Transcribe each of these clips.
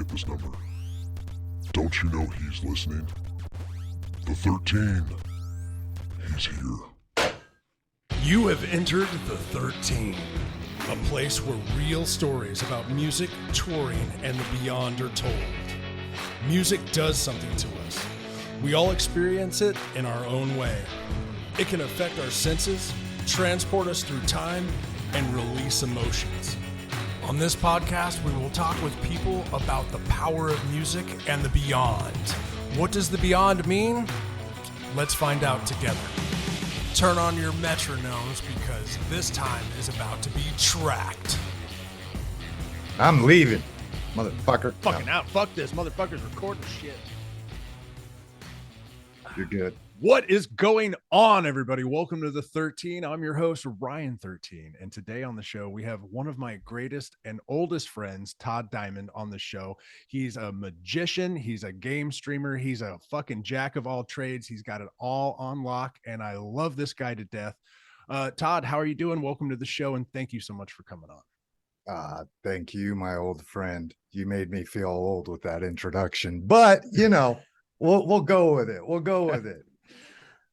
like this number. Don't you know he's listening? The 13. He's here. You have entered the 13, a place where real stories about music, touring, and the beyond are told. Music does something to us. We all experience it in our own way. It can affect our senses, transport us through time, and release emotions. On this podcast, we will talk with people about the power of music and the beyond. What does the beyond mean? Let's find out together. Turn on your metronomes because this time is about to be tracked. I'm leaving, motherfucker. Fucking out. Fuck this. Motherfucker's recording shit. You're good. What is going on, everybody? Welcome to the 13. I'm your host, Ryan 13. And today on the show, we have one of my greatest and oldest friends, Todd Diamond, on the show. He's a magician. He's a game streamer. He's a fucking jack of all trades. He's got it all on lock. And I love this guy to death. Todd, how are you doing? Welcome to the show. And thank you so much for coming on. Thank you, my old friend. You made me feel old with that introduction, but you know, we'll go with it. We'll go with it.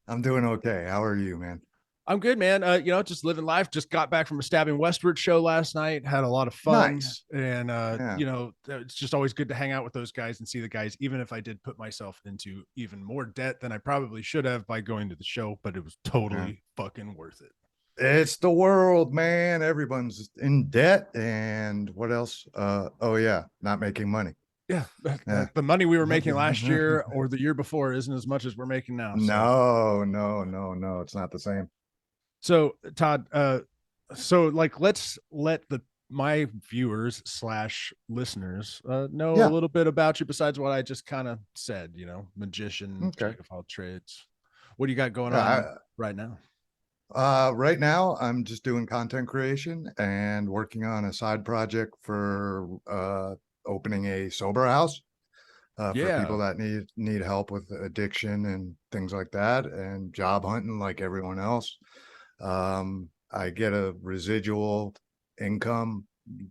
I'm doing okay. How are you, man? I'm good, man. Just living life. Just got back from a Stabbing Westward show last night. Had a lot of fun. Nice. And, Yeah. it's just always good to hang out with those guys and see the guys, even if I did put myself into even more debt than I probably should have by going to the show, but it was totally fucking worth it. It's the world, man. Everyone's in debt. And what else? Not making money. Yeah. Yeah. The money we were making last year or the year before isn't as much as we're making now. So. No. It's not the same. So Todd, let's let my viewers / listeners know a little bit about you besides what I just kind of said, magician, jack of all trades. What do you got going on right now? Right now I'm just doing content creation and working on a side project for opening a sober house for people that need help with addiction and things like that, and job hunting like everyone else. I get a residual income,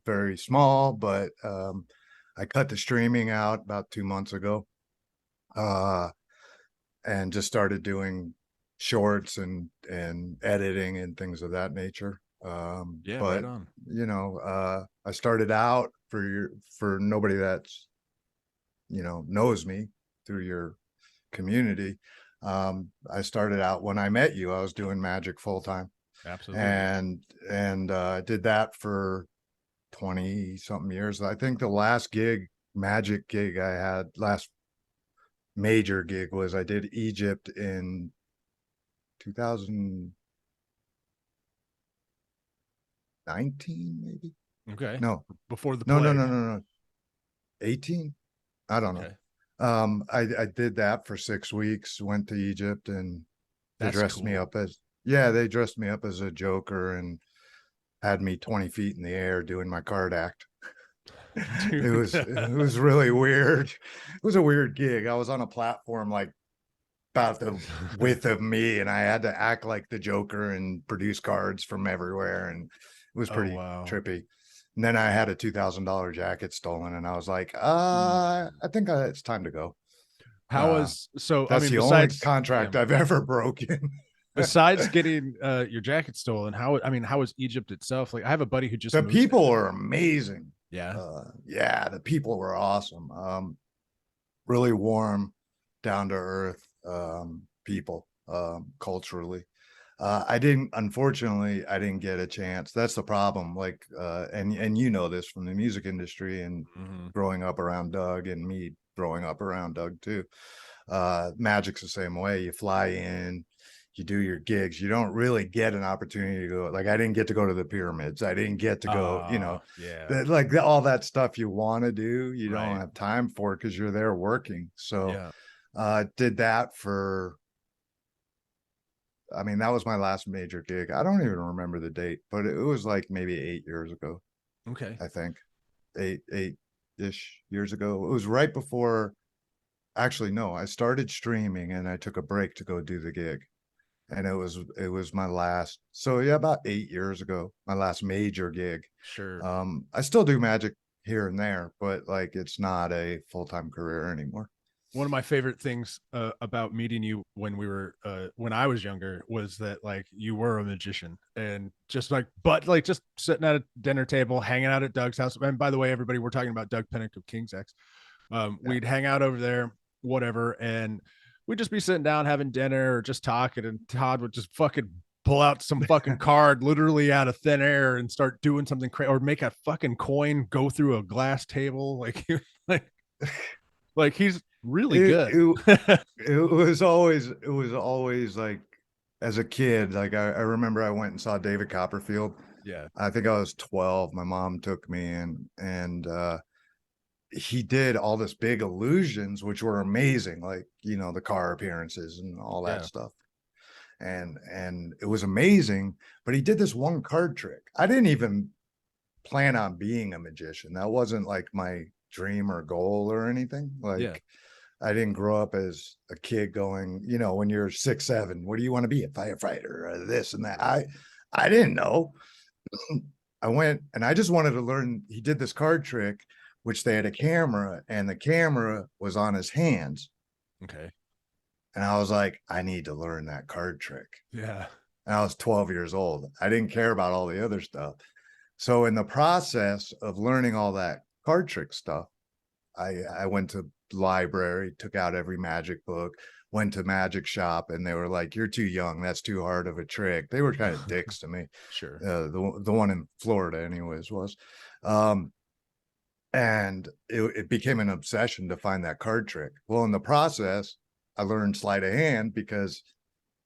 very small, but I cut the streaming out about 2 months ago and just started doing shorts and editing and things of that nature. Right on. I started out for nobody that's knows me through your community. I started out when I met you, I was doing magic full time. Absolutely. And I did that for 20 something years. I think the last magic gig I had, last major gig, was I did Egypt in 2019, maybe. Okay. No, before the no. 18. I don't know. Okay. I did that for 6 weeks, went to Egypt, and they That's dressed me cool. up they dressed me up as a joker and had me 20 feet in the air doing my card act. It was really weird. It was a weird gig. I was on a platform like about the width of me, and I had to act like the Joker and produce cards from everywhere, and it was pretty trippy. And then I had a $2,000 jacket stolen, and I was like, I think it's time to go. That's the only contract I've ever broken. Besides getting your jacket stolen, how was Egypt itself? Like, I have a buddy who just the people are amazing. The people were awesome. Really warm, down to earth people culturally. Unfortunately I didn't get a chance. That's the problem. Like and you know this from the music industry and growing up around Doug, and me growing up around Doug too. Magic's the same way. You fly in, you do your gigs, you don't really get an opportunity to go. Like, I didn't get to go to the pyramids, I didn't get to go, all that stuff you want to do, you don't have time for it because you're there working. So did that for, that was my last major gig. I don't even remember the date, but it was like maybe 8 years ago. Okay. I think 8-ish years ago. It was right before, actually, no, I started streaming and I took a break to go do the gig. And it was my last, about 8 years ago, my last major gig. Sure. I still do magic here and there, but like it's not a full-time career anymore. One of my favorite things about meeting you when I was younger was that like you were a magician, and just like just sitting at a dinner table, hanging out at Doug's house. And by the way, everybody, we're talking about Doug Pinnick of King's X. We'd hang out over there, whatever, and we'd just be sitting down having dinner or just talking, and Todd would just fucking pull out some fucking card literally out of thin air and start doing something crazy, or make a fucking coin go through a glass table. Like like he's really good. It was always like, as a kid, like I remember I went and saw David Copperfield. Yeah. I think I was 12. My mom took me in, and he did all this big illusions, which were amazing, like, you know, the car appearances and all that stuff. And it was amazing, but he did this one card trick. I didn't even plan on being a magician. That wasn't like my dream or goal or anything. Like, I didn't grow up as a kid going, you know, when you're 6, 7, what do you want to be? A firefighter or this and that. I didn't know. I went and I just wanted to learn. He did this card trick, which they had a camera, and the camera was on his hands. Okay. And I was like, I need to learn that card trick. Yeah. And I was 12 years old. I didn't care about all the other stuff. So in the process of learning all that card trick stuff, I went to the library, took out every magic book, went to magic shop, and they were like, you're too young. That's too hard of a trick. They were kind of dicks to me. Sure. The one in Florida anyways was. And it became an obsession to find that card trick. Well, in the process, I learned sleight of hand because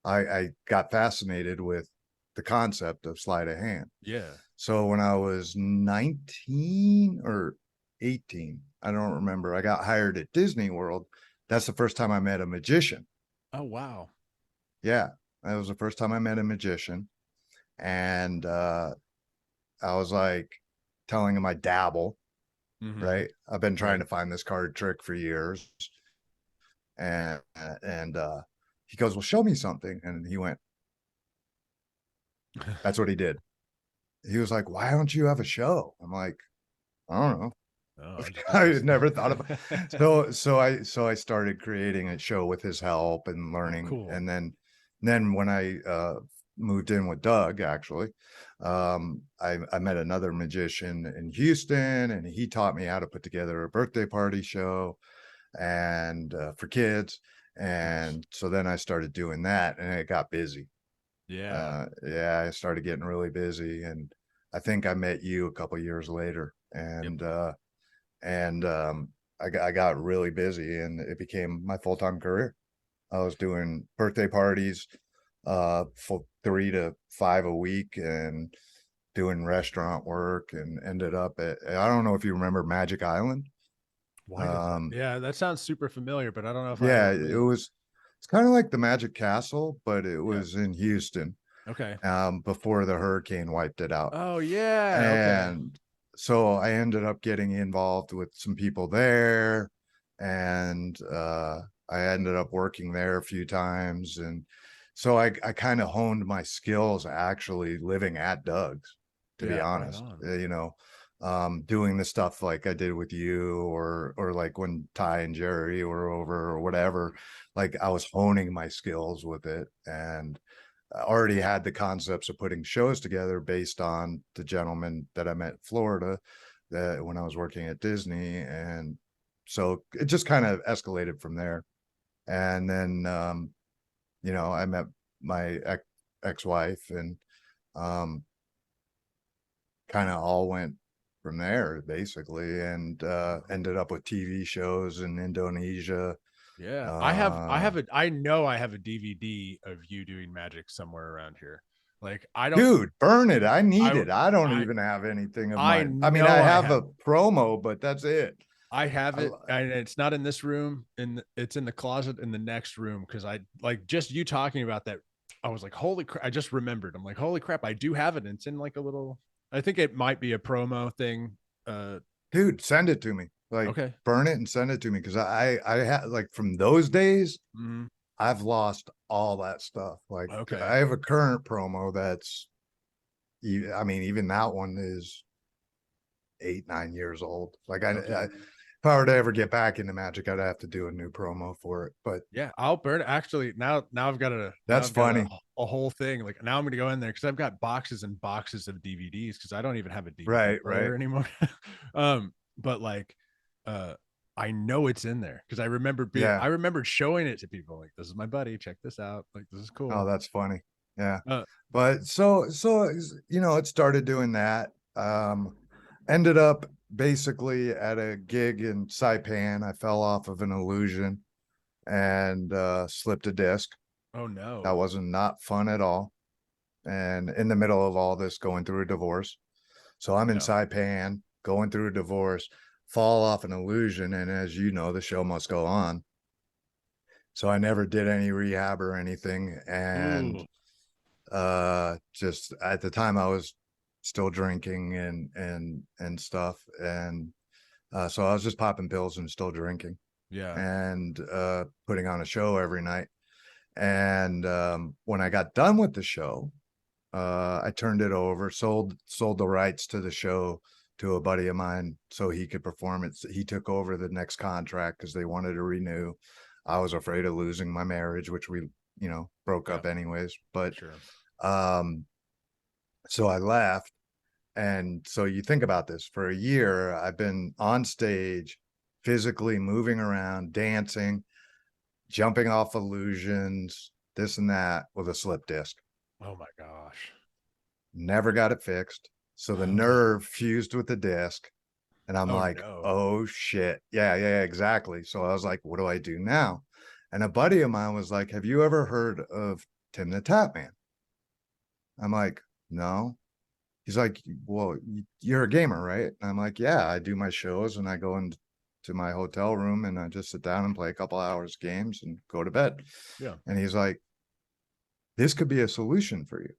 I got fascinated with the concept of sleight of hand. Yeah. So when I was 19 or 18, I don't remember, I got hired at Disney World. That's the first time I met a magician. Oh, wow. Yeah, that was the first time I met a magician. And I was like telling him I dabble, right? I've been trying to find this card trick for years. And he goes, well, show me something. And he went, that's what he did. He was like, why don't you have a show? I'm like, I don't know. Oh, I had never thought about it. So I started creating a show with his help and learning. Oh, cool. And then when I moved in with Doug, actually, I met another magician in Houston, and he taught me how to put together a birthday party show and for kids. And so then I started doing that, and it got busy. Yeah. I started getting really busy, and I think I met you a couple years later, and I got really busy, and it became my full-time career. I was doing birthday parties for 3 to 5 a week, and doing restaurant work, and ended up at, I don't know if you remember Magic Island. Yeah, that sounds super familiar, but I don't know if it's kind of like the Magic Castle, but it was in Houston. Okay. Before the hurricane wiped it out. Oh yeah. And so I ended up getting involved with some people there, and I ended up working there a few times. And so I kind of honed my skills actually living at Doug's, to be honest. You know, doing the stuff like I did with you, or like when Ty and Jerry were over or whatever, like I was honing my skills with it, and I already had the concepts of putting shows together based on the gentleman that I met in Florida that when I was working at Disney. And so it just kind of escalated from there. And then, you know, I met my ex-wife, and kind of all went from there basically, and ended up with TV shows in Indonesia. Yeah, I know I have a DVD of you doing magic somewhere around here. Like, I don't, dude, burn it. I need it. I don't even have anything of mine. I mean, I have a promo, but that's it. I have it, and it's not in this room, and it's in the closet in the next room, because I like just you talking about that. I was like, holy crap! I just remembered. I'm like, holy crap! I do have it. And it's in like a little. I think it might be a promo thing. Dude, send it to me. Like, okay, burn it and send it to me, because I had, like, from those days, I've lost all that stuff. Like, I have a current promo that's, I mean, even that one is 8-9 years old. Like Okay. if I were to ever get back into Magic, I'd have to do a new promo for it. But Yeah, I'll burn it. Actually, now I've got that's funny. a whole thing. Like now I'm gonna go in there because I've got boxes and boxes of DVDs because I don't even have a DVD player anymore. But like I know it's in there because I remembered showing it to people like, this is my buddy, check this out. Like, this is cool. Oh, that's funny. Yeah. Uh, But so it started doing that. Ended up basically at a gig in Saipan. I fell off of an illusion and slipped a disc. oh That no. wasn't not fun at all. And in the middle of all this, going through a divorce. So I'm in Yeah. Saipan, going through a divorce, fall off an illusion, and as you know, the show must go on. So I never did any rehab or anything, and just at the time I was still drinking and stuff, and so I was just popping pills and still drinking Yeah. and putting on a show every night. And when I got done with the show, I turned it over, sold the rights to the show to a buddy of mine so he could perform it. He took over the next contract because they wanted to renew. I was afraid of losing my marriage, which we, broke up anyways. But Sure. so I left. And so you think about this, for a year, I've been on stage, physically moving around, dancing, jumping off illusions, this and that with a slip disc. Oh my gosh. Never got it fixed. So the nerve fused with the disc. And I'm like, no. oh shit. Yeah, exactly. So I was like, what do I do now? And a buddy of mine was like, have you ever heard of Tim the Tap Man? I'm like, no. He's like, well, you're a gamer, right? And I'm like, yeah, I do my shows and I go into my hotel room and I just sit down and play a couple hours games and go to bed. Yeah. And he's like, this could be a solution for you.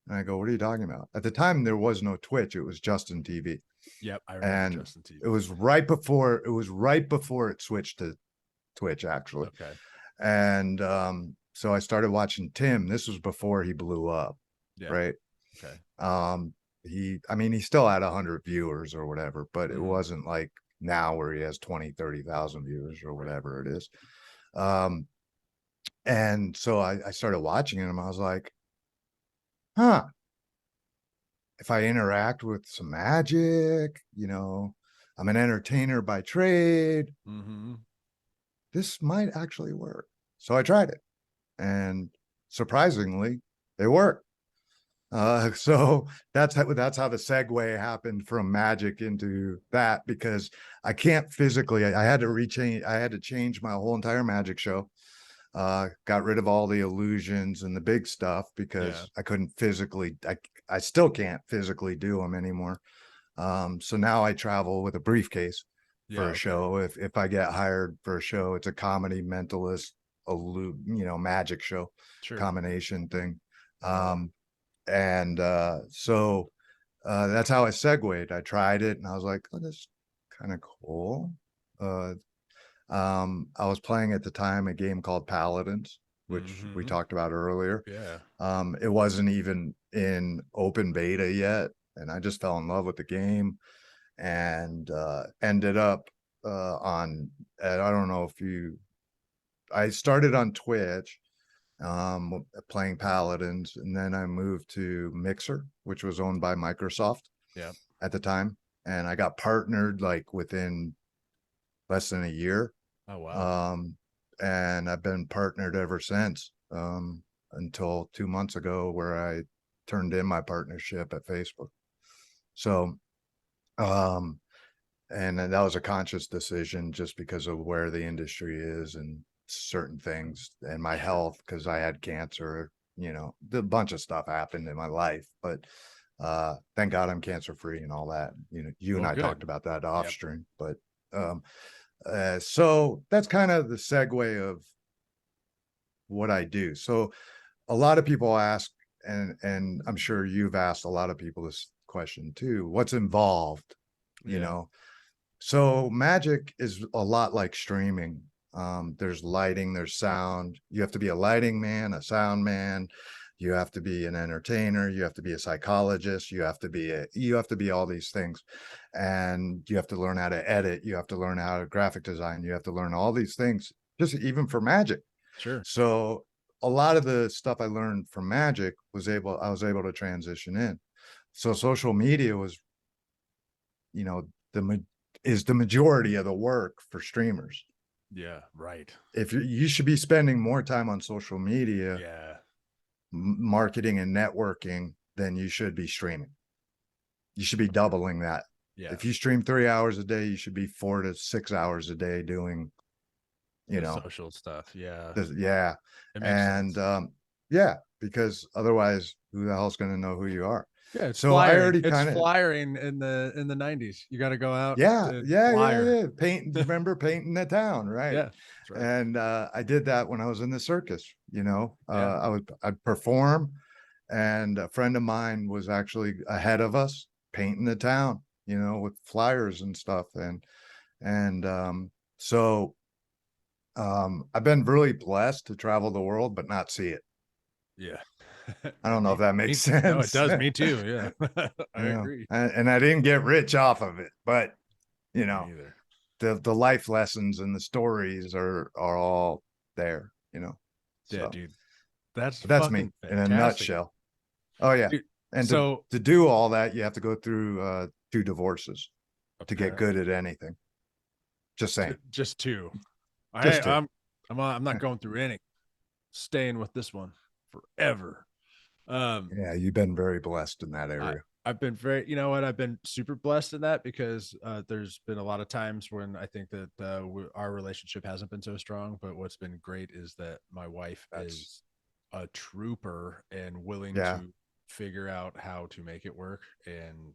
And I go, what are you talking about? At the time, there was no Twitch. It was Justin TV. Yep. I remember And Justin TV. it was right before it switched to Twitch, actually. Okay. And so I started watching Tim. This was before he blew up. Yeah. Right. Okay. He still had 100 viewers or whatever, but it wasn't like now where he has 20, 30,000 viewers or whatever it is. And so I started watching him. I was like, huh, if I interact with some magic, I'm an entertainer by trade. This might actually work. So I tried it, and surprisingly, it worked. So that's how the segue happened from magic into that, because I can't physically, I had to change my whole entire magic show. Got rid of all the illusions and the big stuff because I couldn't physically, I still can't physically do them anymore. So now I travel with a briefcase for a show. If I get hired for a show, it's a comedy, mentalist, magic show combination thing. So that's how I segued. I tried it and I was like, oh, this is kind of cool. I was playing at the time a game called Paladins, which we talked about earlier. It wasn't even in open beta yet, and I just fell in love with the game and ended up on, I don't know if I started on Twitch playing Paladins, and then I moved to Mixer, which was owned by Microsoft at the time, and I got partnered like within less than a year. Oh wow. And I've been partnered ever since, until 2 months ago, where I turned in my partnership at Facebook. So and that was a conscious decision just because of where the industry is and certain things and my health, because I had cancer, a bunch of stuff happened in my life, but thank God I'm cancer free and all that. You and I talked about that off stream, but so that's kind of the segue of what I do. So a lot of people ask, and I'm sure you've asked a lot of people this question too, what's involved, So magic is a lot like streaming. There's lighting, there's sound. You have to be a lighting man, a sound man. You have to be an entertainer. You have to be a psychologist. You have to be all these things, and you have to learn how to edit. You have to learn how to graphic design. You have to learn all these things, just even for magic. Sure. So a lot of the stuff I learned from magic I was able to transition in. So social media was, is the majority of the work for streamers. Yeah. Right. If you should be spending more time on social media, Yeah. marketing and networking than you should be streaming. You should be doubling that. Yeah. If you stream 3 hours a day, you should be 4 to 6 hours a day doing, social stuff. Yeah. Yeah. It makes And sense. yeah, because otherwise who the hell's going to know who you are? Yeah, it's So flyering. I already It's kind of flyering in the 90s. You got to go out. yeah. Flyer. Remember painting the town, right? Yeah, that's right. And I did that when I was in the circus. Yeah. I'd perform, and a friend of mine was actually ahead of us painting the town, with flyers and stuff. So I've been really blessed to travel the world but not see it. Yeah. I don't know if that makes sense. No, it does. Me too. Yeah. I Yeah. agree. And I didn't get rich off of it, but Me either. the life lessons and the stories are all there, Yeah, So dude. That's that's me fucking in a fantastic. nutshell. Oh yeah. Dude, And so to do all that, you have to go through 2 divorces to get apparently- good at anything. Just saying. just two. Just two. I'm not going through any. Staying with this one forever. Yeah, you've been very blessed in that area. I've been very, I've been super blessed in that because there's been a lot of times when I think that our relationship hasn't been so strong. But what's been great is that my wife is a trooper and willing to figure out how to make it work, and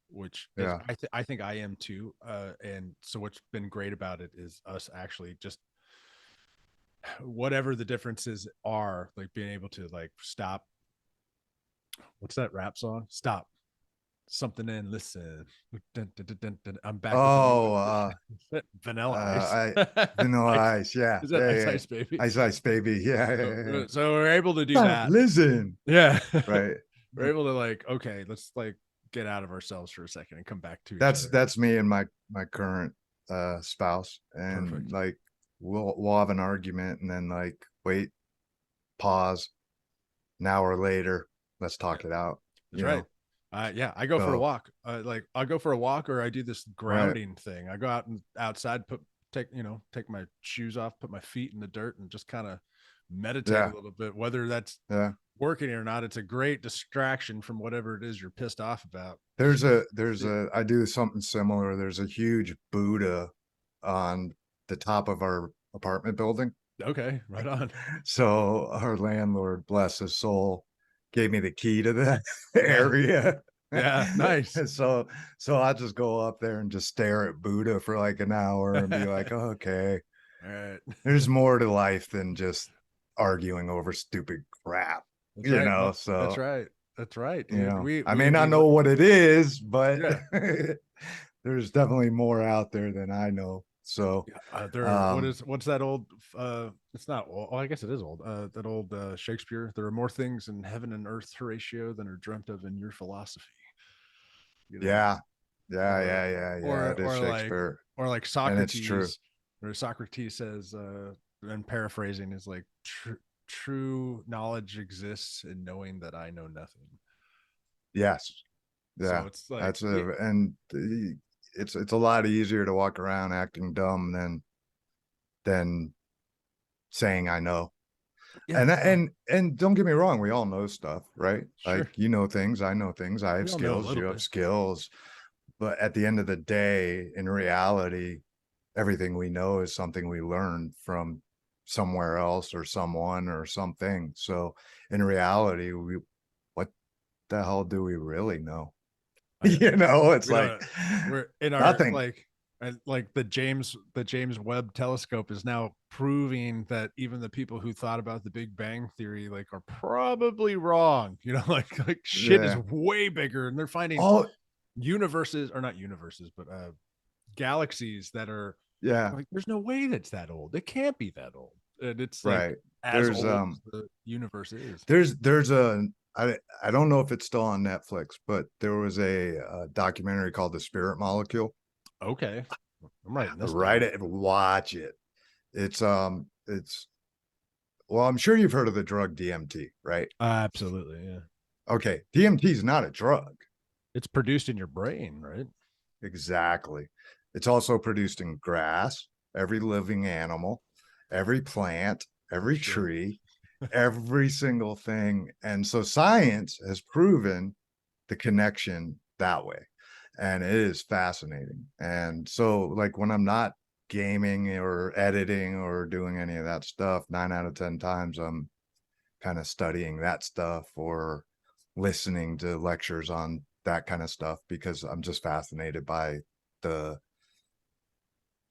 which is, I think I am too. And so what's been great about it is us actually just whatever the differences are, like being able to like stop. What's that rap song? Stop. Something and listen. Dun, dun, dun, dun, dun. I'm back. Vanilla Ice. Vanilla Ice. Yeah. Is that Ice Ice Baby? Ice Ice Baby. Yeah. So we're able to do that. Listen. Yeah. Right. We're able to like, okay, let's like get out of ourselves for a second and come back to that's me and my current spouse. And Perfect. like we'll have an argument and then like wait, pause, an hour later, let's talk it out. That's right. Yeah, I go for a walk. I'll go for a walk, or I do this grounding thing. I go out and outside, take my shoes off, put my feet in the dirt, and just kind of meditate a little bit. Whether that's working or not, it's a great distraction from whatever it is you're pissed off about. I do something similar. There's a huge Buddha on the top of our apartment building. Okay, right on. So our landlord, bless his soul, gave me the key to that area. Yeah, nice. So I just go up there and just stare at Buddha for like an hour and be like, okay, all right, there's more to life than just arguing over stupid crap. That's right. That's right. Dude. I may not know what it is, but there's definitely more out there than I know. So what's that old it's not old, I guess it is old, that old Shakespeare, there are more things in heaven and earth, Horatio, than are dreamt of in your philosophy. Yeah, it is Shakespeare. Or like Socrates, and it's true. Or Socrates says, and paraphrasing, is like true knowledge exists in knowing that I know nothing. Yes. Yeah. So it's like it's a lot easier to walk around acting dumb than saying I know. Yeah. And don't get me wrong, we all know stuff, right? Sure. Like things, I know things, I have skills, you have skills. But at the end of the day, in reality, everything we know is something we learned from somewhere else or someone or something. So in reality, what the hell do we really know? It's like we're in our nothing. Like the James Webb telescope is now proving that even the people who thought about the Big Bang Theory like are probably wrong. Like shit is way bigger, and they're finding universes, or not universes, but galaxies that are like, there's no way that's that old. It can't be that old. and it's like Right. as There's old as the universe is. there's a I don't know if it's still on Netflix, but there was a documentary called The Spirit Molecule. Okay, I'm writing this Write down. it, watch it. It's well, I'm sure you've heard of the drug DMT, right? Absolutely, yeah. Okay, DMT is not a drug. It's produced in your brain, right? Exactly. It's also produced in grass, every living animal, every plant, every Sure. tree, every single thing. And so science has proven the connection that way. And it is fascinating. And so, like, when I'm not gaming or editing or doing any of that stuff, 9 out of 10 times I'm kind of studying that stuff or listening to lectures on that kind of stuff because I'm just fascinated by the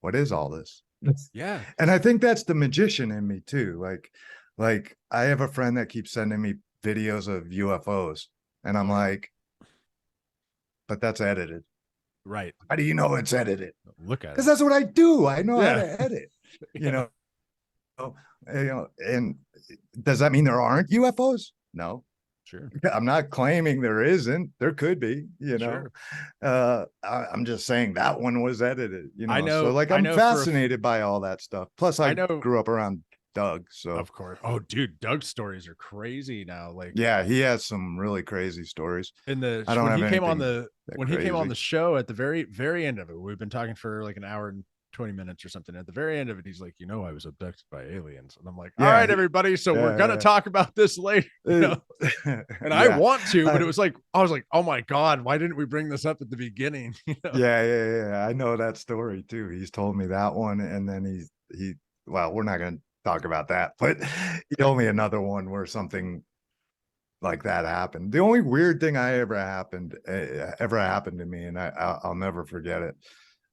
what is all this? Yeah. And I think that's the magician in me too. Like I have a friend that keeps sending me videos of UFOs, and I'm Oh, yeah. like, but that's edited. Right. How do you know it's edited? Look at Because it. that's what I do. I know how Yeah. to edit. You Yeah. know, and does that mean there aren't UFOs? No. Sure. I'm not claiming there isn't. There could be, Sure. I'm just saying that one was edited, I So know. like I I'm know fascinated by all that stuff. Plus, I I know. grew up around Doug, so Of course. Oh, dude, Doug's stories are crazy now. Like yeah, he has some really crazy stories. in the I don't when have he came on anything the that when he came on crazy. the show at the very end of it, we've been talking for like an hour and 20 minutes or something. At the very end of it, he's like, I was abducted by aliens. And I'm like, all Yeah, right, everybody. So we're gonna yeah, talk about this later. And I yeah, want to, but it was like, I was like, oh my God, why didn't we bring this up at the beginning? yeah. I know that story too. He's told me that one, and then he. Well, we're not going to talk about that, but he told me another one where something like that happened. The only weird thing ever happened to me, and I'll never forget it.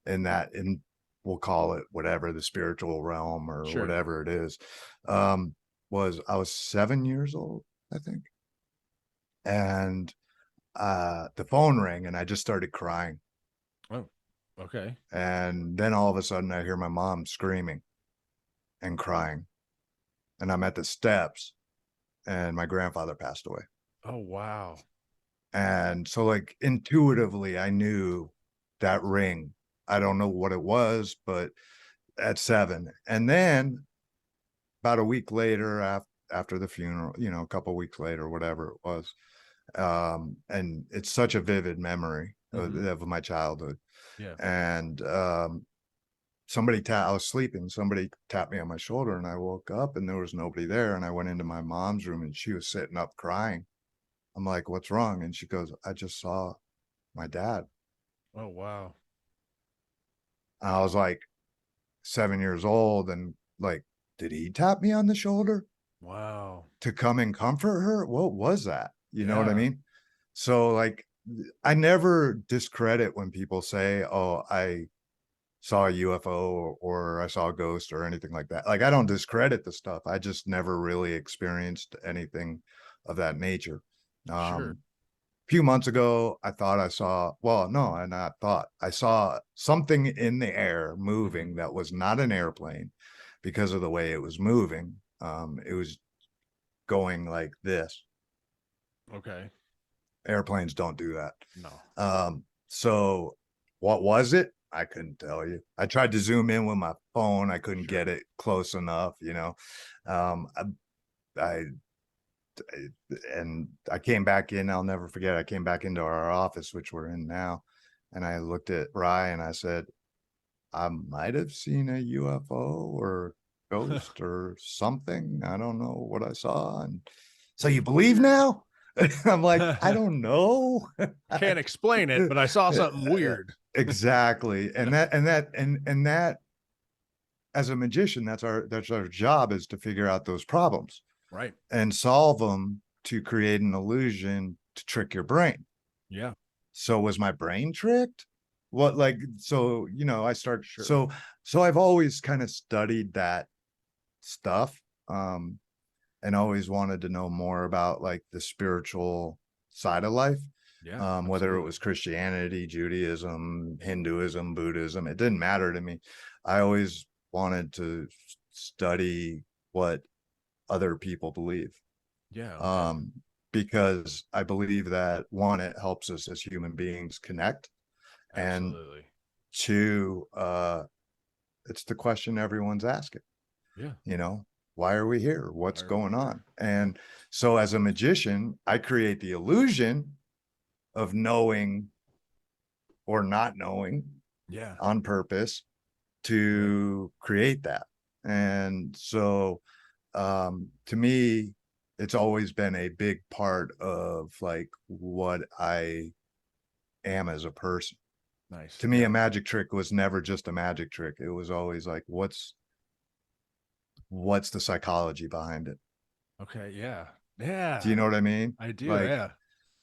In we'll call it whatever, the spiritual realm or Sure. whatever it is, was I was 7 years old, I think, and the phone rang, and I just started crying. Oh, okay. And then all of a sudden, I hear my mom screaming and crying, and I'm at the steps, and my grandfather passed away. Oh, wow. And so, like, intuitively, I knew that ring. I don't know what it was, but at 7. And then about a week later, after the funeral, a couple weeks later, whatever it was, and it's such a vivid memory of my childhood. Yeah. And I was sleeping, somebody tapped me on my shoulder, and I woke up, and there was nobody there. And I went into my mom's room, and she was sitting up crying. I'm like, what's wrong? And she goes, I just saw my dad. Oh, wow. And I was like 7 years old, and like, did he tap me on the shoulder Wow. to come and comfort her? What was that? You know what I Yeah. mean? So like, I never discredit when people say, oh, I saw a UFO or I saw a ghost or anything like that. Like, I don't discredit the stuff. I just never really experienced anything of that nature. Sure. A few months ago, I thought I saw, well, no, I not thought, I saw something in the air moving that was not an airplane because of the way it was moving. It was going like this. Okay. Airplanes don't do that. No. So what was it? I couldn't tell you. I tried to zoom in with my phone. I couldn't get it close enough, I and I came back in. I'll never forget. I came back into our office, which we're in now, and I looked at Rye and I said, I might have seen a UFO or ghost or something. I don't know what I saw. And so you believe now? I'm like, I don't know. Can't explain it, but I saw something weird. Exactly. And that as a magician, that's our job, is to figure out those problems. Right. And solve them to create an illusion to trick your brain. Yeah. So was my brain tricked? What, like, so, I start, Sure. so I've always kind of studied that stuff, and always wanted to know more about like the spiritual side of life. Yeah. Whether it was Christianity, Judaism, Hinduism, Buddhism, it didn't matter to me. I always wanted to study what other people believe. Yeah. Because I believe that one, it helps us as human beings connect, and Absolutely. two, it's the question everyone's asking. Yeah. You know, why are we here? What's Why are we going here? on? And so, as a magician, I create the illusion of knowing or not knowing Yeah. on purpose to create that. And so, to me, it's always been a big part of like what I am as a person. Nice. To me, Yeah. a magic trick was never just a magic trick. It was always like, what's the psychology behind it? Okay. Yeah. Do you Yeah. know what I mean? I do. Like, Yeah.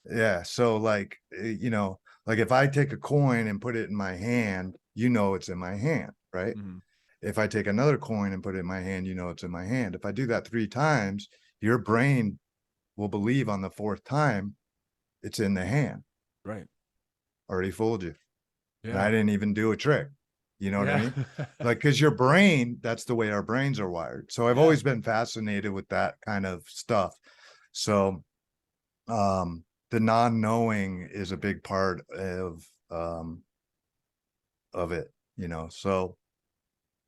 yeah. So like, like if I take a coin and put it in my hand, it's in my hand, right? Mhm. If I take another coin and put it in my hand, it's in my hand. If I do that 3 times, your brain will believe on the fourth time it's in the hand. Right. Already fooled you. And I Yeah. didn't even do a trick. You know what I Yeah. mean? Like, because your brain, that's the way our brains are wired. So I've Yeah. always been fascinated with that kind of stuff. So the non-knowing is a big part of it, So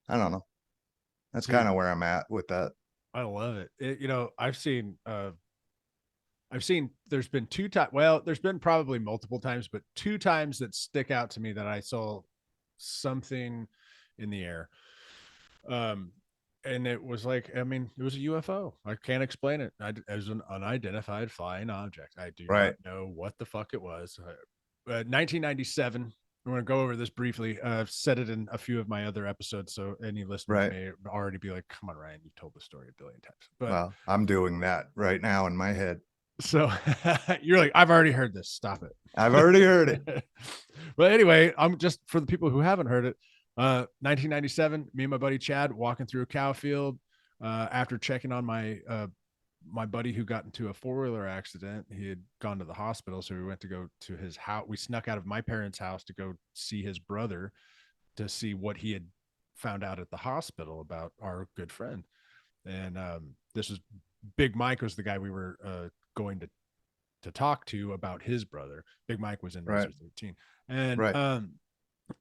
I don't know. That's Dude, kind of where I'm at with that. I love it. I've seen there's been two times, well, there's been probably multiple times, but two times that stick out to me that I saw something in the air. Um, and it was like, I mean, it was a UFO. I can't explain it. As an unidentified flying object. I do not Right. know what the fuck it was. 1997. I'm going to go over this briefly. I've said it in a few of my other episodes, so any listeners Right. may already be like, "Come on, Ryan, you've told the story a billion times." But Well, I'm doing that right now in my head. so you're like, I've already heard this. Stop I've already heard it. it. But anyway, I'm just for the people who haven't heard it. 1997, me and my buddy Chad walking through a cow field after checking on my buddy who got into a 4-wheeler accident. He had gone to the hospital, so we went to go to his house. We snuck out of my parents' house to go see his brother to see what he had found out at the hospital about our good friend. And this was Big Mike was the guy we were going to talk to about his brother. Big Mike was in Right. Razor 13. And Right.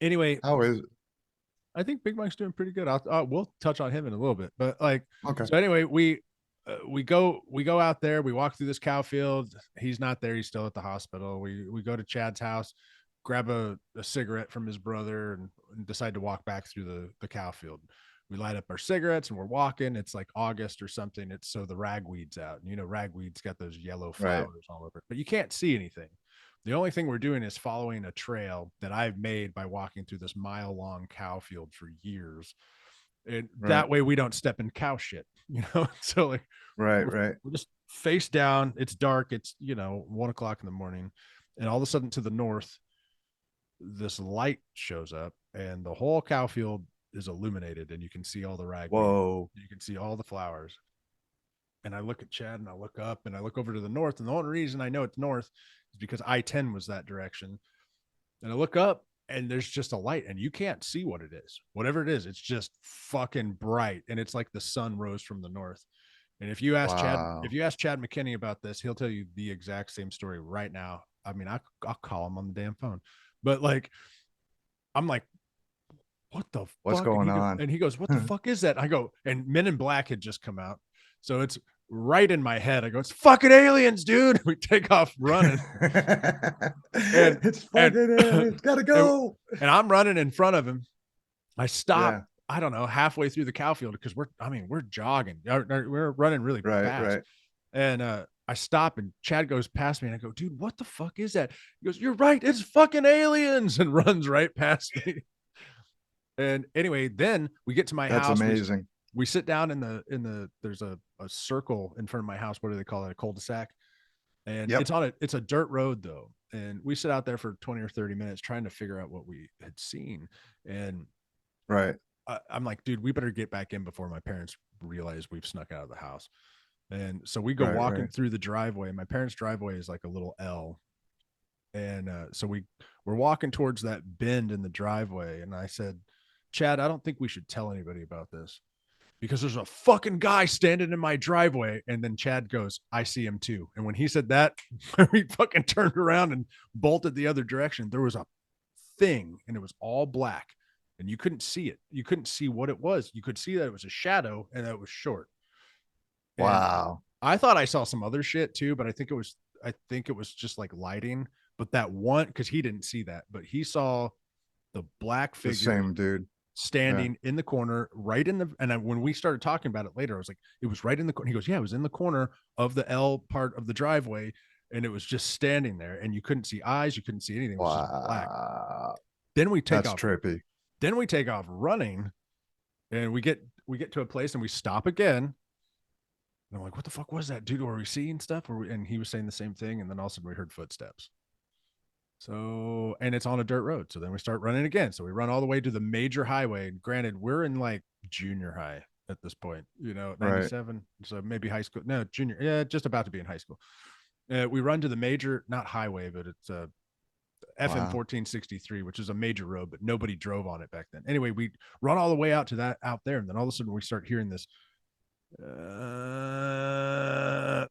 Anyway, How is it? I think Big Mike's doing pretty good. We'll touch on him in a little bit, but like, Okay. so anyway, we go out there. We walk through this cow field. He's not there. He's still at the hospital. We go to Chad's house, grab a cigarette from his brother, and decide to walk back through the cow field. We light up our cigarettes and we're walking. It's like August or something. It's so the ragweed's out. And ragweed's got those yellow flowers all over it, but you can't see anything. The only thing we're doing is following a trail that I've made by walking through this mile-long cow field for years. And that way we don't step in cow shit, So like, Right. we're just face down. It's dark. It's 1:00 in the morning, and all of a sudden to the north, this light shows up, and the whole cow field is illuminated, and you can see all the ragweed. Whoa. You can see all the flowers. And I look at Chad and I look up and I look over to the north. And the only reason I know it's north is because I-10 was that direction. And I look up and there's just a light and you can't see what it is. Whatever it is, it's just fucking bright. And it's like the sun rose from the north. And if you ask Chad McKinney about this, he'll tell you the exact same story right now. I mean, I'll call him on the damn phone. But like, I'm like, what the What's fuck? going on? And he goes, what the fuck is that? I go, and Men in Black had just come out. So it's right in my head. I go, it's fucking aliens, dude. We take off running. It's fucking aliens. Gotta go. And I'm running in front of him. I stop, Yeah. I don't know, halfway through the cow field because we're jogging. We're running really fast. Right. And I stop and Chad goes past me and I go, dude, what the fuck is that? He goes, you're right. It's fucking aliens, and runs right past me. And anyway, then we get to my house. That's amazing. We sit down in the there's a circle in front of my house. What do they call it? A cul-de-sac. And it's a dirt road though. And we sit out there for 20 or 30 minutes trying to figure out what we had seen. And right. I'm like, dude, we better get back in before my parents realize we've snuck out of the house. And so we go walking through the driveway. My parents' driveway is like a little L. And so we're walking towards that bend in the driveway. And I said, Chad, I don't think we should tell anybody about this. because there's a fucking guy standing in my driveway. And then Chad goes, I see him too. And when he said that, we fucking turned around and bolted the other direction. There was a thing and it was all black and you couldn't see it. You couldn't see what it was. You could see that it was a shadow and that it was short. And Wow. I thought I saw some other shit too, but I think it was just like lighting. But that one, because he didn't see that, but he saw the black The figure same dude. standing in the corner, right in the. And when we started talking about it later, I was like, it was right in the corner. He goes, yeah, it was in the corner of the L part of the driveway, and it was just standing there, and you couldn't see eyes, you couldn't see anything. It was just black. Wow. Then we take That's off. trippy. Then we take off running, and we get to a place, and we stop again. And I'm like, what the fuck was that, dude? Were we seeing stuff? And he was saying the same thing. And then all of a sudden we heard footsteps. So, and it's on a dirt road. So then we start running again. So we run all the way to the major highway. And granted, we're in like junior high at this point, 97. Right. So maybe high school. No, junior. Yeah, just about to be in high school. We run to the major, not highway, but it's a FM 1463, which is a major road, but nobody drove on it back then. Anyway, we run all the way out to that out there. And then all of a sudden we start hearing this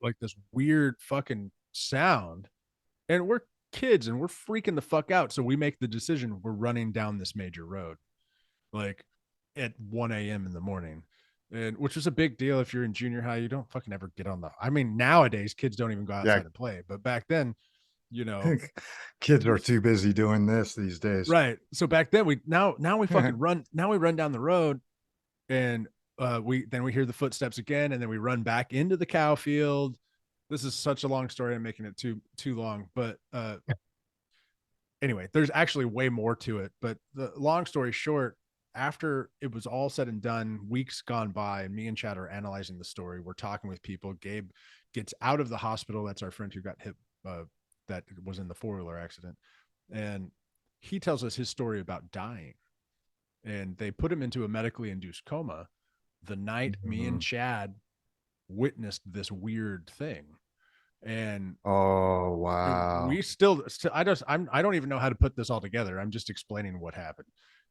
like this weird fucking sound, and we're kids and we're freaking the fuck out. So we make the decision, we're running down this major road like at 1 a.m. in the morning, and which was a big deal. If you're in junior high, you don't fucking ever get on the, I mean, nowadays kids don't even go outside and play, but back then, kids are too busy doing this these days, right? So back then we fucking run down the road, and we hear the footsteps again, and then we run back into the cow field. This is such a long story. I'm making it too long, but anyway, there's actually way more to it. But the long story short, after it was all said and done, weeks gone by, and me and Chad are analyzing the story. We're talking with people. Gabe gets out of the hospital. That's our friend who got hit, that was in the 4-wheeler accident, and he tells us his story about dying. And they put him into a medically induced coma the night me and Chad witnessed this weird thing. And oh wow, we still I don't even know how to put this all together. I'm just explaining what happened.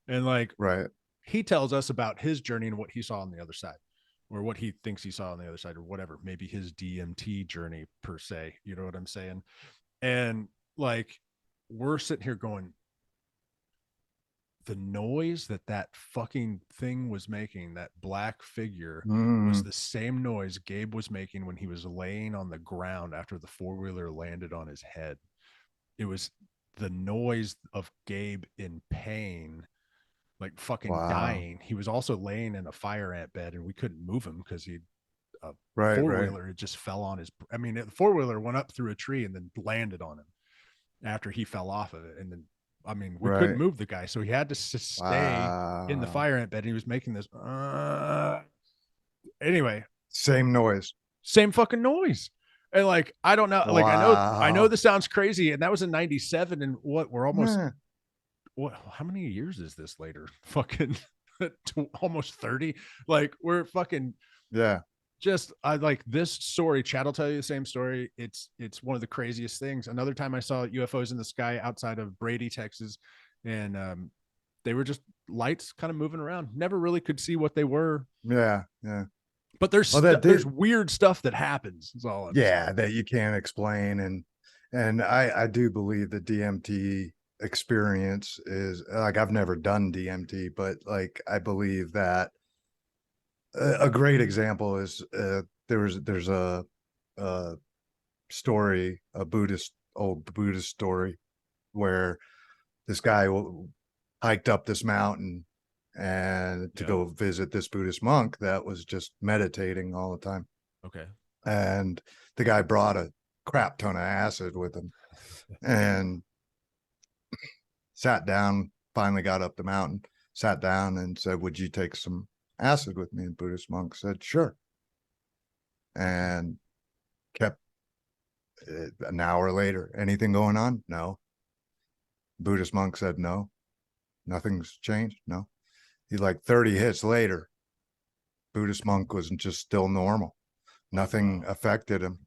And like, right, he tells us about his journey and what he saw on the other side, or what he thinks he saw on the other side, or whatever, maybe his DMT journey per se, you know what I'm saying? And like, we're sitting here going, the noise that fucking thing was making, that black figure, was the same noise Gabe was making when he was laying on the ground after the 4-wheeler landed on his head. It was the noise of Gabe in pain, like fucking dying. He was also laying in a fire ant bed, and we couldn't move him because he four-wheeler just fell on his, I mean, the 4-wheeler went up through a tree and then landed on him after he fell off of it. And then, I mean, we couldn't move the guy, so he had to stay in the fire ant bed. He was making this anyway, same noise, same fucking noise. And like, I don't know, like, I know this sounds crazy, and that was in 97, and what, we're almost how many years is this later? Fucking almost 30. Like, we're fucking just, I like this story. Chad will tell you the same story. It's one of the craziest things. Another time I saw UFOs in the sky outside of Brady, Texas, and they were just lights kind of moving around. Never really could see what they were. Yeah. But there's weird stuff that happens. Is all I'm saying. That you can't explain. And I do believe the DMT experience is, like, I've never done DMT, but like, I believe that a great example is there's a story, old Buddhist story, where this guy hiked up this mountain and to go visit this Buddhist monk that was just meditating all the time. Okay. And the guy brought a crap ton of acid with him and sat down, finally got up the mountain, sat down and said, "Would you take some acid with me?" And Buddhist monk said, "Sure." And kept an hour later, "Anything going on?" "No." Buddhist monk said, "No, nothing's changed." "No." He, like 30 hits later, Buddhist monk was just still normal. Nothing affected him.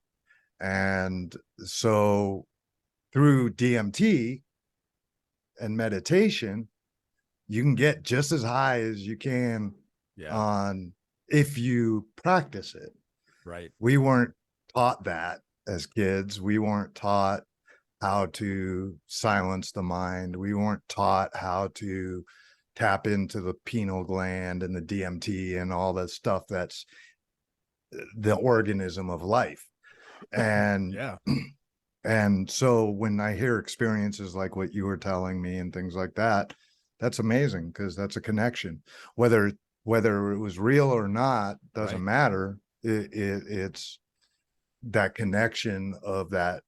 And so through DMT and meditation, you can get just as high as you can on if you practice it. Right. We weren't taught that as kids. We weren't taught how to silence the mind. We weren't taught how to tap into the pineal gland and the DMT and all that stuff that's the organism of life. And Yeah. and so when I hear experiences like what you were telling me and things like that, that's amazing, because that's a connection. Whether it was real or not doesn't Right. matter. It's that connection of that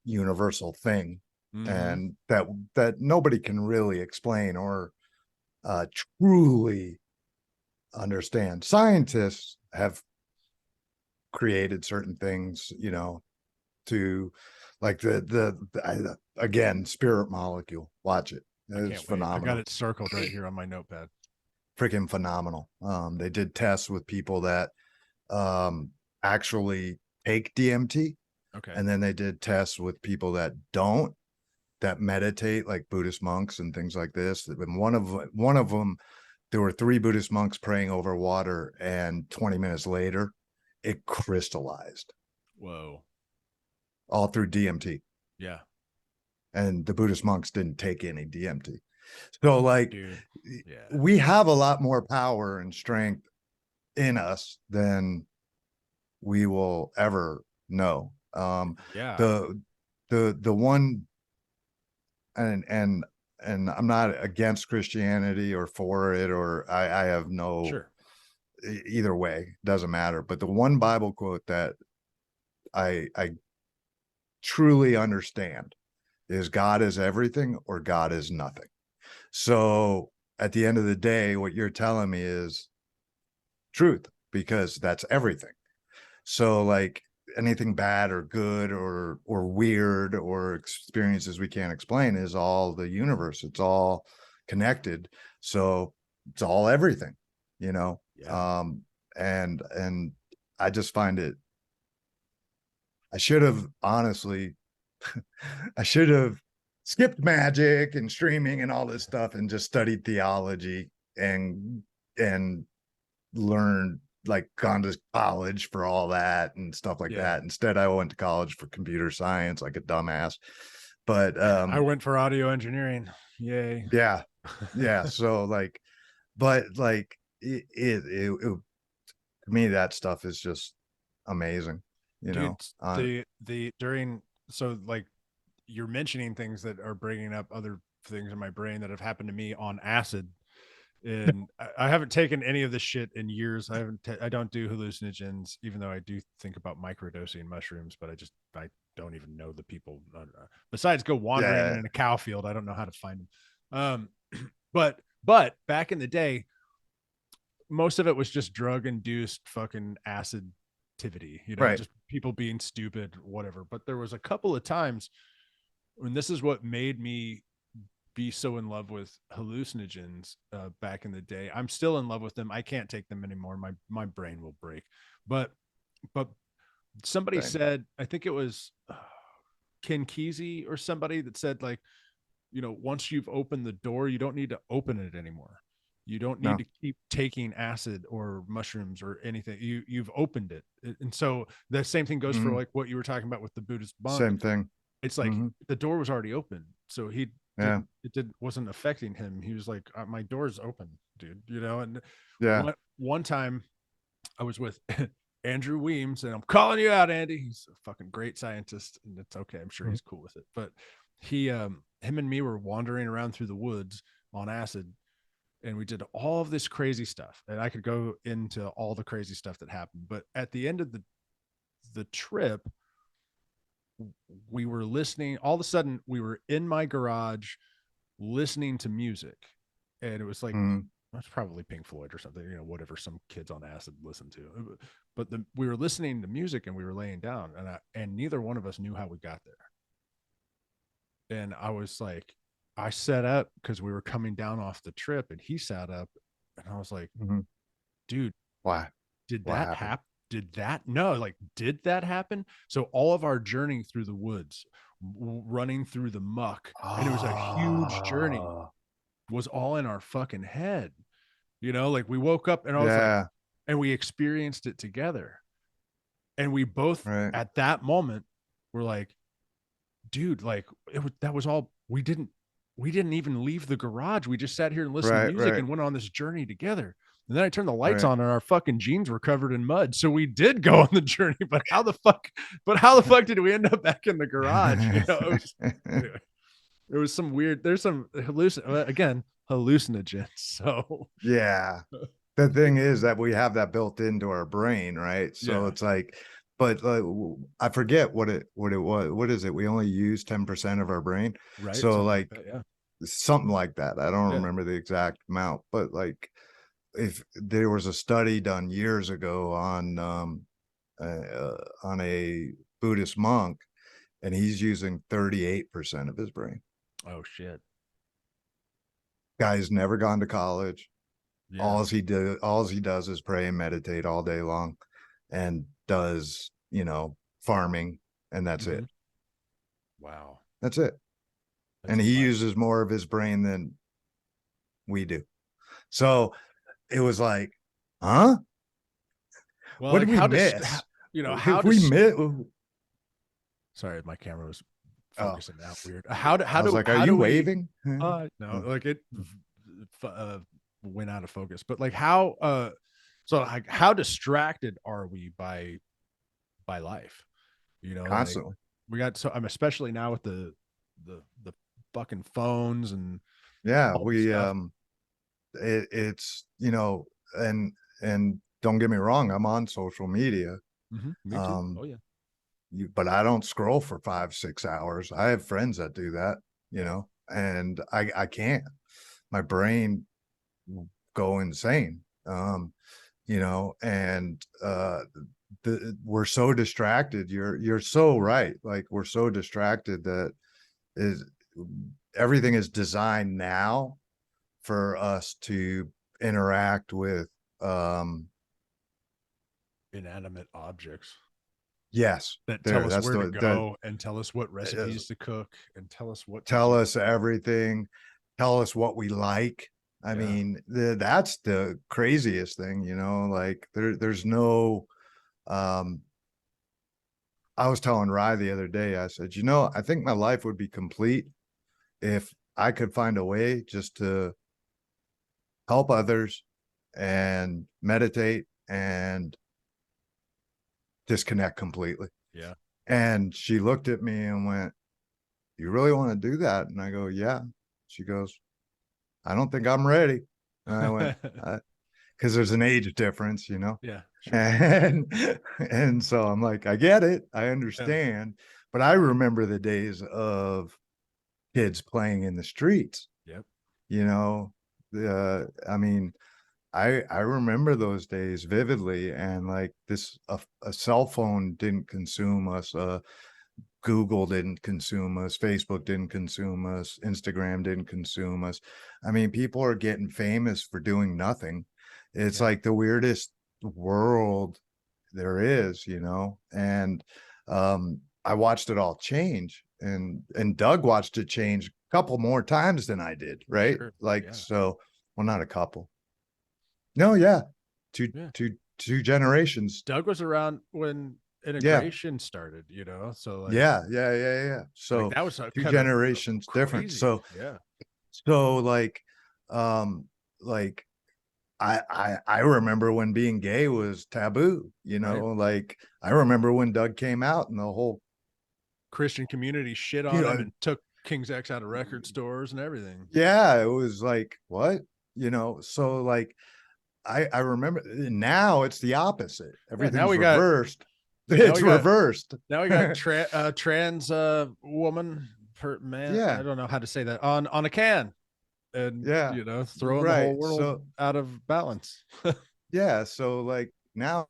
universal thing, and that nobody can really explain or truly understand. Scientists have created certain things, to, like, again, spirit molecule. Watch it. I It's can't wait. I got phenomenal. it circled right here on my notepad. Freaking phenomenal. They did tests with people that actually take DMT, Okay. and then they did tests with people that don't, that meditate, like Buddhist monks and things like this. And one of them, there were 3 Buddhist monks praying over water, and 20 minutes later, it crystallized, Whoa. all through DMT. Yeah. And the Buddhist monks didn't take any DMT. So, like, Dude. Yeah. we have a lot more power and strength in us than we will ever know. Yeah. The one, and I'm not against Christianity or for it, or I have no, Sure. Either way, doesn't matter. But the one Bible quote that I truly understand is, God is everything or God is nothing. So at the end of the day, what you're telling me is truth, because that's everything. So, like, anything bad or good or weird or experiences we can't explain is all the universe. It's all connected. So it's all everything, Yeah. And I just find it, I should have honestly, I should have skipped magic and streaming and all this stuff and just studied theology and learned, like, gone to college for all that and stuff like Yeah. that. Instead, I went to college for computer science like a dumbass. But I went for audio engineering. Yay. yeah. So, like, but like, to me, that stuff is just amazing, Dude, during, so, like, you're mentioning things that are bringing up other things in my brain that have happened to me on acid. And I haven't taken any of this shit in years. I don't do hallucinogens, even though I do think about microdosing mushrooms, but I don't even know the people. Besides go wandering Yeah. in a cow field, I don't know how to find them. But back in the day, most of it was just drug induced fucking acid activity, Right. just people being stupid, whatever. But there was a couple of times when this is what made me be so in love with hallucinogens back in the day. I'm still in love with them. I can't take them anymore. My brain will break. But somebody Same. said, I think it was Ken Kesey or somebody that said, like, once you've opened the door, you don't need to open it anymore. You don't need to keep taking acid or mushrooms or anything. You've opened it. And so the same thing goes for, like, what you were talking about with the Buddhist monk. Same thing. It's like the door was already open. So wasn't affecting him. He was like, my door's open, dude, and one time I was with Andrew Weems, and I'm calling you out, Andy. He's a fucking great scientist, and it's okay. I'm sure he's cool with it. But him and me were wandering around through the woods on acid, and we did all of this crazy stuff. And I could go into all the crazy stuff that happened. But at the end of the trip, we were listening. All of a sudden, we were in my garage listening to music, and it was like, that's probably Pink Floyd or something, whatever some kids on acid listen to. But we were listening to music, and we were laying down, and neither one of us knew how we got there. And I was like, I sat up because we were coming down off the trip, and he sat up, and I was like, dude, why did that happen? Did that happen? So all of our journey through the woods, running through the muck, and it was a huge journey, was all in our fucking head, like we woke up and I was like, Yeah. and we experienced it together. And we both Right. at that moment were like, dude, like that was all we didn't even leave the garage. We just sat here and listened to Right. music Right. and went on this journey together. And then I turned the lights Right. on and our fucking jeans were covered in mud. So we did go on the journey, but how the fuck did we end up back in the garage? Anyway, there was some weird, there's some hallucinogens. So Yeah. The thing is that we have that built into our brain, right? So Yeah. it's like, but I forget what it was. What is it? We only use 10% of our brain. right. So Something like that, yeah. something like that. I don't Yeah. remember the exact amount, but like if there was a study done years ago on a Buddhist monk, and he's using 38% of his brain. Oh shit. Guy's never gone to college. Yeah. All he does is pray and meditate all day long, and does farming, and that's it. Wow. That's it. That's and he wild. uses more of his brain than we do. So it was like, huh? Well, What like did we how miss? how we does miss? sorry, my camera was Oh, focusing out weird. How I was like, are how you do we waving? no, Oh. like it went out of focus. But like how so like how distracted are we by life? Like Constantly. we got so I'm especially now with the fucking phones and Yeah, all the we stuff. it's and don't get me wrong, I'm on social media. Me too. Um, Oh yeah. but I don't scroll for 5-6 hours. I have friends that do that, and I can't. My brain will go insane. And we're so distracted. You're so right. Like we're so distracted that is everything is designed now for us to interact with Inanimate objects yes, that tell there us that's where to the that go and tell us what recipes to cook and tell us what to tell do. us everything, tell us what we like. I Yeah. mean, that's the craziest thing, like there's no I was telling Rye the other day, I said, I think my life would be complete if I could find a way just to help others and meditate and disconnect completely. Yeah. And she looked at me and went, you really want to do that? And I go, yeah. She goes, I don't think I'm ready. And I went, because there's an age difference, Yeah. Sure. and so I'm like, I get it, I Yeah. understand, but I remember the days of kids playing in the streets. Yep. I mean, I remember those days vividly, and like a cell phone didn't consume us, Google didn't consume us, Facebook didn't consume us, Instagram didn't consume us. I mean, people are getting famous for doing nothing. It's Yeah. like the weirdest world there is, and I watched it all change, and Doug watched it change a couple more times than I did, right? Sure. Like, Yeah. so, well, not a couple. No, yeah. Two, Yeah. two generations. Doug was around when Yeah. integration started, so like Yeah. So that was two kind of generations different. crazy. So Yeah. like like I remember when being gay was taboo, Right. like I remember when Doug came out and the whole Christian community shit on him and took King's X out of record stores and everything. yeah, it was like, what? So like I remember now it's the opposite. Everything's reversed. It's reversed. Now we got trans woman man. Yeah. I don't know how to say that on a can, and Yeah. throwing the whole world out of balance. Yeah. So like now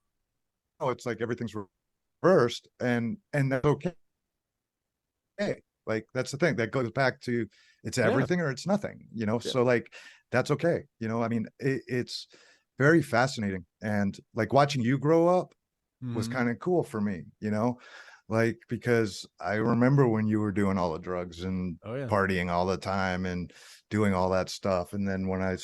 it's like everything's reversed, and that's okay. Like that's the thing that goes back to it's everything or it's nothing, so like that's okay. I mean, it's very fascinating, and like watching you grow up was kind of cool for me, like because I remember when you were doing all the drugs and partying all the time and doing all that stuff, and then when I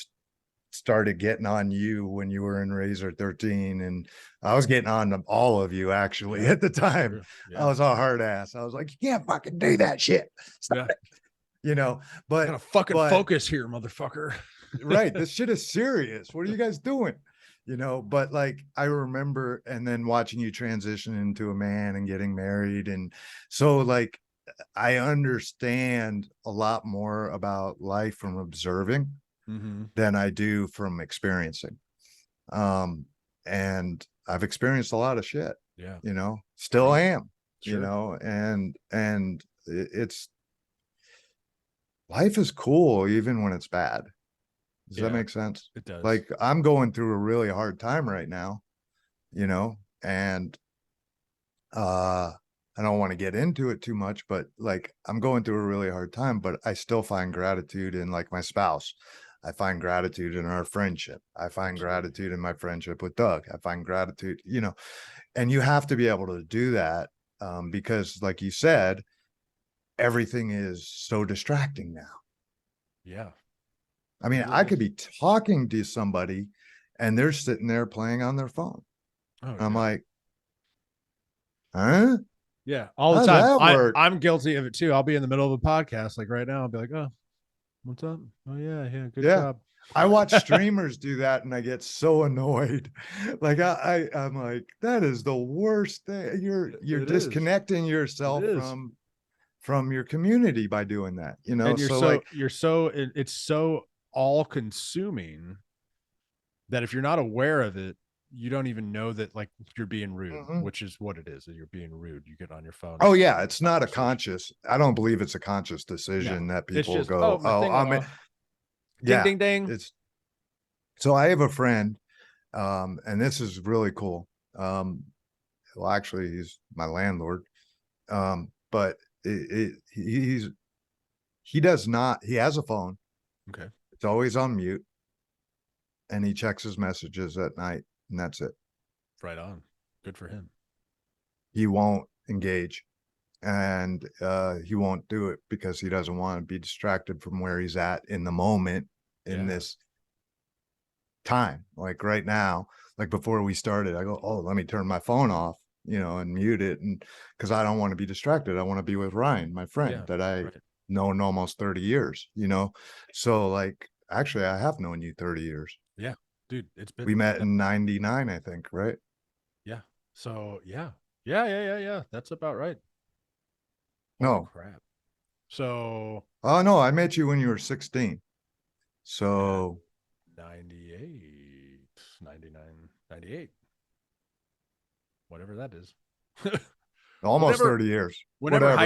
started getting on you when you were in Razor 13, and I was getting on all of you actually at the time. True. I was a hard ass. I was like, you can't fucking do that shit. Stop it. You know, but Gotta fucking focus here, motherfucker. right, this shit is serious. What are you guys doing? You know, but like I remember, and then watching you transition into a man and getting married, and so like I understand a lot more about life from observing than I do from experiencing. And I've experienced a lot of shit. Yeah. You know, still am. Sure. You know, and it's life is cool even when it's bad. Does that make sense? It does. Like I'm going through a really hard time right now, you know, and I don't want to get into it too much, but like I'm going through a really hard time, but I still find gratitude in like my spouse. I find gratitude in our friendship. I find gratitude in my friendship with Doug. I find gratitude, you know, and you have to be able to do that because like you said, everything is so distracting now. Yeah. I mean, I could be talking to somebody and they're sitting there playing on their phone. Oh, I'm like, huh? Yeah, all the time. I'm guilty of it too. I'll be in the middle of a podcast, like right now. I'll be like, "Oh, what's up? Oh yeah, good job." I watch streamers do that, and I get so annoyed. Like I'm like, that is the worst thing. You're disconnecting yourself from your community by doing that. You know, and it's so all consuming that if you're not aware of it, you don't even know that like you're being rude, which is what it is. That you're being rude. You get on your phone. Oh yeah, it's not a conscious. I don't believe it's a conscious decision that people just, go, ding ding. It's so I have a friend, and this is really cool. Well, actually, he's my landlord, but he does not. He has a phone. Okay, it's always on mute, and he checks his messages at night, and that's it. Right on. Good for him. He won't engage, and he won't do it because he doesn't want to be distracted from where he's at in the moment in this time. Like right now, like before we started, I go, oh, let me turn my phone off, you know, and mute it, and because I don't want to be distracted. I want to be with Ryan, my friend that I known almost 30 years, you know. So like actually I have known you 30 years. Yeah, dude, we met in 99, I think, right? Yeah. So yeah. That's about right. Holy crap. So oh no, I met you when you were 16. So 98, 99, 98. Whatever that is. Almost 30 years. Whenever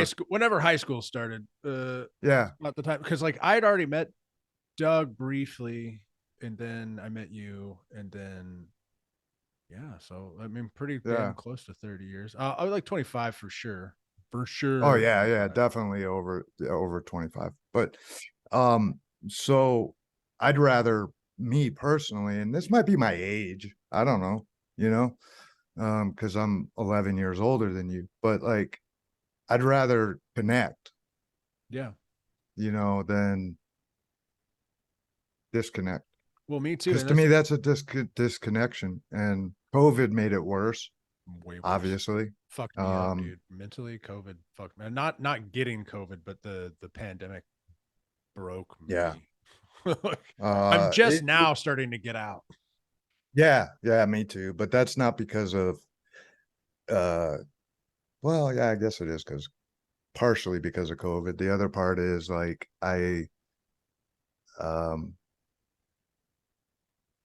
high school started. At the time, because like I had already met Doug briefly, and then I met you, and then so I mean pretty damn close to 30 years. I was like 25 for sure. Oh yeah, definitely over 25. But so I'd rather, me personally, and this might be my age, I don't know, you know, because I'm 11 years older than you, but like I'd rather connect, you know, than disconnect. Well, me too. Because to me, that's a disconnection, and COVID made it worse. Way worse. Obviously, fucked me up, dude. Mentally, COVID fucked me. Not getting COVID, but the pandemic broke me. I'm just now starting to get out. Yeah, me too. But that's not because of well, yeah, I guess it is partially because of COVID. The other part is like I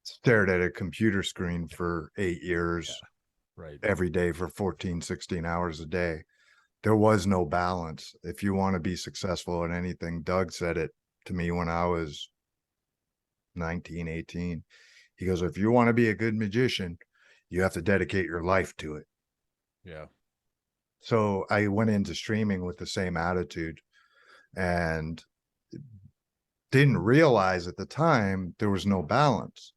stared at a computer screen for 8 years every day for 14, 16 hours a day. There was no balance. If you want to be successful at anything, Doug said it to me when I was 19, 18. He goes, if you want to be a good magician, you have to dedicate your life to it. Yeah. So I went into streaming with the same attitude and didn't realize at the time there was no balance.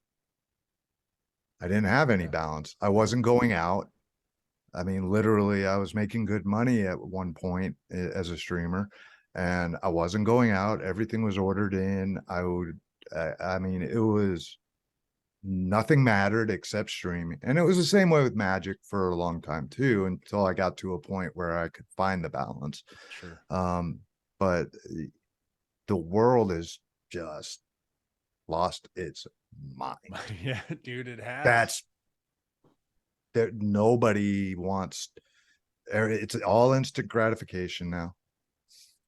I didn't have any balance. I wasn't going out. I mean, literally, I was making good money at one point as a streamer, and I wasn't going out. Everything was ordered in. I mean, it was nothing mattered except streaming. And it was the same way with magic for a long time too, until I got to a point where I could find the balance. Sure. But the world is just lost its mind. Yeah, dude, it has. That's that nobody wants. It's all instant gratification now.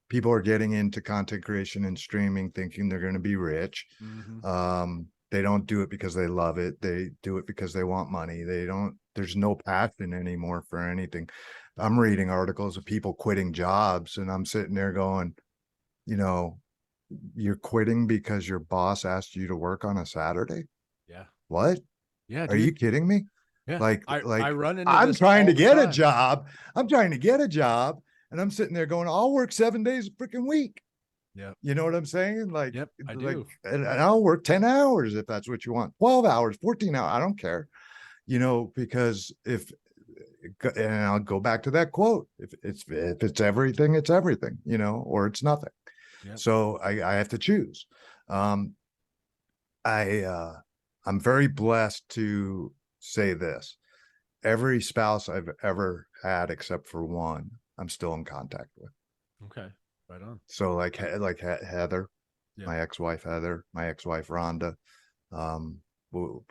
People are getting into content creation and streaming thinking they're going to be rich. They don't do it because they love it. They do it because they want money. There's no passion anymore for anything. I'm reading articles of people quitting jobs, and I'm sitting there going, you're quitting because your boss asked you to work on a Saturday? Yeah. What? Yeah. Are you kidding me? Yeah. I run into I'm this trying to all the get a time. job. I'm trying to get a job. And I'm sitting there going, I'll work 7 days a freaking week. Yeah. You know what I'm saying? Yep, I do. And I'll work 10 hours if that's what you want. 12 hours, 14 hours. I don't care. Because and I'll go back to that quote. If it's everything, it's everything, or it's nothing. Yep. So I have to choose. I'm very blessed to say this. Every spouse I've ever had, except for one, I'm still in contact with. Okay. Right on. So like Heather, yeah. my ex-wife Heather, my ex-wife Rhonda,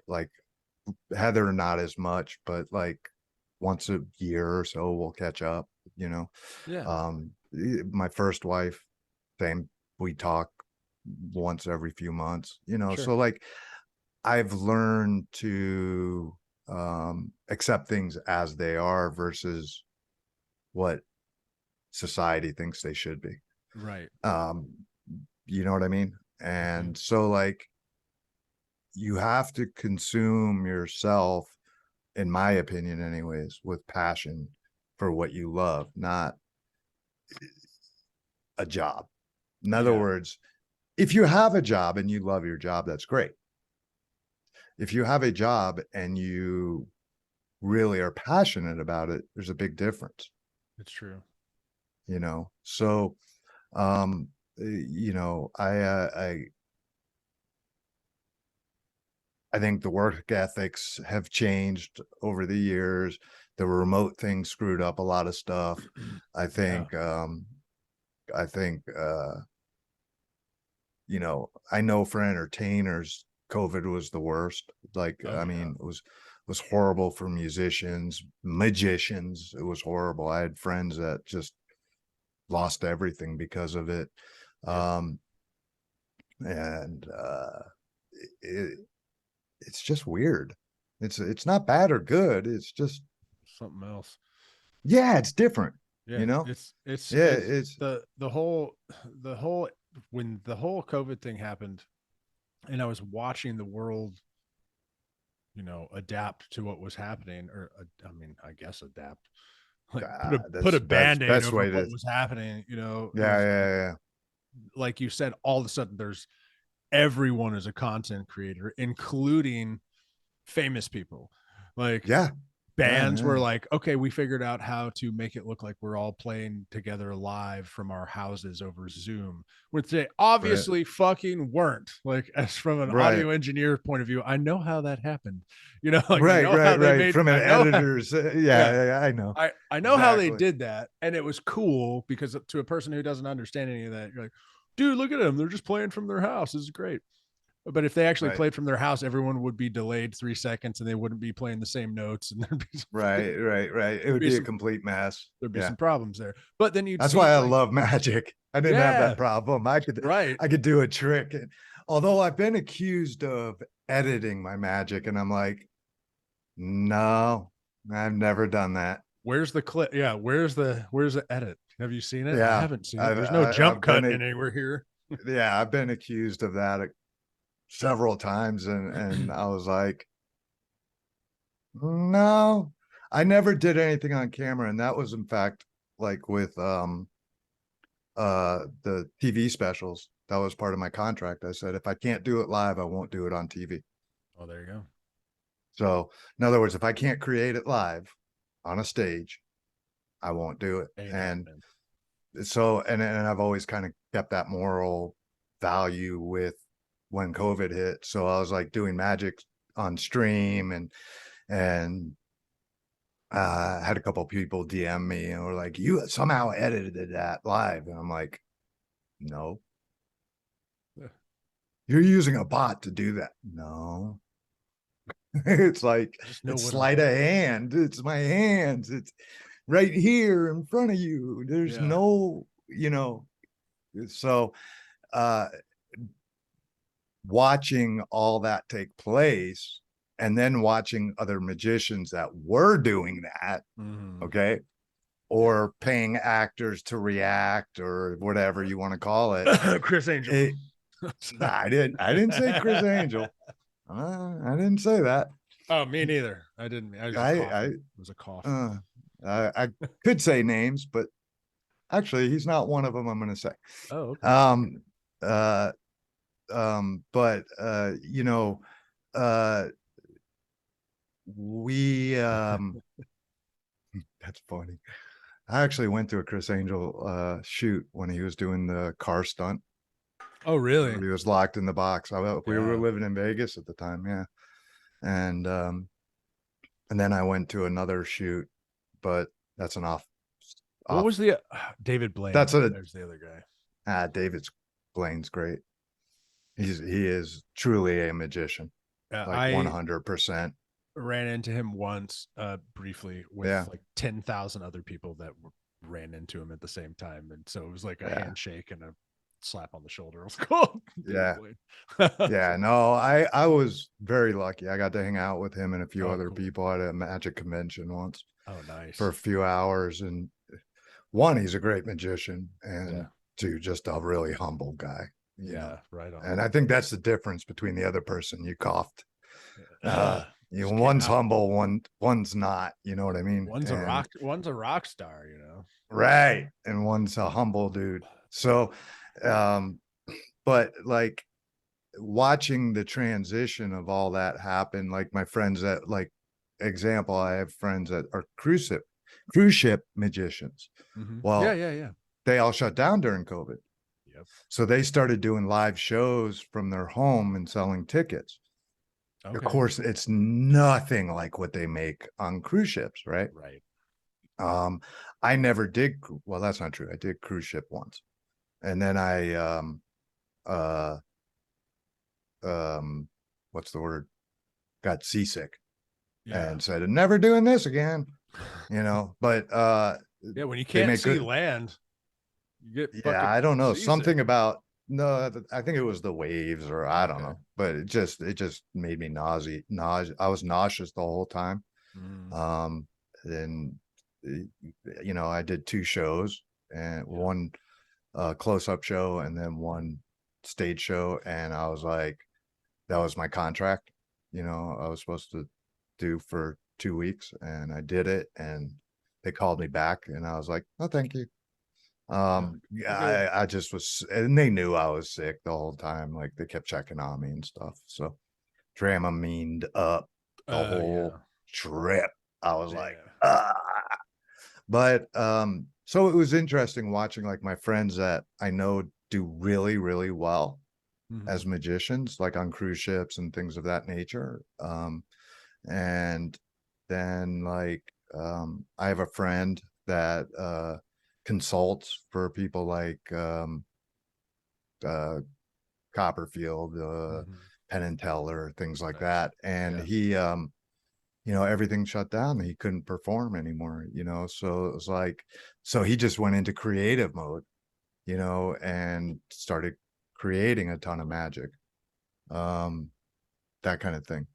like Heather, not as much, but like once a year or so we'll catch up, Yeah. My first wife, same, we talk once every few months, Sure. So like I've learned to accept things as they are versus what society thinks they should be. Right. You know what I mean? And so like you have to consume yourself, in my opinion anyways, with passion for what you love, not a job. In other words, if you have a job and you love your job, that's great. If you have a job and you really are passionate about it, there's a big difference. It's true. So I think the work ethics have changed over the years. The remote thing screwed up a lot of stuff. I think I know for entertainers, COVID was the worst. It was horrible for musicians, magicians. It was horrible. I had friends that just lost everything because of it. It's just weird. It's not bad or good. It's just something else. Yeah, it's different. Yeah, it's the whole when the whole COVID thing happened, and I was watching the world, adapt to what was happening, or I guess adapt. Like put a band-aid over what was happening, Yeah. Like you said, all of a sudden everyone is a content creator, including famous people. Like bands were like, okay, we figured out how to make it look like we're all playing together live from our houses over Zoom, which they obviously fucking weren't. Like, as from an audio engineer point of view, I know how that happened. Right. From an editor's, I know. I know how they did that, and it was cool because to a person who doesn't understand any of that, you're like, dude, look at them. They're just playing from their house. This is great. But if they actually played from their house, everyone would be delayed 3 seconds and they wouldn't be playing the same notes. And there'd be right. It would be a complete mess. There'd be some problems there. But then that's why I love magic. I didn't have that problem. I could do a trick. Although I've been accused of editing my magic, and I'm like, no, I've never done that. Where's the clip? Yeah, where's the edit? Have you seen it? Yeah, I haven't seen it. There's no jump cut anywhere here. Yeah, I've been accused of that several times, and I was like, no, I never did anything on camera. And that was in fact like with the TV specials. That was part of my contract. I said, if I can't do it live, I won't do it on TV. Oh, there you go. So in other words, if I can't create it live on a stage, I won't do it. So I've always kind of kept that moral value with when COVID hit. So I was like doing magic on stream, and had a couple of people DM me and were like, you somehow edited that live. And I'm like, no. Yeah. You're using a bot to do that. No. It's like, Just know it's what sleight of hand. It's my hands. It's right here in front of you. There's Yeah. no, so watching all that take place, and then watching other magicians that were doing that, okay, or paying actors to react or whatever you want to call it. Chris Angel. I didn't say Chris Angel. I didn't say that. Oh, me neither. I didn't. It was a cough. I could say names, but actually he's not one of them I'm going to say. Oh, okay. But we that's funny. I actually went to a Chris Angel shoot when he was doing the car stunt. Oh, really? He was locked in the box. We were living in Vegas at the time, yeah. And then I went to another shoot, but that's an off. What was the David Blaine? There's the other guy. David Blaine's great. He is truly a magician, like 100%. Ran into him once briefly with like 10,000 other people that ran into him at the same time, and so it was like a handshake and a slap on the shoulder. It was cool. Yeah. No, I was very lucky. I got to hang out with him and a few other people at a magic convention once. Oh, nice. For a few hours. And one, he's a great magician, and two, just a really humble guy. You know? Right on. And I think that's the difference between the other person. You coughed. One's humble, one's not. You know what I mean? One's a rock star. Right, and one's a humble dude. So, but like watching the transition of all that happen, like my friends that, like, example, I have friends that are cruise ship magicians. Well, they all shut down during COVID. So they started doing live shows from their home and selling tickets. Of course, it's nothing like what they make on cruise ships, right? I never did. Well, that's not true. I did cruise ship once, and then I what's the word? Got seasick and said, "I'm never doing this again." But when you can't see land, you get I don't know, seasick. something about I think it was the waves, or I don't know, but it just made me nausea. I was nauseous the whole time. Then I did 2 shows, and one close-up show and then one stage show, and I was like, that was my contract. I was supposed to do for 2 weeks, and I did it, and they called me back, and I was like, oh, thank you. I just was, and they knew I was sick the whole time. Like, they kept checking on me and stuff. So Dramamined up the whole trip. I was like, but so it was interesting watching, like, my friends that I know do really, really well as magicians, like on cruise ships and things of that nature. And then, like, I have a friend that consults for people like Copperfield, Penn and Teller, things like that. And he everything shut down. He couldn't perform anymore, so it was like, so he just went into creative mode, and started creating a ton of magic, that kind of thing.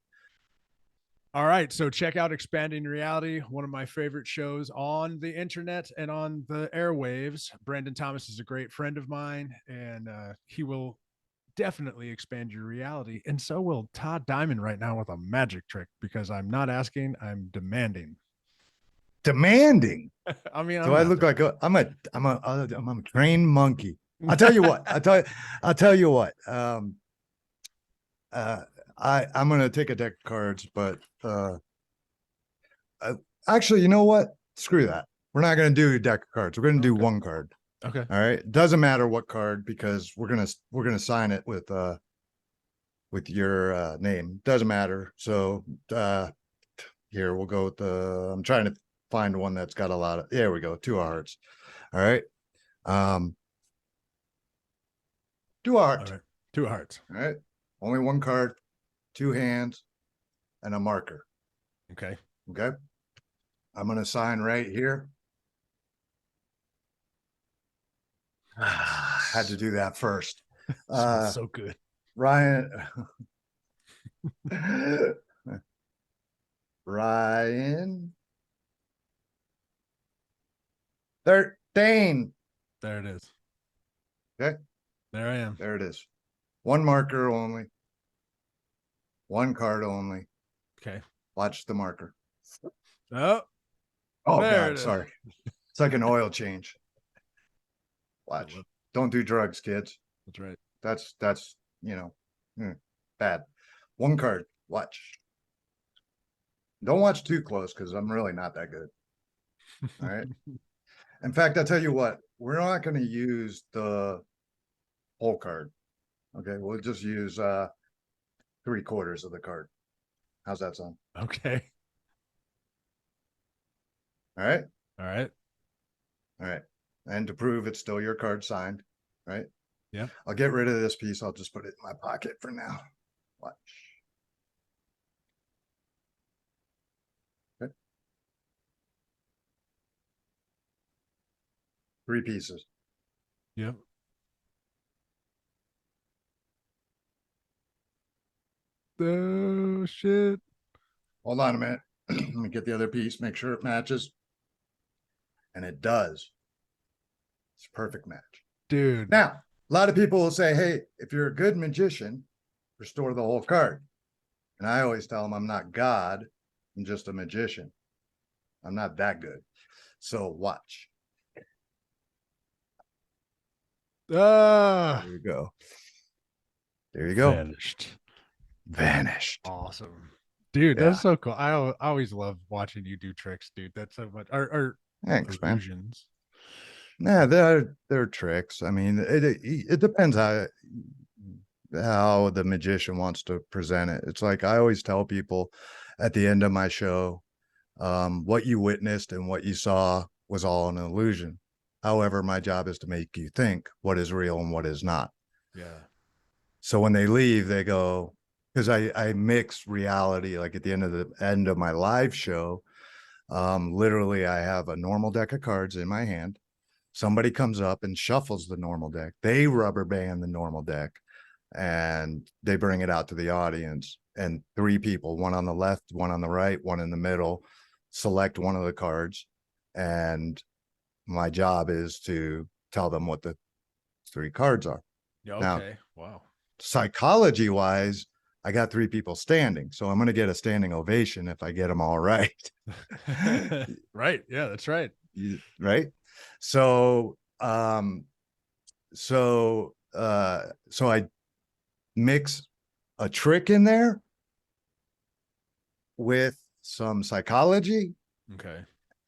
All right, so check out Expanding Reality, one of my favorite shows on the internet and on the airwaves. Brandon Thomas is a great friend of mine, and he will definitely expand your reality. And so will Todd Diamond right now with a magic trick, because I'm not asking, I'm demanding. Demanding? I mean, so I look like I'm a trained monkey. I'll tell you what. I'll tell you what. I'm gonna take a deck of cards, but actually, you know what? Screw that. We're not gonna do a deck of cards. We're gonna do one card. Okay. All right. Doesn't matter what card, because we're gonna sign it with with your name. Doesn't matter. So here we'll go with the. I'm trying to find one that's got a lot of. There we go. 2 hearts. All right. 2 hearts. All right. 2 hearts. All right. Only 1 card, 2 hands, and a marker. Okay. Okay. I'm going to sign right here. Had to do that first. Smells so good. Ryan. Ryan. 13. There it is. Okay. There I am. There it is. 1 marker only. 1 card only. Okay. Watch the marker. Oh, Oh, there it God, is. sorry. It's like an oil change. Watch. Don't do drugs, kids. That's right. That's bad. 1 card. Watch. Don't watch too close because I'm really not that good. All right. In fact, I'll tell you what, we're not going to use the whole card. Okay, we'll just use 3/4 of the card. How's that sound? Okay. All right. All right. All right. And to prove it's still your card signed, right? Yeah. I'll get rid of this piece. I'll just put it in my pocket for now. Watch. Okay. 3 pieces. Yep. Oh shit. Hold on a minute. Let me get the other piece, make sure it matches. And it does. It's a perfect match. Dude. Now, a lot of people will say, hey, if you're a good magician, restore the whole card. And I always tell them I'm not God. I'm just a magician. I'm not that good. So watch. Ah. There you go. There you go. Vanished. Awesome. Dude, Yeah. that's so cool. I always love watching you do tricks, dude. That's so much. Or Thanks, man. illusions. Yeah, they're tricks. I mean, it depends how the magician wants to present it. It's like I always tell people at the end of my show, what you witnessed and what you saw was all an illusion. However, my job is to make you think what is real and what is not. Yeah. So when they leave, they go, because I mix reality. Like at the end of my live show, literally I have a normal deck of cards in my hand. Somebody comes up and shuffles the normal deck. They rubber band the normal deck and they bring it out to the audience. And 3 people, 1 on the left, 1 on the right, 1 in the middle, select one of the cards. And my job is to tell them what the 3 cards are. Yeah. Okay. Now, wow. Psychology wise, I got 3 people standing. So I'm going to get a standing ovation if I get them all right. Right. Yeah, that's right. Right. So, so I mix a trick in there with some psychology. Okay.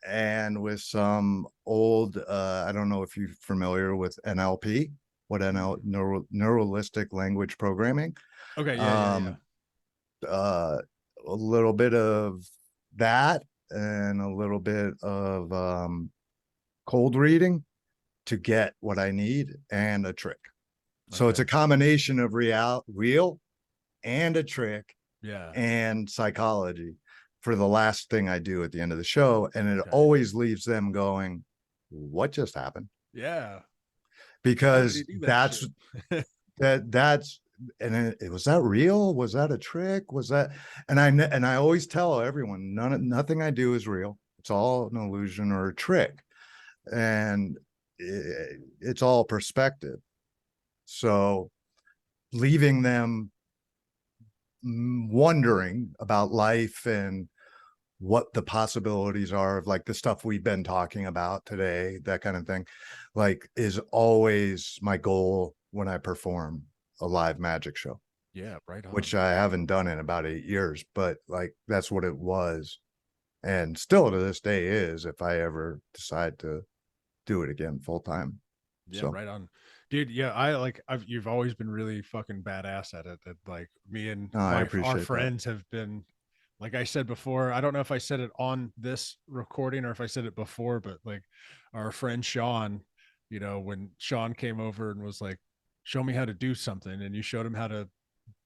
And with some old, I don't know if you're familiar with NLP, what neuralistic language programming. Okay. Yeah. A little bit of that and a little bit of cold reading to get what I need and a trick. So it's a combination of real and a trick and psychology for the last thing I do at the end of the show. And it always leaves them going, what just happened? Yeah. Because that's and it was that real? Was that a trick? Was that? And I always tell everyone, nothing I do is real. It's all an illusion or a trick. And it's all perspective. So leaving them wondering about life and what the possibilities are of like the stuff we've been talking about today, that kind of thing, like is always my goal when I perform a live magic show. Yeah, right on. Which I haven't done in about 8 years, but like that's what it was. And still to this day is if I ever decide to do it again full time. Yeah, so. right on. Dude, yeah, you've always been really fucking badass at it. That like me and Oh, I our appreciate that. friends have been, like I said before, I don't know if I said it on this recording or if I said it before, but like our friend Sean, when Sean came over and was like, show me how to do something, and you showed him how to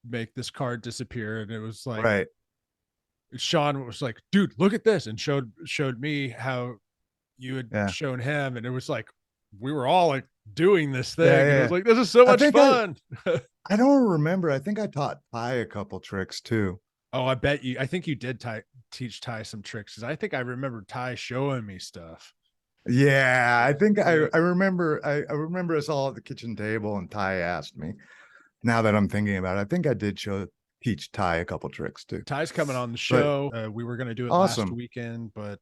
make this card disappear, and it was like Right. Sean was like, dude, look at this, and showed me how you had Yeah. shown him, and it was like we were all like doing this thing, Yeah, and it was yeah. like, this is so I much think fun. I don't remember. I think I taught Ty a couple tricks too. Oh, I bet you. I think you did teach Ty some tricks, because I think I remember Ty showing me stuff. Yeah, I think Yeah. I remember I remember us all at the kitchen table and Ty asked me. Now that I'm thinking about it, I think I did teach Ty a couple tricks too. Ty's coming on the But show. We were going to do it last awesome. weekend, but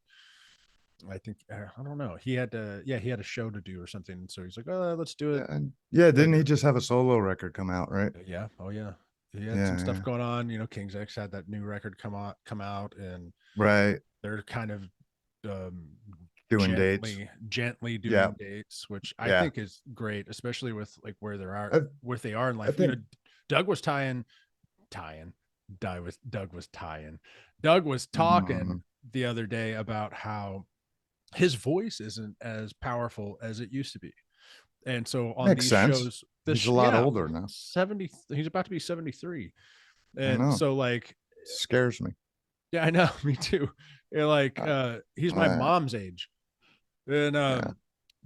I think I don't know. He had to. Yeah, he had a show to do or something. So he's like, "Oh, let's do it." Yeah, didn't he just have a solo record come out, right? Yeah. Oh yeah. He had some Yeah, stuff yeah. going on. King's X had that new record come out, and Right. they're kind of um, Doing dates. gently doing Yeah. dates, which I Yeah. think is great, especially with like where they are, I, where they are in I life. think Doug was tying. Doug was tying. Doug was talking the other day about how his voice isn't as powerful as it used to be. And so on makes these sense. shows, He's a lot older now. 70, he's about to be 73. I And know. so like, Scares me. yeah, I know, me too. And like, he's my Uh, mom's age. And yeah.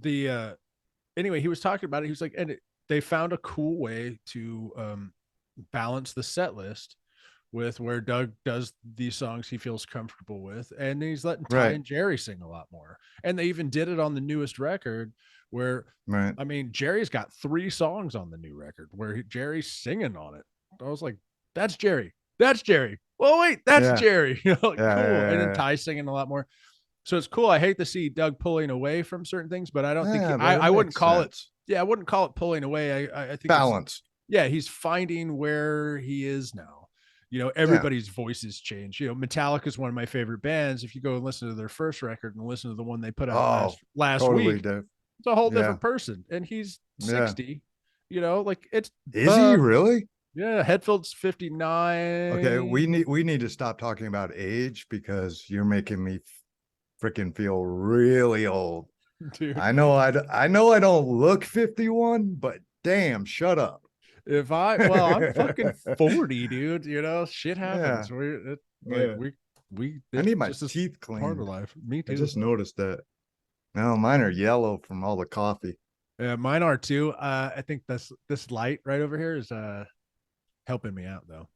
the anyway, he was talking about it. He was like, they found a cool way to balance the set list with where Doug does these songs he feels comfortable with, and he's letting Ty Right. and Jerry sing a lot more. And they even did it on the newest record, where Right. I mean, Jerry's got 3 songs on the new record where Jerry's singing on it. I was like, that's Jerry. That's Jerry. Well, wait, that's Yeah. Jerry. Like, cool. Yeah, And then Ty singing a lot more. So it's cool. I hate to see Doug pulling away from certain things, but I don't think but I wouldn't call sense. it. Yeah, I wouldn't call it pulling away. I think Balance. yeah, he's finding where he is now. Everybody's voices change. Metallica is one of my favorite bands. If you go and listen to their first record and listen to the one they put out last totally week, it's a whole different person. And he's 60. Like it's Is he really? Yeah, Hetfield's 59. Okay, we need to stop talking about age because you're making me freaking feel really old. Dude. I know I don't look 51, but damn, shut up. I'm fucking 40, dude. Shit happens. Yeah. I need my teeth cleaned. Part of life. Me too. I just noticed that. No, mine are yellow from all the coffee. Yeah, mine are too. I think this light right over here is helping me out though.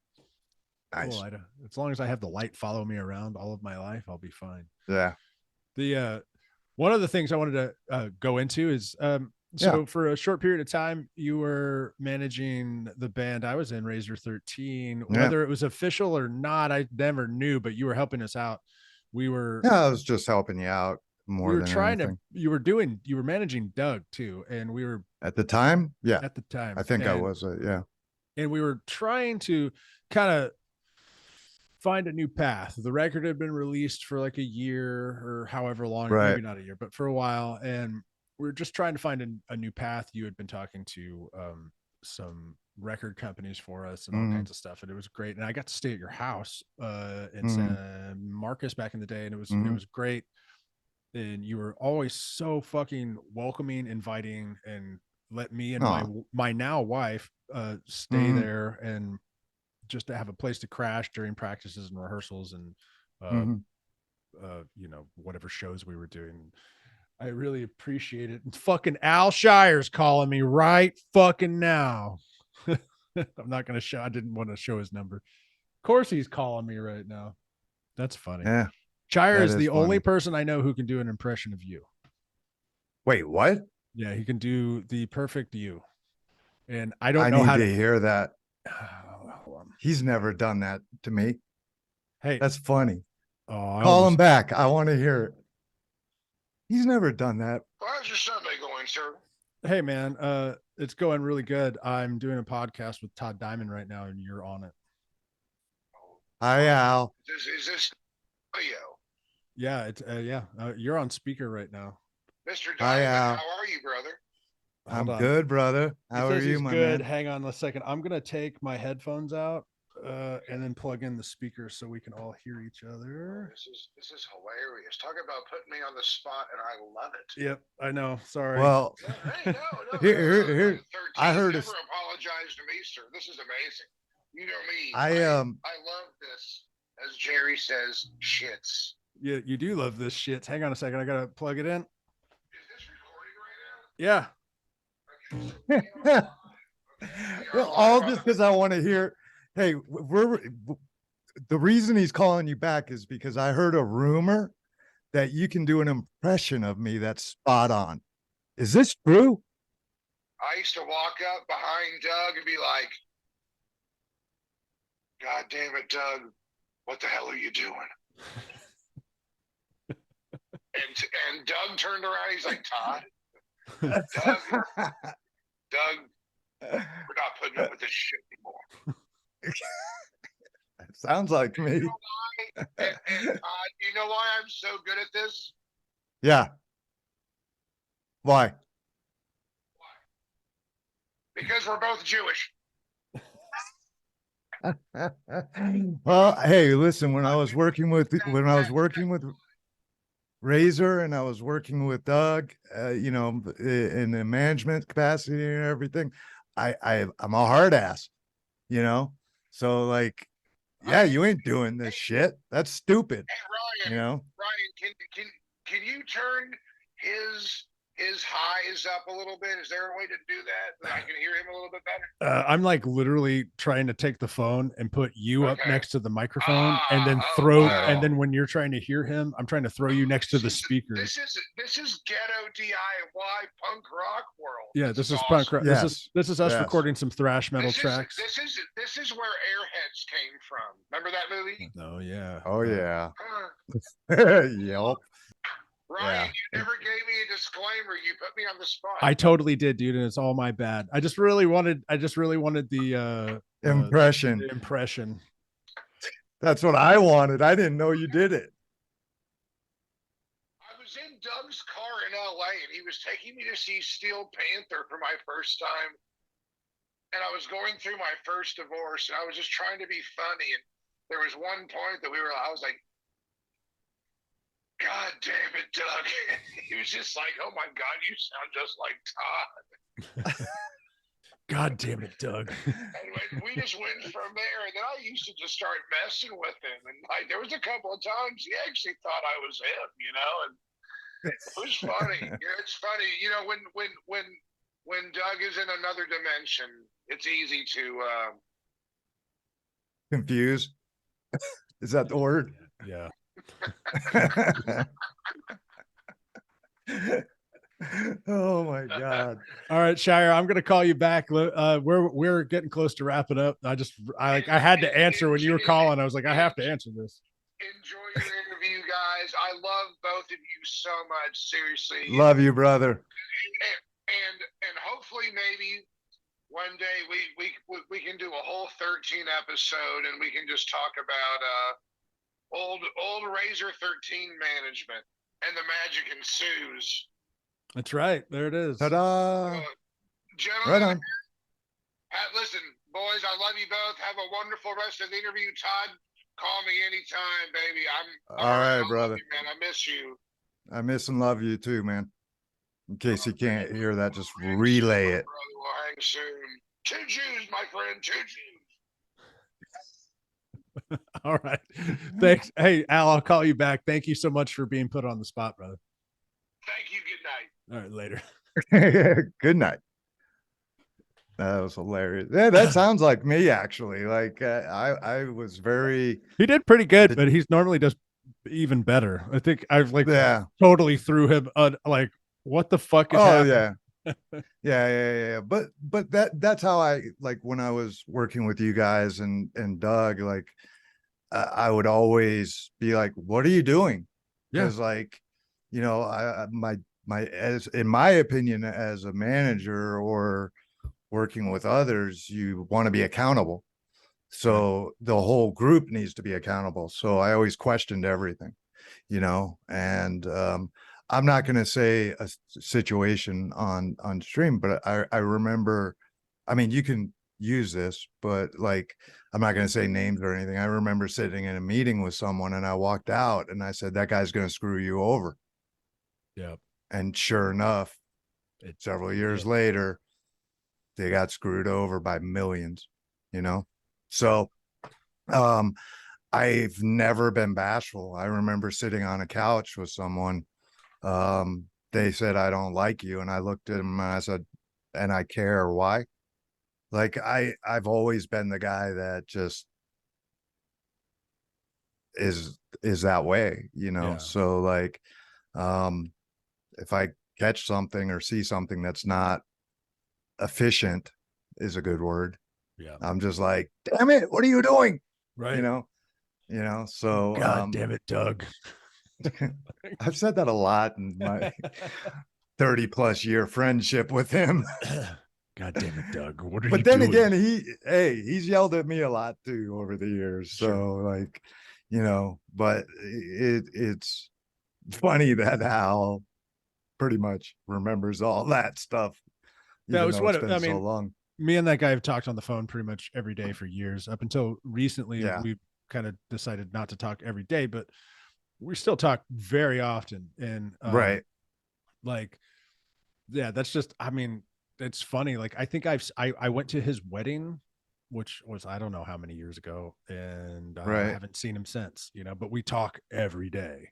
Nice. Cool. As long as I have the light follow me around all of my life, I'll be fine. Yeah. The one of the things I wanted to go into is so for a short period of time, you were managing the band I was in, Razor 13. Whether it was official or not, I never knew, but you were helping us out. I was just helping you out more than anything. You were managing Doug too. And we were at the time. Yeah. At the time. I think I was. Yeah. And we were trying to kind of find a new path. The record had been released for like a year or however long, maybe not a year, but for a while. And we were just trying to find a new path. You had been talking to some record companies for us and all kinds of stuff. And it was great. And I got to stay at your house in San Marcos back in the day. And it was great. And you were always so fucking welcoming, inviting, and let me and my now wife stay there and just to have a place to crash during practices and rehearsals and whatever shows we were doing. I really appreciate it. And fucking Al Shire's calling me right fucking now. I'm not gonna show. I didn't want to show his number. Of course he's calling me right now. That's funny. Yeah. Shire is the only person I know who can do an impression of you. Wait, what? Yeah, he can do the perfect you. And I don't know how to hear that. Hold on. He's never done that to me. Hey, that's funny. Oh, call him back. I want to hear it. He's never done that. How's your Sunday going, sir? Hey, man, it's going really good. I'm doing a podcast with Todd Diamond right now, and you're on it. Hi, Al. Is this Leo? Yeah, you're on speaker right now. Mr. Diamond, Hi, Al. how are you, brother? Hold I'm on. good, brother. He How are says you, he's my good. man? Hang on a second. I'm gonna take my headphones out and then plug in the speakers so we can all hear each other. This is hilarious. Talk about putting me on the spot, and I love it. Yep, I know. Sorry. Well, No, hey, no. here, 13, I heard never us. apologize to me, sir. This is amazing. You know me. I I love this. As Jerry says, shits. Yeah, you do love this shit. Hang on a second. I gotta plug it in. Is this recording right now? Yeah. Okay. all just because I want to hear. Hey, the reason he's calling you back is because I heard a rumor that you can do an impression of me that's spot on. Is this true? I used to walk up behind Doug and be like, God damn it, Doug, what the hell are you doing? and Doug turned around, he's like, Todd, Doug, we're not putting up with this shit anymore. Sounds like me. You know why? You know why I'm so good at this? Yeah. Why? Because we're both Jewish. Well, hey, listen, when I was working with Razor and I was working with Doug, in the management capacity and everything, I'm a hard ass, so like, yeah, you ain't doing this shit. That's stupid. Hey, Ryan, can you turn his highs up a little bit? Is there a way to do that I can hear him a little bit better? I'm like literally trying to take the phone and put you up Okay. next to the microphone and then and then when you're trying to hear him, I'm trying to throw you next to the speakers. This is ghetto DIY punk rock world. Yeah, this is punk rock. Yes. This is us Yes. recording some thrash metal tracks. This is where Airheads came from. Remember that movie? Oh yeah. Oh yeah. Yep. Ryan, you never gave me a disclaimer. You put me on the spot. I totally did, dude, and it's all my bad. I just really wanted the Impression. the impression. That's what I wanted. I didn't know you did it. I was in Doug's car in LA and he was taking me to see Steel Panther for my first time. And I was going through my first divorce and I was just trying to be funny. And there was one point that I was like, God damn it, Doug. He was just like, oh my God, you sound just like Todd. God damn it, Doug. And we just went from there. And then I used to just start messing with him. And like, there was a couple of times he actually thought I was him, and it was funny. It's funny. When Doug is in another dimension, it's easy to Confused. Is that the word? Yeah. Oh my God. All right, Shire, I'm gonna call you back. We're getting close to wrapping up. I had to answer when you were calling. I was like, I have to answer this. enjoy your interview, guys. I love both of you so much. Seriously. Love you, brother. And hopefully maybe one day we can do a whole 13 episode and we can just talk about old Razor 13 management and the magic ensues. That's right. There it is. Ta-da. Gentlemen, Right on. listen, boys, I love you both. Have a wonderful rest of the interview. Todd, call me anytime, baby. All right, I brother. love you, man. I miss you. I miss and love you too, man. In case you can't hear that, just relay it. Brother, we'll hang soon. 2 Jews, my friend. 2 Jews. All right. Thanks. Hey, Al, I'll call you back. Thank you so much for being put on the spot, brother. Thank you. Good night. All right, later. Good night. That was hilarious. Yeah, that sounds like me actually. Like I was very. He did pretty good, but he's normally does even better. I think I've totally threw him like, what the fuck is happening? Yeah. But that's how I like when I was working with you guys and Doug. Like I would always be like, "What are you doing?" Because like, as in my opinion, as a manager or working with others, you want to be accountable. So the whole group needs to be accountable. So I always questioned everything, and I'm not going to say a situation on stream, but I remember, I mean, you can use this, but like, I'm not going to say names or anything. I remember sitting in a meeting with someone and I walked out and I said, that guy's going to screw you over. Yeah. And sure enough, several years later, they got screwed over by millions, you know? So, I've never been bashful. I remember sitting on a couch with someone. They said, I don't like you. And I looked at him and I said, and I care why? Like I've always been the guy that just is that way, you know? Yeah. So like, if I catch something or see something that's not efficient is a good word. Yeah. I'm just like, damn it, what are you doing? Right. You know, so God damn it, Doug. I've said that a lot in my 30 plus year friendship with him. God damn it, Doug. What are you But then doing? again, he's yelled at me a lot too over the years. So like, you know, but it's funny that Hal pretty much remembers all that stuff, That even was though it's what been I so mean. long. Me and that guy have talked on the phone pretty much every day for years. Up until recently, Yeah. we kind of decided not to talk every day, but we still talk very often. And Right. like, yeah, that's just, I mean, it's funny. Like, I think I went to his wedding, which was, I don't know how many years ago, and I Right. haven't seen him since, you know, but we talk every day.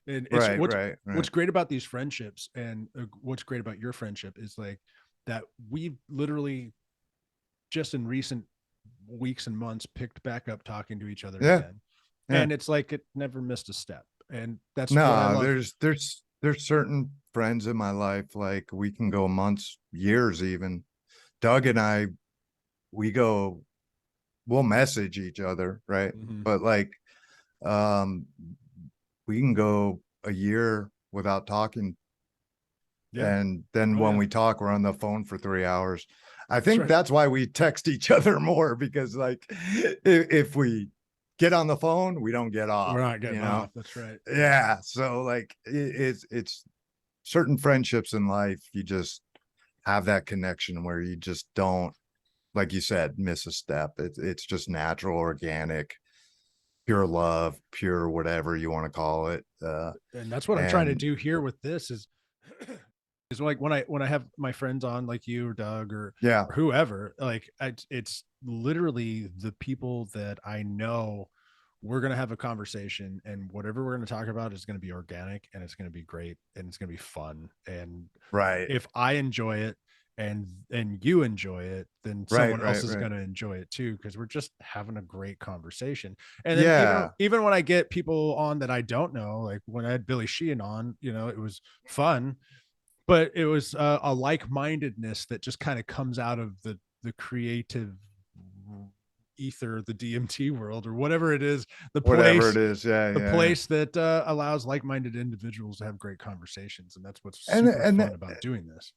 And it's Right. what's great about these friendships, and what's great about your friendship is like that we've literally just in recent weeks and months picked back up talking to each other Yeah. again. Yeah. And it's like it never missed a step. And that's what I No, love. there's certain friends in my life, like we can go months, years even. Doug and I, we'll message each other, right? Mhm. But like, um, we can go a year without talking. Yeah. And then Oh, when yeah. we talk, we're on the phone for 3 hours. I That's think right. that's why we text each other more, because like if we get on the phone, we don't get off, We're not getting you know? off. That's right. Yeah. So like it's certain friendships in life, you just have that connection where you just don't, like you said, miss a step. It's just natural, organic, pure love, pure whatever you want to call it. And that's what I'm trying to And do here with this is like when I have my friends on like you or Doug yeah, or whoever, like it's literally the people that I know we're going to have a conversation, and whatever we're going to talk about is going to be organic, and it's going to be great, and it's going to be fun. And right, if I enjoy it and you enjoy it, then right, someone else right, is right. going to enjoy it too, because we're just having a great conversation. And then Yeah, even when I get people on that I don't know, like when I had Billy Sheehan on, you know, it was fun, but it was a like-mindedness that just kind of comes out of the creative ether, the DMT world, or whatever it is, whatever it is. Yeah, the yeah, yeah. place that allows like-minded individuals to have great conversations. And that's what's And super and fun about doing this.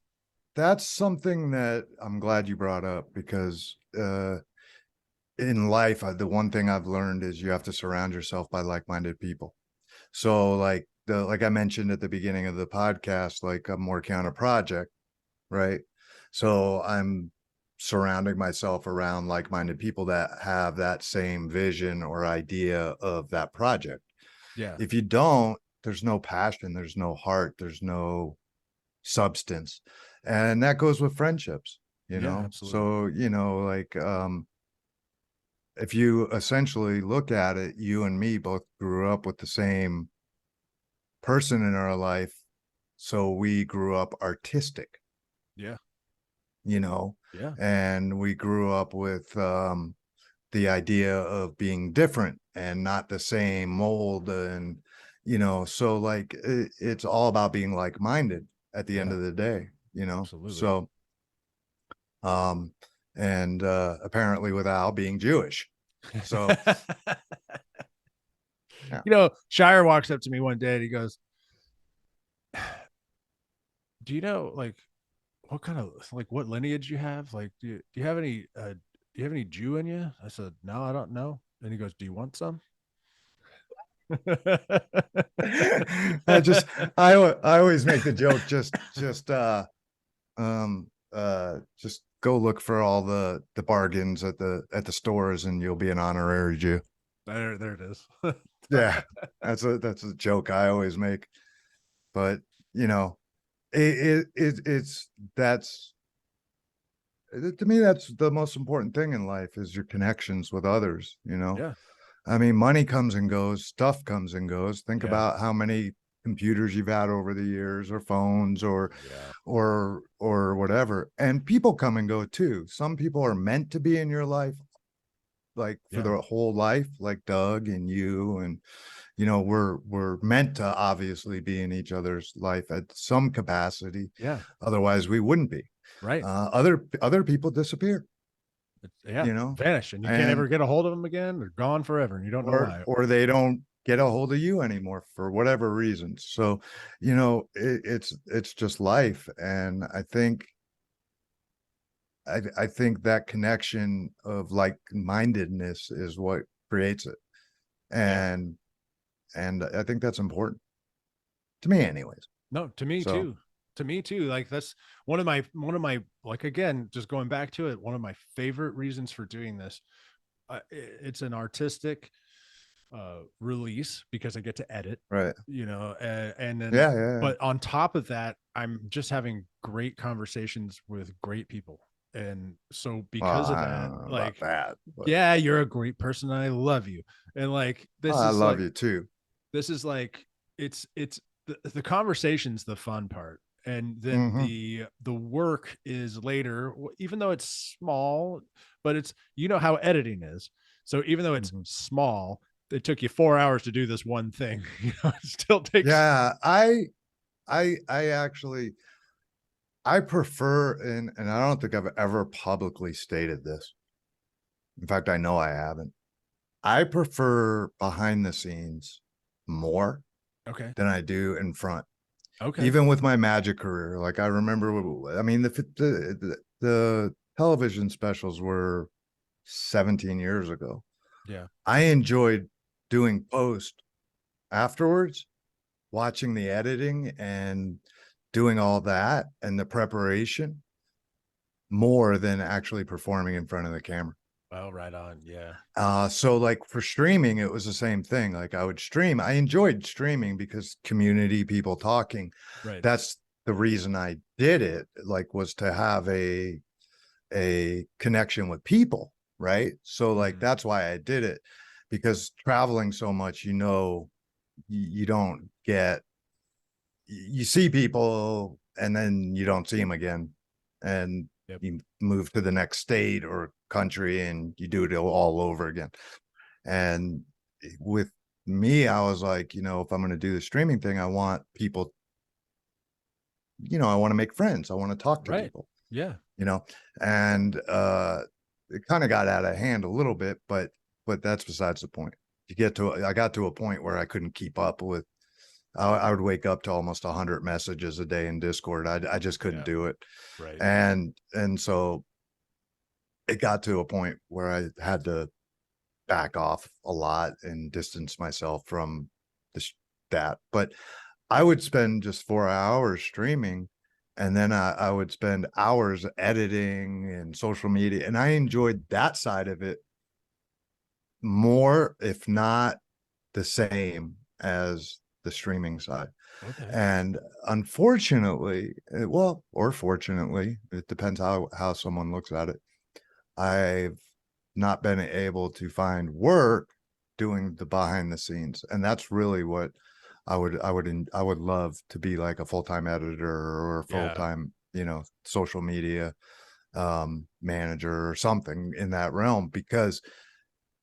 that's something that I'm glad you brought up, because in life, the one thing I've learned is you have to surround yourself by like-minded people. So like I mentioned at the beginning of the podcast, like I'm working on a project, right? So I'm surrounding myself around like-minded people that have that same vision or idea of that project. Yeah. If you don't, there's no passion, there's no heart, there's no substance. And that goes with friendships, you Yeah, know? absolutely. So, you know, like if you essentially look at it, you and me both grew up with the same person in our life. So we grew up artistic, Yeah. you know, Yeah. and we grew up with the idea of being different and not the same mold. And, you know, so like it's all about being like-minded at the end Yeah. of the day, you know? Absolutely. So, and apparently with Al being Jewish. So, yeah. You know, Shire walks up to me one day and he goes, do you know like what kind of like what lineage you have? Like, do you have any do you have any Jew in you? I said, no, I don't know. And he goes, do you want some? I always make the joke, just go look for all the bargains at the stores and you'll be an honorary Jew. There it is. Yeah, that's a joke I always make. But you know, it's that's to me, that's the most important thing in life is your connections with others, you know. Yeah. I mean, money comes and goes, stuff comes and goes. Think Yeah. about how many computers you've had over the years, or phones, or Yeah. or whatever. And people come and go too. Some people are meant to be in your life, like for Yeah. their whole life, like Doug and you, and you know, we're meant to obviously be in each other's life at some capacity. Yeah. Otherwise, we wouldn't be. Right. Other people disappear, Yeah. you know, Vanish, and you can't and ever get a hold of them again. They're gone forever, and you don't know why. or they don't get a hold of you anymore for whatever reasons. So, you know, it's just life, and I think that connection of like-mindedness is what creates it, Yeah. and I think that's important to me, anyways. No, to me So, too. To me too. Like that's one of my like again, just going back to it, one of my favorite reasons for doing this. It's an artistic release because I get to edit, right. you know, and then Yeah, yeah, yeah. but on top of that, I'm just having great conversations with great people. And so Well, because of I that, don't know about like, that, but yeah, you're a great person. And I love you. And like I love you too. this is like it's the conversation's the fun part, and then Hmm. the work is later, even though it's small, but it's, you know how editing is. So even though it's Hmm. small, it took you 4 hours to do this one thing. You know, it still takes. Yeah, I actually I prefer, and I don't think I've ever publicly stated this. In fact, I know I haven't. I prefer behind the scenes more Okay. than I do in front. Okay. Even with my magic career, like I remember, I mean, the television specials were 17 years ago. Yeah. I enjoyed doing post afterwards, watching the editing and doing all that and the preparation more than actually performing in front of the camera. Oh, right on. Yeah. So like for streaming, it was the same thing. Like I would stream. I enjoyed streaming because community, people talking. Right. That's the reason I did it, like was to have a connection with people, right? So like Mhm. that's why I did it, because traveling so much, you know, you don't get, you see people and then you don't see them again, and Yep. you move to the next state or country and you do it all over again. And with me, I was like, you know, if I'm going to do the streaming thing, I want people, you know, I want to make friends, I want to talk to Right. people, Yeah. you know. And it kind of got out of hand a little bit, but that's besides the point. I got to a point where I couldn't keep up with, I would wake up to almost 100 messages a day in Discord. I just couldn't Yeah. do it. Right. And so it got to a point where I had to back off a lot and distance myself from that. But I would spend just 4 hours streaming, and then I would spend hours editing and social media. And I enjoyed that side of it more, if not the same as the streaming side. Okay. And unfortunately, well, or fortunately, it depends how someone looks at it, I've not been able to find work doing the behind the scenes. And that's really what I would love to be, like a full-time editor or a Yeah. full-time, you know, social media manager or something in that realm, because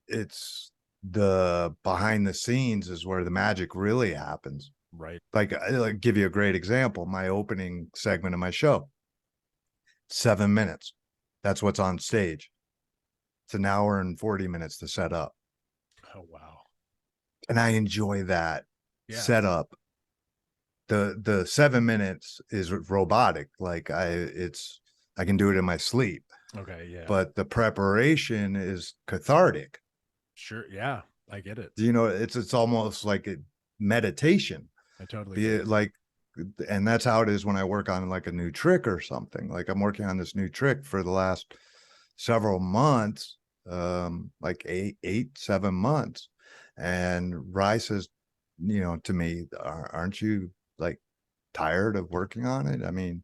it's the behind the scenes is where the magic really happens. Right. Like, I'll give you a great example. My opening segment of my show, 7 minutes. That's what's on stage. It's an hour and 40 minutes to set up. Oh, wow. And I enjoy that Yeah. setup. The 7 minutes is robotic. Like I can do it in my sleep, Okay. Yeah. but the preparation is cathartic. Sure. Yeah. I get it. You know, it's almost like a meditation. I totally Be get it it. like, and that's how it is when I work on like a new trick or something. Like I'm working on this new trick for the last several months, like 7 months. And Rye says, you know, to me, aren't you like tired of working on it? I mean,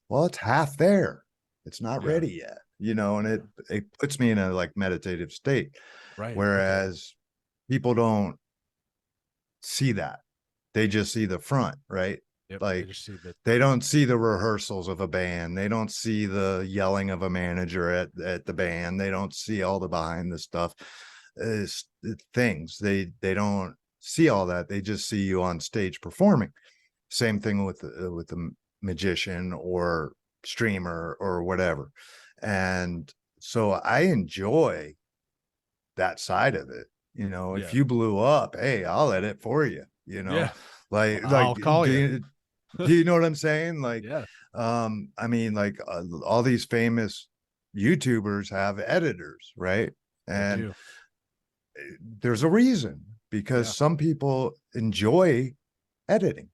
well, it's half there. It's not Yeah. ready yet, you know, and it puts me in a like meditative state. Right. Whereas people don't see that. They just see the front, right? Yep. They Like just see that. they don't see the rehearsals of a band. They don't see the yelling of a manager at the band. They don't see all the behind the stuff things. They don't see all that. They just see you on stage performing. Same thing with the magician or streamer or whatever. And so I enjoy that side of it. You know, Yeah. if you blew up, hey, I'll edit for you, you know, Yeah. like I'll call you. do you know what I'm saying? Like, Yeah. I mean, like all these famous YouTubers have editors, right? They And do. there's a reason, because Yeah. some people enjoy editing.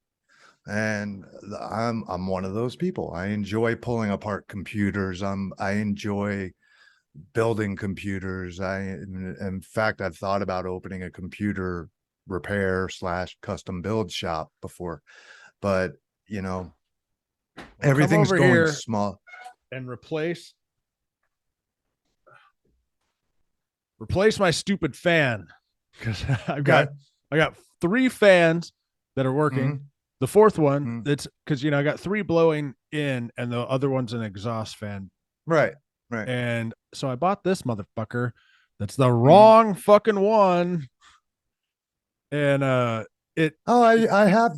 And I'm one of those people. I enjoy pulling apart computers. I enjoy building computers. In fact, I've thought about opening a computer repair / custom build shop before, but you know, Well, everything's come over going here small. and replace my stupid fan, because I got 3 fans that are working. Mhm. The fourth one, Mhm. that's because, you know, I got 3 blowing in and the other one's an exhaust fan. Right. Right. And so I bought this motherfucker. That's the Mhm. wrong fucking one. And it Oh, I have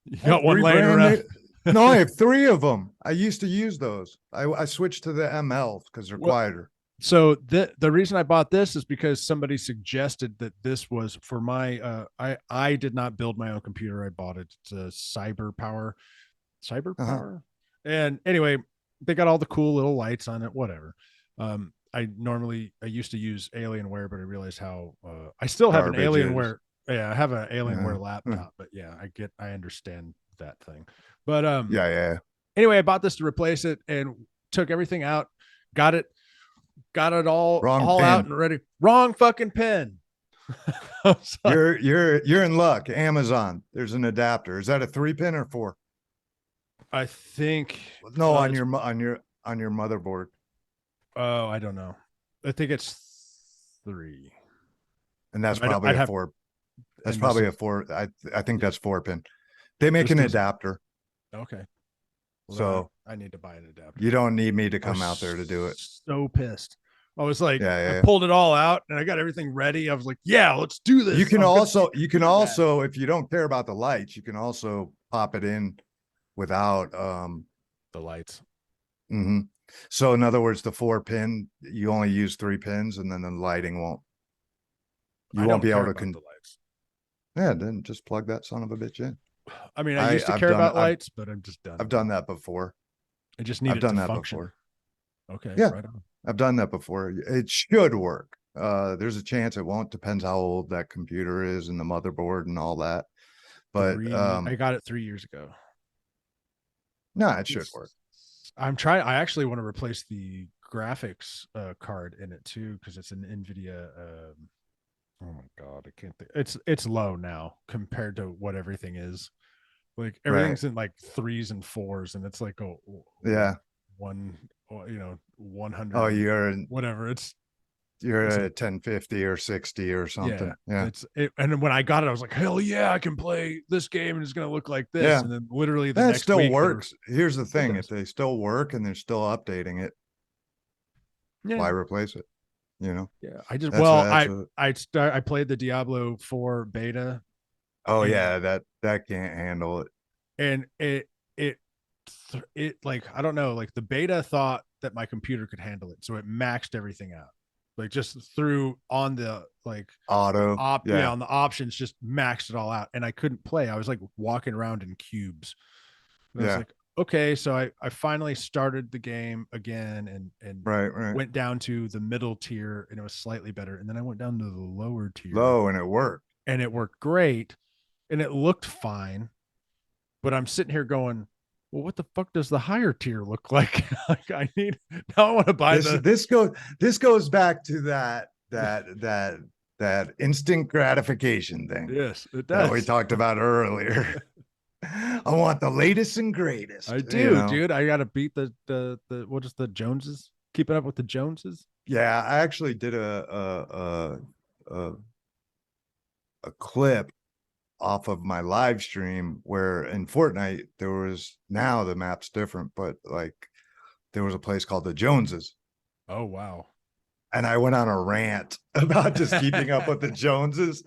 you got one 3 laying brand around. new. No, I have 3 of them. I used to use those. I switched to the ML because they're Well, quieter. So the reason I bought this is because somebody suggested that this was for my I did not build my own computer. I bought it. It's a cyber Uh-huh. power. And anyway, they got all the cool little lights on it, whatever. I used to use Alienware, but I realized how I still have an Garbage is. Alienware. Yeah, I have an Alienware Yeah. laptop, but yeah, I understand that thing. But Yeah. anyway, I bought this to replace it and took everything out, got it all Wrong out pin. and ready. Wrong fucking pin. You're in luck. Amazon. There's an adapter. Is that a 3-pin or 4? I think No, on your motherboard. Oh, I don't know. I think it's 3. And that's I'd probably a have- 4. That's and probably this a 4. I think that's 4-pin. They make This an does- adapter. Okay. Well, So I need to buy an adapter. you don't need me to I come was out there to do it. So pissed. I was like, Yeah. I pulled it all out and I got everything ready. I was like, yeah, let's do this. You can I'm gonna also do that. if you don't care about the lights, you can also pop it in without The lights. mhm. So in other words, the 4-pin, you only use 3 pins, and then the lighting won't. You I won't don't be care able to about the lights. Yeah, then just plug that son of a bitch in. I mean, I used to care about lights, but I'm just done. I've done that before. I just need I've it done to that function. before. Okay. Yeah. Right on. I've done that before. It should work. There's a chance it won't. Depends how old that computer is and the motherboard and all that. But I got it 3 years ago. no, it should work. I'm trying. I actually want to replace the graphics card in it too, because it's an NVIDIA. Oh my god, I can't think. It's low now compared to what everything is. Like everything's in like 3s and 4s, and it's like Yeah. 100. Oh, whatever. You're It's at like- 1050 or 60 or something. Yeah. And then when I got it, I was like, hell yeah, I can play this game and it's gonna look like this. Yeah. And then literally the That next still week, works. Here's the thing: does. if they still work and they're still updating it, why replace it? You know? Yeah, I just I played the Diablo 4 beta. Oh and, yeah, that can't handle it. And it like, I don't know, like the beta thought that my computer could handle it, so it maxed everything out, like just threw on the like Auto. on the options, just maxed it all out, and I couldn't play. I was like walking around in cubes. And I was like, okay, so I finally started the game again and Right. went down to the middle tier and it was slightly better. And then I went down to the lower tier Low, and it worked. and it worked great and it looked fine. But I'm sitting here going, well, what the fuck does the higher tier look like? Like I need now I want to buy This goes back to that instant gratification thing yes, it that we does. talked about earlier. I want the latest and greatest. I do, dude. I gotta beat the what is the Joneses? Keeping up with the Joneses. Yeah, I actually did a clip off of my live stream where in Fortnite there was, now the map's different, but like there was a place called the Joneses. Oh wow. And I went on a rant about just keeping up with the Joneses,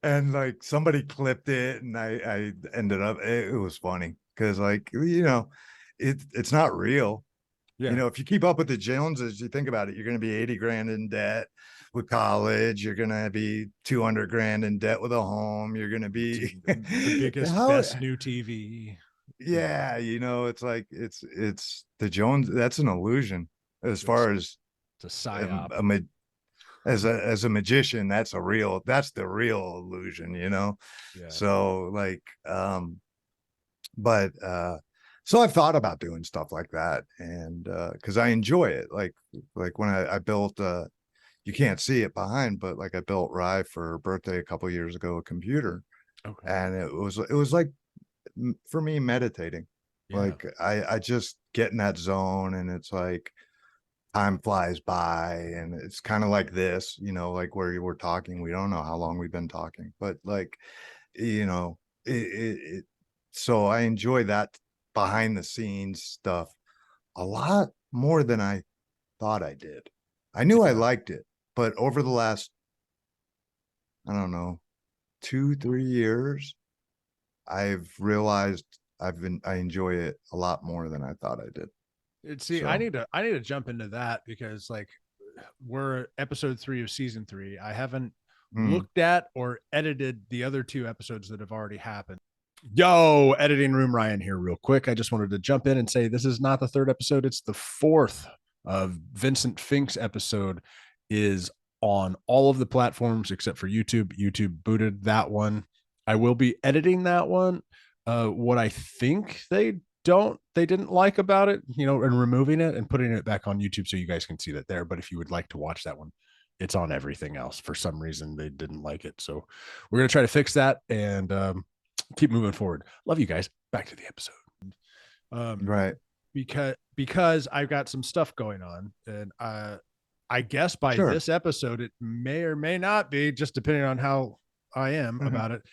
and like somebody clipped it, and I ended up, it was funny because like, it's not real. Yeah. If you keep up with the Joneses, you think about it, you're going to be 80 grand in debt with college. You're going to be 200 grand in debt with a home. You're going to be the biggest, best new TV. Yeah. It's like, it's the Jones. That's an illusion as far as it's a psyop. As a magician, that's the real illusion, Yeah. So like, but so I've thought about doing stuff like that, and because I enjoy it, like when I built you can't see it behind, but like I built Rye for her birthday a couple years ago, a computer. Okay. And it was like, for me, meditating. Yeah. Like I just get in that zone, and it's like time flies by, and it's kind of like this, like where you were talking, we don't know how long we've been talking, but like, so I enjoy that behind the scenes stuff a lot more than I thought I did. I knew I liked it, but over the last, I don't know, 2-3 years, I've realized I enjoy it a lot more than I thought I did. See, So, I need to jump into that because like we're episode 3 of season 3. I haven't looked at or edited the other 2 episodes that have already happened. Yo, editing room Ryan here real quick. I just wanted to jump in and say this is not the 3rd episode, it's the 4th of Vincent Fink's episode is on all of the platforms except for YouTube. YouTube booted that one. I will be editing that one. What I think they didn't like about it, and removing it and putting it back on YouTube so you guys can see that there. But if you would like to watch that one, it's on everything else. For some reason, they didn't like it. So we're going to try to fix that and keep moving forward. Love you guys. Back to the episode. right. Because I've got some stuff going on, and I guess by this episode, it may or may not be, just depending on how I am about it,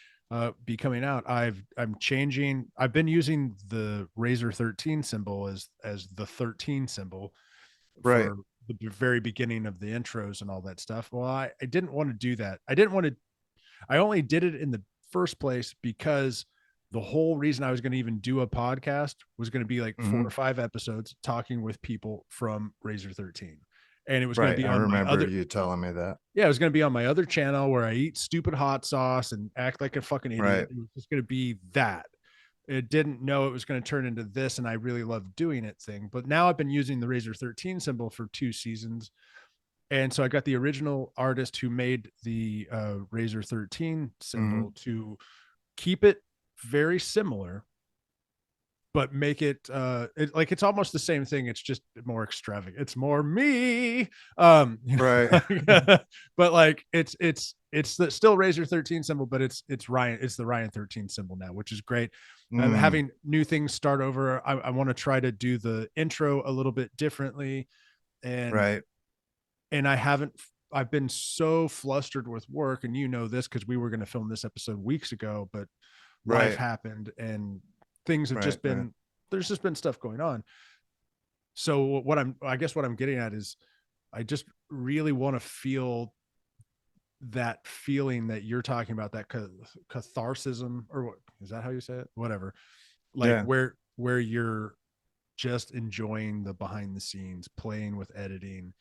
be coming out. I'm changing. I've been using the Razor 13 symbol as the 13 symbol for the very beginning of the intros and all that stuff. Well, I didn't want to do that. I only did it in the first place because the whole reason I was going to even do a podcast was going to be like 4 or 5 episodes talking with people from Razor 13. And it was going to be on my other, you telling me that. Yeah, it was going to be on my other channel where I eat stupid hot sauce and act like a fucking idiot. Right. It was just going to be that. It didn't know it was going to turn into this, and I really love doing it thing. But now I've been using the Razor 13 symbol for 2 seasons. And so I got the original artist who made the Razor 13 symbol to keep it very similar, but make it like it's almost the same thing. It's just more extravagant. It's more me. Right. But like it's still Razor 13 symbol, but it's Ryan. It's the Ryan 13 symbol now, which is great. Having new things start over. I want to try to do the intro a little bit differently, and I've been so flustered with work, and this because we were going to film this episode weeks ago, but life happened and things have just been, there's just been stuff going on. So I guess what I'm getting at is I just really want to feel that feeling that you're talking about, that catharsism, or what is that how you say it? Whatever. Like where you're just enjoying the behind the scenes, playing with editing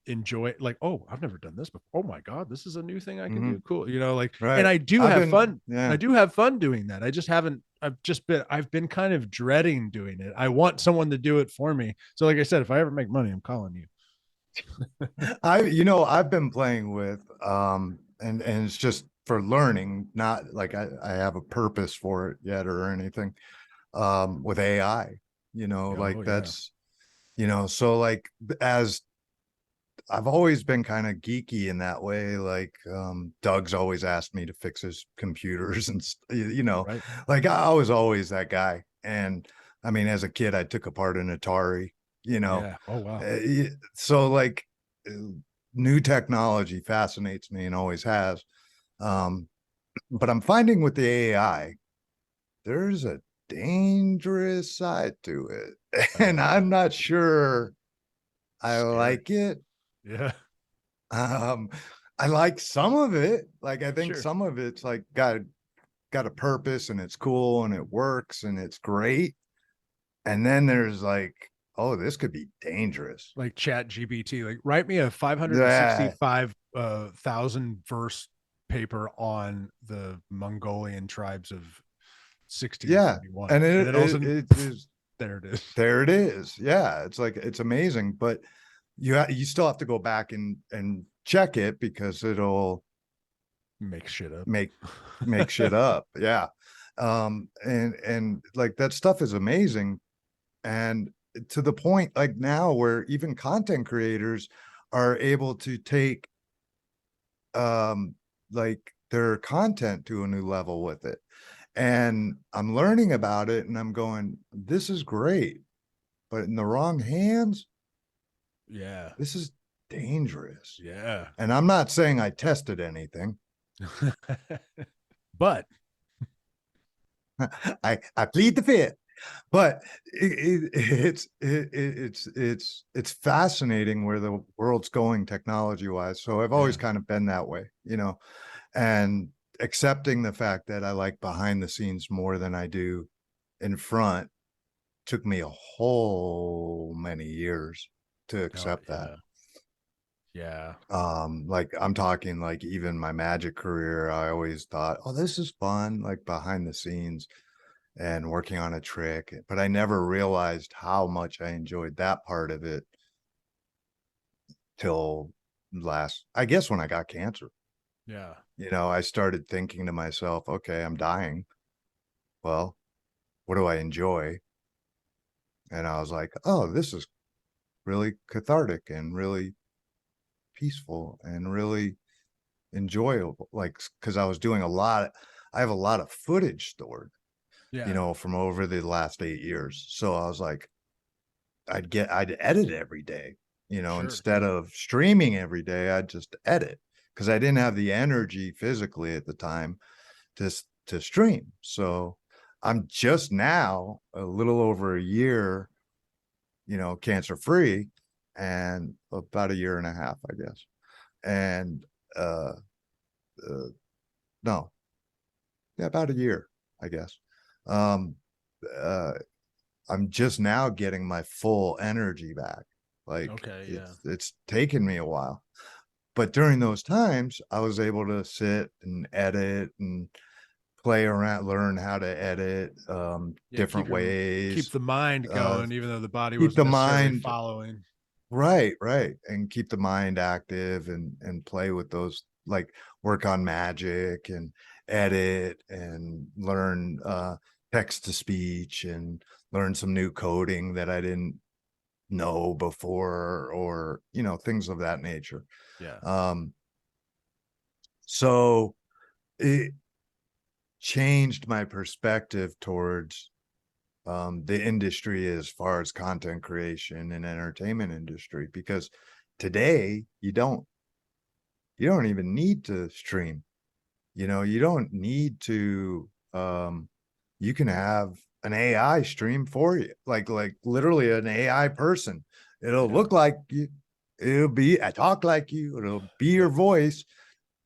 enjoy it. Like, oh, I've never done this before. Oh my God, this is a new thing I can Mhm. do. Cool. You know, like, Right. and I do I've have been- fun. yeah. I do have fun doing that. I just haven't, I've been kind of dreading doing it. I want someone to do it for me. So like I said, if I ever make money, I'm calling you. I've been playing with and it's just for learning, not like I have a purpose for it yet or anything. With AI, like Oh, yeah. that's so like as I've always been kind of geeky in that way. Like Doug's always asked me to fix his computers and Right. like I was always that guy. And I mean, as a kid, I took apart an Atari, Yeah. Oh, wow. so like uh, new technology fascinates me and always has. Um, but I'm finding with the AI, there's a dangerous side to it, and I'm not sure I Scary. like it. Yeah. Um, I like some of it. Like I think Sure. some of it's like got a purpose and it's cool and it works and it's great. And then there's like, oh, this could be dangerous. Like Chat GPT, like write me a Yeah. 565,000 verse paper on the Mongolian tribes of Yeah. 1641. And then all of a sudden, it is there it is. there it is. Yeah. It's like it's amazing, but you still have to go back and check it because it'll Make shit up. make shit up. Yeah. And like that stuff is amazing. And to the point like now where even content creators are able to take like their content to a new level with it. And I'm learning about it and I'm going, this is great, but in the wrong hands, Yeah. this is dangerous. Yeah. And I'm not saying I tested anything. But I plead the fifth, but it's fascinating where the world's going technology wise. So I've always Yeah. kind of been that way, and accepting the fact that I like behind the scenes more than I do in front took me a whole many years to accept that. Yeah. Like I'm talking like even my magic career, I always thought, oh, this is fun, like behind the scenes and working on a trick, but I never realized how much I enjoyed that part of it till I guess when I got cancer. Yeah. I started thinking to myself, okay, I'm dying. Well, what do I enjoy? And I was like, oh, this is really cathartic and really peaceful and really enjoyable. Like, because I was doing I have a lot of footage stored, Yeah. from over the last 8 years. So I was like, I'd edit every day, Sure. instead of streaming every day, I'd just edit because I didn't have the energy physically at the time to stream. So I'm just now a little over a year, cancer free, and about a year and a half, I guess. And uh, no, yeah, about a year, I guess. Um, uh, I'm just now getting my full energy back. Like Okay. Yeah. it's taken me a while. But during those times, I was able to sit and edit and play around, learn how to edit different ways. Keep the mind going, even though the body keep wasn't the necessarily mind following. right, and keep the mind active and play with those, like work on magic and edit and learn text to speech and learn some new coding that I didn't know before, or things of that nature. Yeah. So it changed my perspective towards the industry as far as content creation and entertainment industry, because today you don't even need to stream. You don't need to you can have an AI stream for you, like literally an AI person. It'll look like you, it'll be I talk like you, it'll be your voice,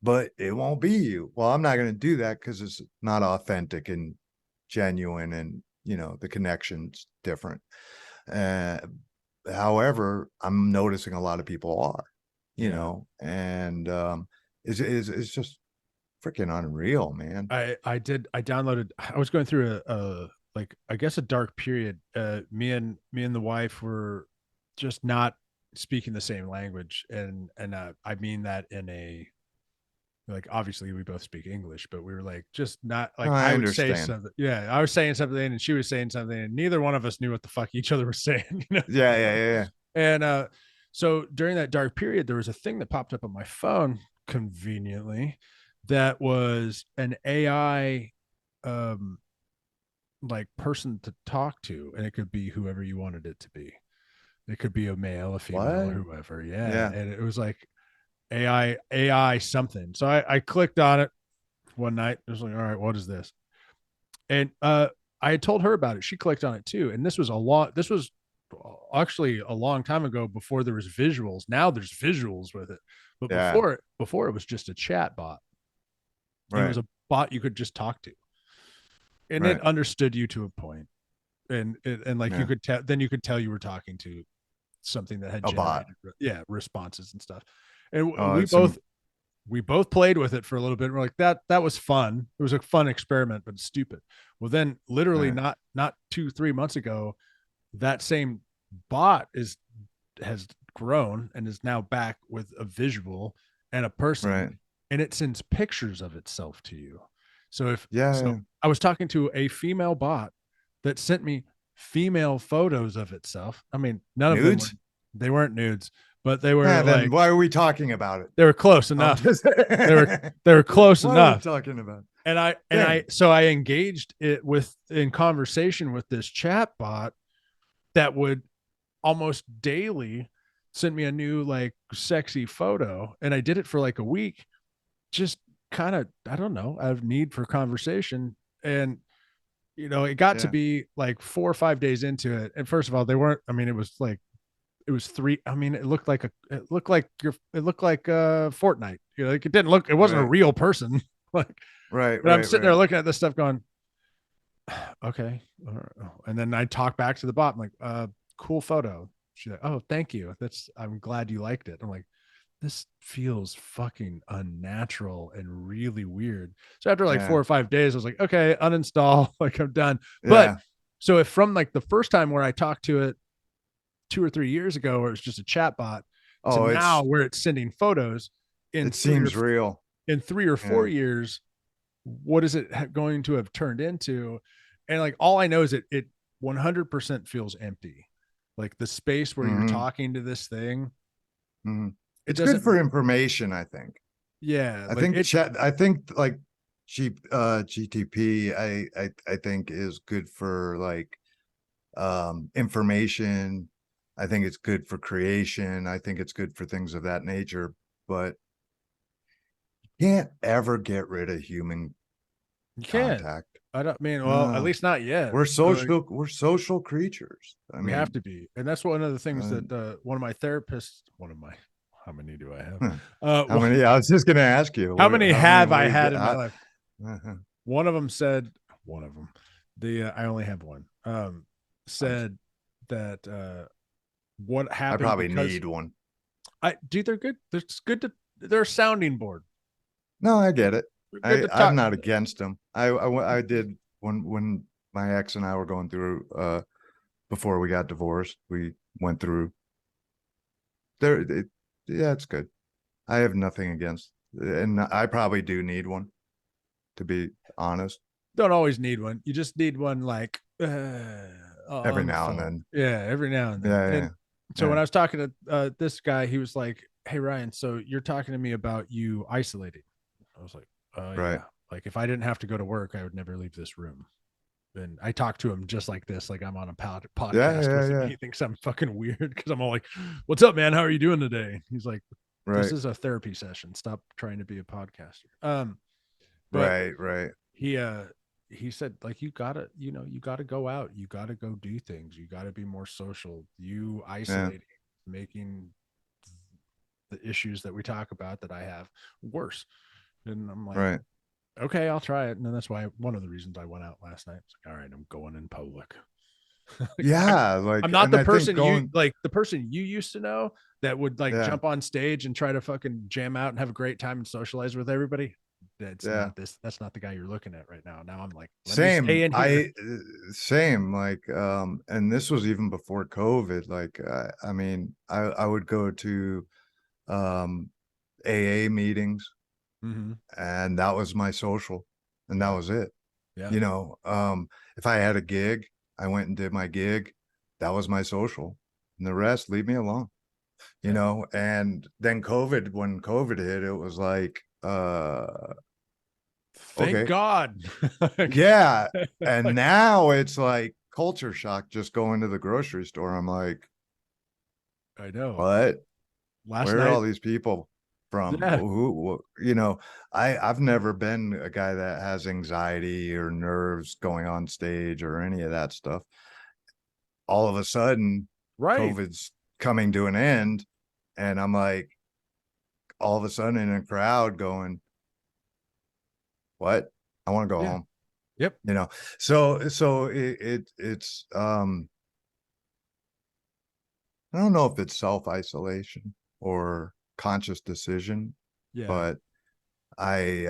but it won't be you. Well, I'm not going to do that because it's not authentic and genuine, and the connection's different. uh However, I'm noticing a lot of people are. you know, and it's just freaking unreal, man. I downloaded. I was going through a like, I guess, a dark period. Me and the wife were just not speaking the same language, and I mean that in a, like, obviously we both speak English, but we were like just not, like, No, I I would say understand. something. Yeah, I was saying something and she was saying something, and neither one of us knew what the fuck each other was saying. You know? Yeah. And so during that dark period, there was a thing that popped up on my phone conveniently that was an AI um like person to talk to, and it could be whoever you wanted it to be. It could be a male, a female, or What? whoever. Yeah. Yeah. And it was like AI something. So I clicked on it one night. It was like, all right, what is this? And I had told her about it. She clicked on it too. And this was actually a long time ago, before there was visuals. Now there's visuals with it. But Yeah. before it was just a chat bot. And it Right. was a bot you could just talk to. And Right. it understood you to a point. And like, Yeah. you could tell you were talking to something that had A bot. generated responses and stuff. And Oh, we both played with it for a little bit. We're like, that was fun. It was a fun experiment, but stupid. Well, then literally Right. not 2-3 months ago, that same bot has grown and is now back with a visual and a person, Right. and it sends pictures of itself to you. So Yeah. I was talking to a female bot that sent me female photos of itself. I mean, none of them Nudes? they weren't nudes, but they were Yeah, then like, why are we talking about it? they were close enough. They were close What are we enough. talking about? So I engaged it in conversation with this chat bot that would almost daily send me a new, like, sexy photo. And I did it for like a week, just kind of, I don't know, out of need for conversation. And it got to Yeah. be like 4 or 5 days into it. And first of all, they weren't, I mean, it was 3. I mean, it looked like Fortnite. Like, it wasn't a Right. real person. Like, Right. but I'm Right. sitting there Right. looking at this stuff going, okay. And then I talk back to the bot. I'm like, cool photo. She's like, oh, thank you. I'm glad you liked it. I'm like, this feels fucking unnatural and really weird. So after like Yeah. 4 or 5 days, I was like, okay, uninstall. Like, I'm done. Yeah. But so if from like the first time where I talked to it 2 or 3 years ago, where it was just a chat bot, to now where it's sending photos it seems real. in 3 or 4 years, what is it going to have turned into? And like, all I know is it 100% feels empty. Like, the space where you're talking to this thing, It's good for information, I think. Yeah, I think like GTP, I think is good for like information. I think it's good for creation. I think it's good for things of that nature, but you can't ever get rid of human you can't. contact. I don't mean, well, at least not yet. We're social creatures. We have to be. And that's one of the things that one of my therapists, how many do I have? How many? I was just going to ask you. How many have I had in my life? Uh-huh. One of them, I only have one, said that what happened. I probably need one. Dude, they're good. They're a sounding board. No, I get it. I'm not against them. I did when my ex and I were going through before we got divorced. We went through there. Yeah, it's good. I have nothing against, and I probably do need one, to be honest. Don't always need one. You just need one, like, every now and then. Yeah, every now and then. Yeah. And so when I was talking to this guy, he was like, "Hey, Ryan, so you're talking to me about you isolating." I was like, right. Yeah. Like, if I didn't have to go to work, I would never leave this room. And I talk to him just like this, like I'm on a podcast with him. He thinks I'm fucking weird because I'm all like, "What's up, man? How are you doing today?" He's like, "This is a therapy session. Stop trying to be a podcaster." Right. He said, like, you gotta go out, you gotta go do things, you gotta be more social. You isolating, making the issues that we talk about that I have worse. And I'm like, right. Okay, I'll try it. And then that's why one of the reasons I went out last night. It's like, all right, I'm going in public. Yeah, like, I'm not and the I think person going, the person you used to know that would like yeah, jump on stage and try to fucking jam out and have a great time and socialize with everybody. yeah, That's not the guy you're looking at right now. Now I'm like, let me stay same. in here. Same. Like, and this was even before COVID. Like, I mean, I would go to um AA meetings, Mm-hmm. and that was my social, and that Yeah. was it. Yeah. You know, if I had a gig, I went and did my gig. That was my social, and the rest, leave me alone. You Yeah. know, and then COVID, when COVID hit, it was like, Thank okay, God. yeah. And now it's like culture shock just going to the grocery store. I'm like, I know. what? Last Where are night. all these people from? Yeah. You know, I've never been a guy that has anxiety or nerves going on stage or any of that stuff. All of a sudden, Right. COVID's coming to an end, and I'm like, all of a sudden in a crowd going, what? I want to go Yeah. home. Yep. You know, so it's I don't know if it's self-isolation or conscious decision, Yeah. but I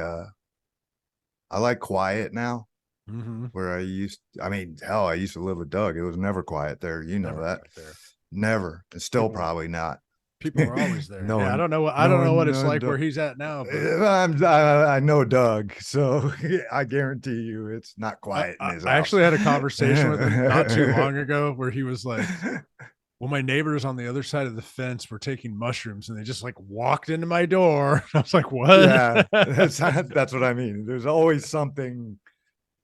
I like quiet now, Mm-hmm. where I mean, hell, I used to live with Doug. It was never quiet there. You know Never that. quite there. Never. It's still People probably not. people were always there. No Yeah. one, I don't know what it's like where don't. he's at now, but I know Doug, so I guarantee you it's not quiet in his I house. actually had a conversation with him not too long ago where he was like, well, my neighbors on the other side of the fence were taking mushrooms and they just like walked into my door. I was like, what? Yeah, that's what I mean. There's always something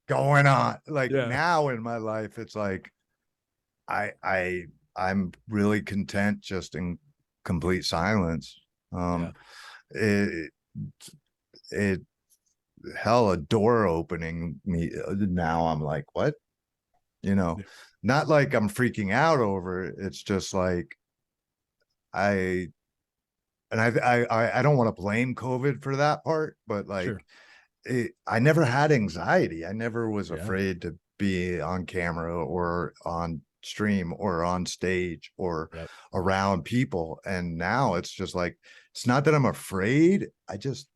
going on. Like Yeah. now in my life, it's like I'm really content just in complete silence. Yeah. It it hell, a door opening me now. I'm like, what? You know, Yeah. not like I'm freaking out over it. It's just like I and I don't want to blame COVID for that part, but like Sure. I never had anxiety. I never was Yeah. afraid to be on camera or on stream or on stage or Yep. around people. And now it's just like, it's not that I'm afraid. I just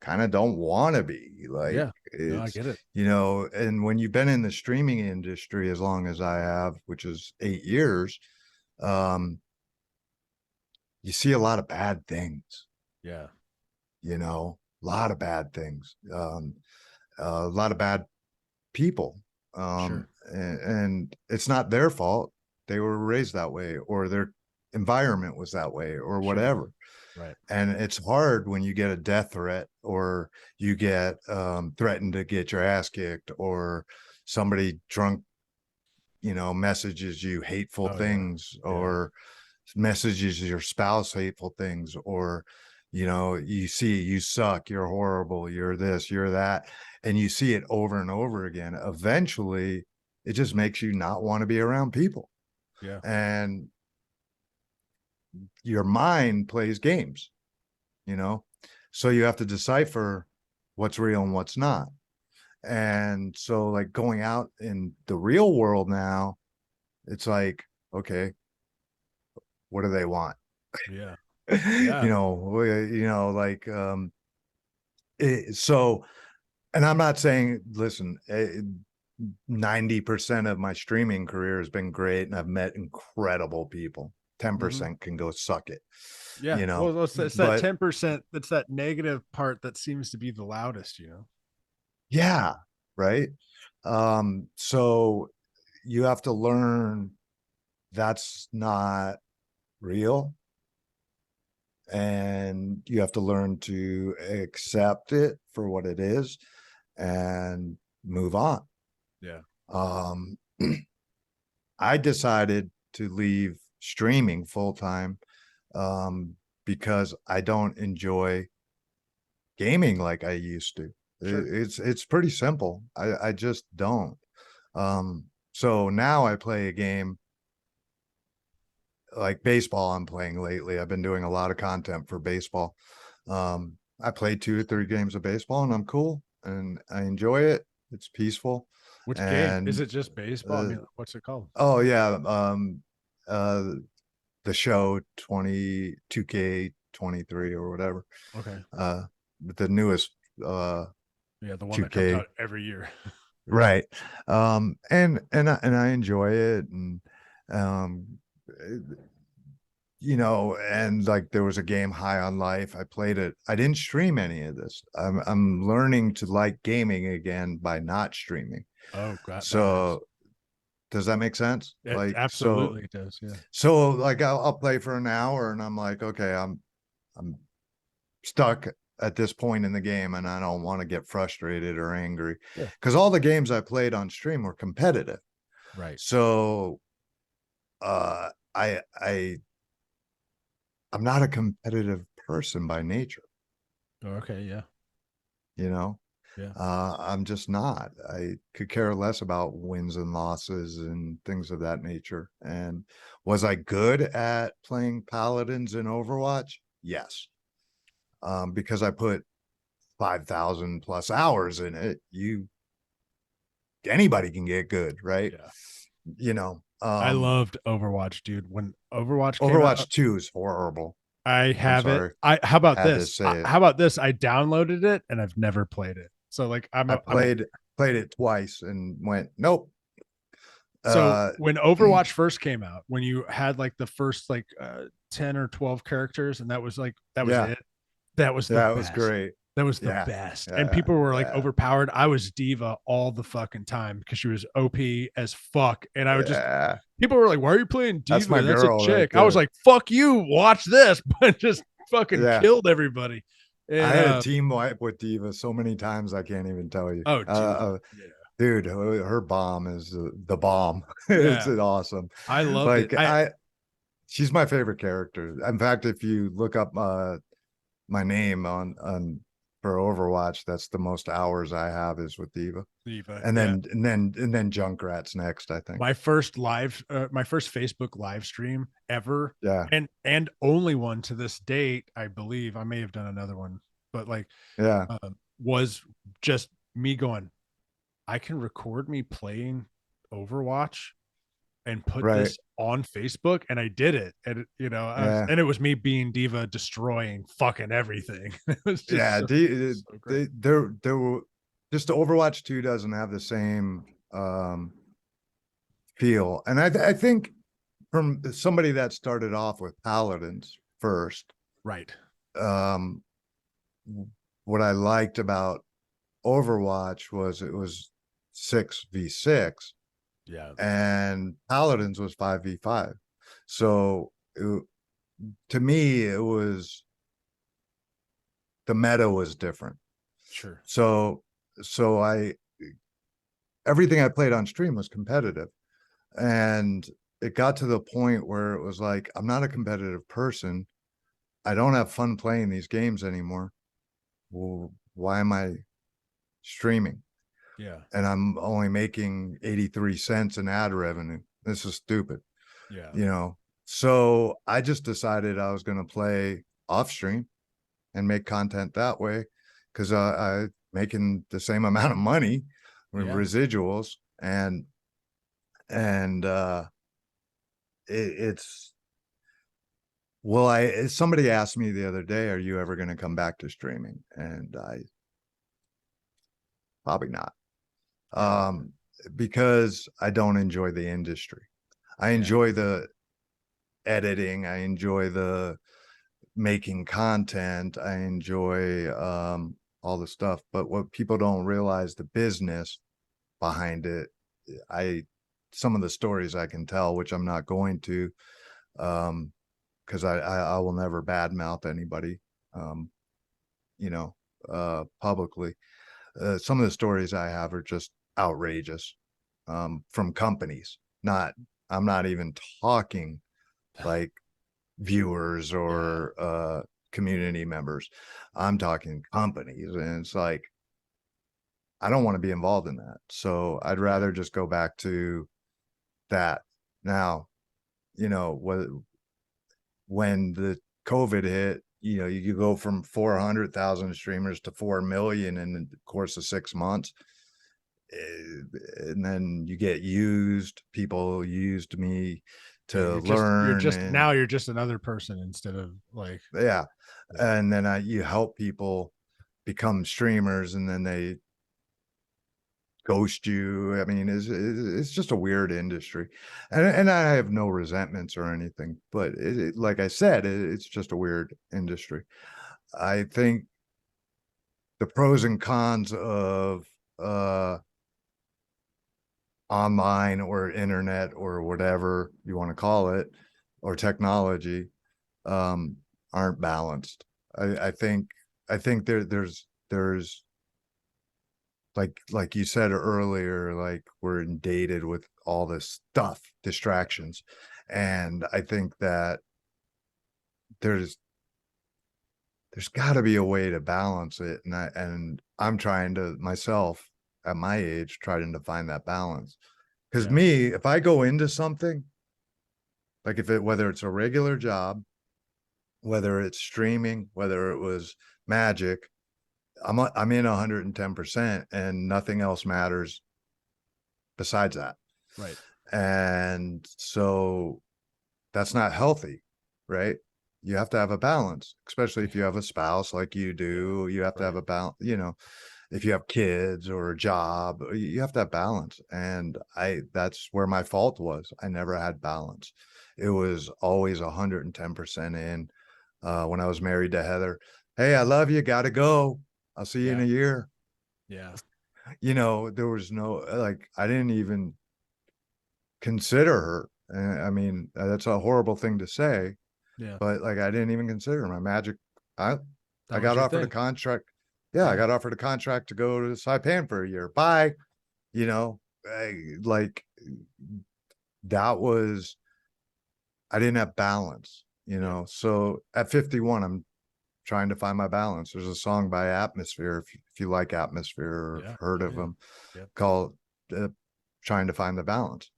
kind of don't want to be. Like, Yeah. No, I it's, get it. you know, and when you've been in the streaming industry as long as I have, which is 8 years, um, you see a lot of bad things, Yeah. you know, a lot of bad things, a lot of bad people. Sure. And it's not their fault. They were raised that way, or their environment was that way, or Sure. whatever. Right. And it's hard when you get a death threat, or you get threatened to get your ass kicked, or somebody drunk, you know, messages you hateful Oh, yeah. things, Yeah. or messages your spouse hateful things, or you know, you see you suck, you're horrible, you're this, you're that, and you see it over and over again. Eventually it just makes you not want to be around people, Yeah. and your mind plays games, you know, so you have to decipher what's real and what's not. And so like going out in the real world now, it's like, okay, what do they want? Yeah. You Yeah. know, like so, and I'm not saying, listen, 90% of my streaming career has been great and I've met incredible people. Mm-hmm. 10% can go suck it, Yeah. you know, Well, it's that but 10%. That's that negative part that seems to be the loudest, you know? yeah, right. So you have to learn that's not real, and you have to learn to accept it for what it is and move on. Yeah. Um, I decided to leave streaming full time, because I don't enjoy gaming like I used to. Sure. It's pretty simple. I just don't. So now I play a game like baseball. I'm playing lately. I've been doing a lot of content for baseball. I play 2 or 3 games of baseball and I'm cool and I enjoy it. It's peaceful. Which game? And Is it just baseball? I mean, what's it called? oh yeah, uh, the show 2K 23 or whatever. Okay. The newest Yeah, the one that comes 2K. out every year. Right. And I enjoy it, and um you know, and like there was a game, High on Life. I played it. I didn't stream any of this. I'm learning to like gaming again by not streaming. Oh, God, that makes So does that make sense? it Like absolutely does. Yeah. so like I'll play for an hour and I'm like, okay, I'm stuck at this point in the game and I don't want to get frustrated or angry. Yeah. Because all the games I played on stream were competitive. Right. So I'm not a competitive person by nature, Okay. Yeah. you know. Yeah. I'm just not. I could care less about wins and losses and things of that nature. And was I good at playing paladins in Overwatch? Yes. Because I put 5,000 plus hours in it. Anybody can get good, right? Yeah. You know, I loved Overwatch, dude. When Overwatch came Overwatch out, 2 is horrible. I have it. sorry. How about Had to this? say it. How about this? I downloaded it and I've never played it. So like I played it twice and went, nope. So when Overwatch first came out, when you had like the first like 10 or 12 characters, and that was it. That was it the best. was great. That was the Yeah, best. yeah, And people were like yeah. overpowered. I was diva all the fucking time because she was OP as fuck. And I would just people were like, why are you playing diva? That's my That's girl a right chick. I was there. like, fuck you, watch this, but just fucking killed everybody. And, I had a team wipe with Diva so many times I can't even tell you. Oh, dude. Dude, her bomb is the bomb. Yeah. It's awesome. I love like it. She's my favorite character. In fact, if you look up my name on for Overwatch, that's the most hours I have is with Diva. And then Junkrat's next, I think. My first Facebook live stream ever. Yeah. And only one to this date, I believe. I may have done another one, but like was just me going, I can record me playing Overwatch and put this on Facebook, and I did it. And and it was me being diva, destroying fucking everything. It was just there were just Overwatch 2 doesn't have the same feel, and I think from somebody that started off with Paladins first, right? What I liked about Overwatch was it was 6v6. Yeah. And Paladins was 5v5. So to me, it was the meta was different. Sure. So everything I played on stream was competitive. And it got to the point where it was like, I'm not a competitive person. I don't have fun playing these games anymore. Well, why am I streaming? Yeah. And I'm only making 83 cents in ad revenue. This is stupid. Yeah. You know, so I just decided I was going to play off stream and make content that way because I making the same amount of money with residuals it's somebody asked me the other day, are you ever going to come back to streaming? And I probably not. Because I don't enjoy the industry. I enjoy the editing. I enjoy the making content. I enjoy all the stuff. But what people don't realize, the business behind it, some of the stories I can tell, which I'm not going to, because I will never badmouth anybody, publicly. Some of the stories I have are just outrageous from companies. I'm not even talking like viewers or community members. I'm talking companies, and it's like I don't want to be involved in that. So I'd rather just go back to that. Now, when the COVID hit, you could go from 400,000 streamers to 4 million in the course of 6 months. and then you get used. People used me to you're learn, just and now you're just another person instead of like, yeah. And then you help people become streamers, and then they ghost you. I mean, it's just a weird industry, and I have no resentments or anything, but like I said, it's just a weird industry. I think the pros and cons of online or internet or whatever you want to call it, or technology, um, aren't balanced. I think there's like you said earlier, like we're inundated with all this stuff, distractions, and I think that there's got to be a way to balance it, and I'm trying to myself at my age trying to find that balance. Because me, if I go into something, like whether it's a regular job, whether it's streaming, whether it was magic, I'm in 110%, and nothing else matters besides that. right. And so that's not healthy, right? You have to have a balance, especially if you have a spouse like you do. You have to have a balance, if you have kids or a job, you have to have balance. And that's where my fault was. I never had balance. It was always 110% in. When I was married to Heather, hey, I love you, gotta go, I'll see you in a year. Yeah. There was no, like, I didn't even consider her. I mean, that's a horrible thing to say, but like, I didn't even consider my magic. I got offered a contract. Yeah, I got offered a contract to go to Saipan for a year. Bye. Like that was, I didn't have balance, So at 51, I'm trying to find my balance. There's a song by Atmosphere, if you like Atmosphere or heard of them, called Trying to Find the Balance.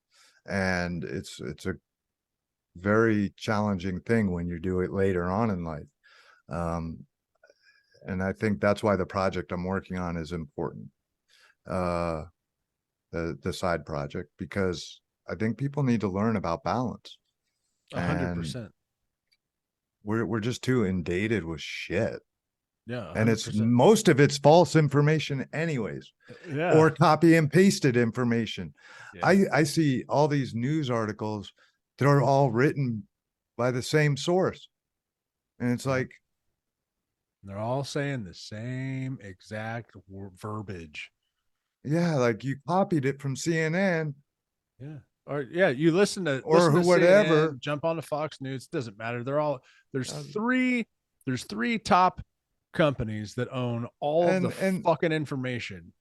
And it's a very challenging thing when you do it later on in life. And I think that's why the project I'm working on is important. The side project, because I think people need to learn about balance. 100%. We're just too inundated with shit. Yeah. 100%. And it's most of it's false information anyways. Or copy and pasted information. I see all these news articles that are all written by the same source. And it's like, they're all saying the same exact verbiage. Yeah, like you copied it from CNN. Yeah. Or you listen to whatever. CNN, jump on to Fox News. It doesn't matter. There's three top companies that own all of the fucking information.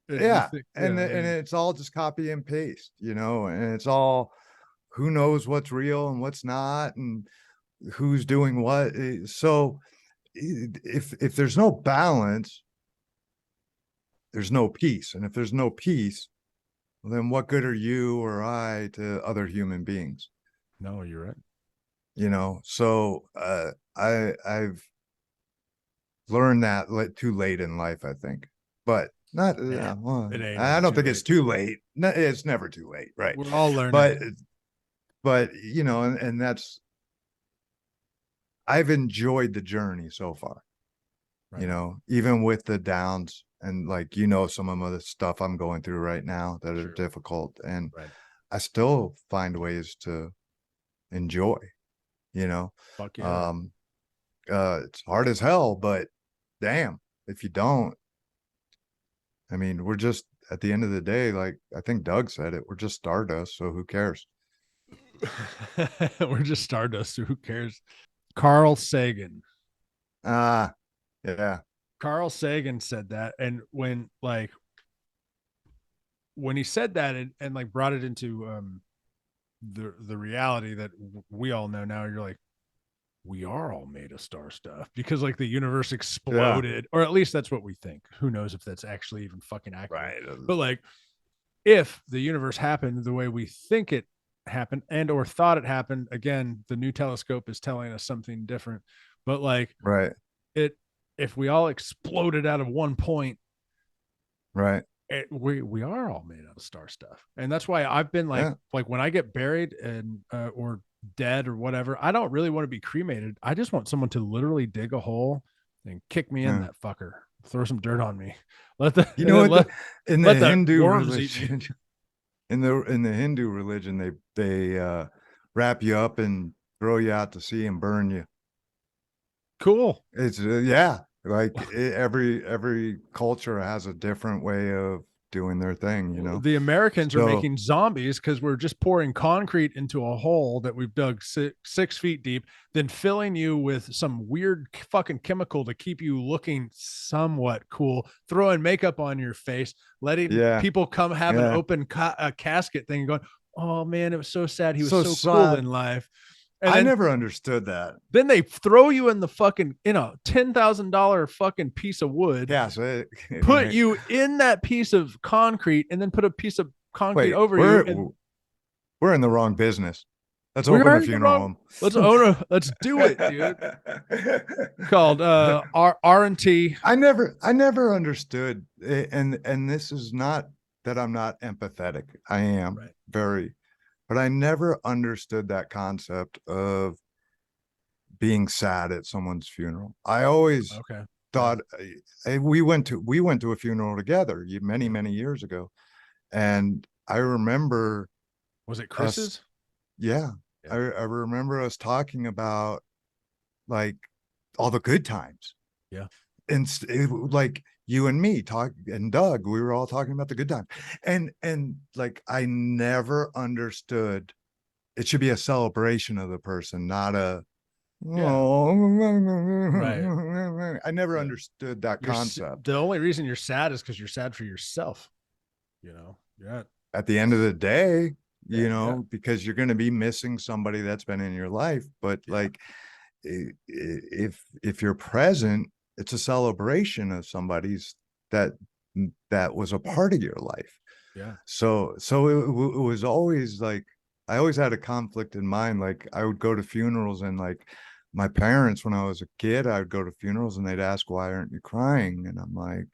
And it's all just copy and paste, and it's all, who knows what's real and what's not, and who's doing what. So if there's no balance, there's no peace. And if there's no peace, then what good are you or I to other human beings? No, you're right. So I've learned that too late in life, I think. But not, I don't think it's too late. No, it's never too late, right? We're all learning. But and that's, I've enjoyed the journey so far. Right. Even with the downs, and like, some of the stuff I'm going through right now that are difficult, and I still find ways to enjoy, Fuck yeah. It's hard as hell, but damn, if you don't, I mean, we're just, at the end of the day, like I think Doug said it, we're just stardust, so who cares? We're just stardust, so who cares? Carl Sagan. Yeah. Carl Sagan said that, and when he said that and like brought it into the reality that we all know now, you're like, we are all made of star stuff, because like the universe exploded, or at least that's what we think. Who knows if that's actually even fucking accurate? Right. But like, if the universe happened the way we think it happened, and or thought it happened, again, the new telescope is telling us something different. But like, right, if we all exploded out of one point, right, we are all made out of star stuff, and that's why I've been like when I get buried and or dead or whatever, I don't really want to be cremated. I just want someone to literally dig a hole and kick me in that fucker, throw some dirt on me, let the in the Hindu worms eat me. religion, in the Hindu religion, they wrap you up and throw you out to sea and burn you. Cool. It's every culture has a different way of doing their thing, you know. The Americans are making zombies because we're just pouring concrete into a hole that we've dug 6 feet deep, then filling you with some weird fucking chemical to keep you looking somewhat cool, throwing makeup on your face, letting people come have an open a casket thing and going, oh man, it was so sad. He was so cool in life. And I never understood that. Then they throw you in the fucking $10,000 fucking piece of wood. Yeah, so put you in that piece of concrete, and then put a piece of concrete over you. We're in the wrong business. Let's open a funeral home. Let's do it, dude. Called R&T. I never understood, and this is not that I'm not empathetic. I am very. But I never understood that concept of being sad at someone's funeral. I always thought we went to a funeral together many years ago, and I remember. Was it Chris's? I remember us talking about like all the good times. Yeah, and like you and me and Doug, we were all talking about the good time. And like, I never understood it should be a celebration of the person, not I never understood that concept. The only reason you're sad is because you're sad for yourself. At the end of the day, because you're going to be missing somebody that's been in your life. But like, if you're present, it's a celebration of somebody's that was a part of your life. Yeah. So it was always like, I always had a conflict in mind. Like, I would go to funerals, and like my parents, when I was a kid, I would go to funerals and they'd ask, why aren't you crying? And I'm like,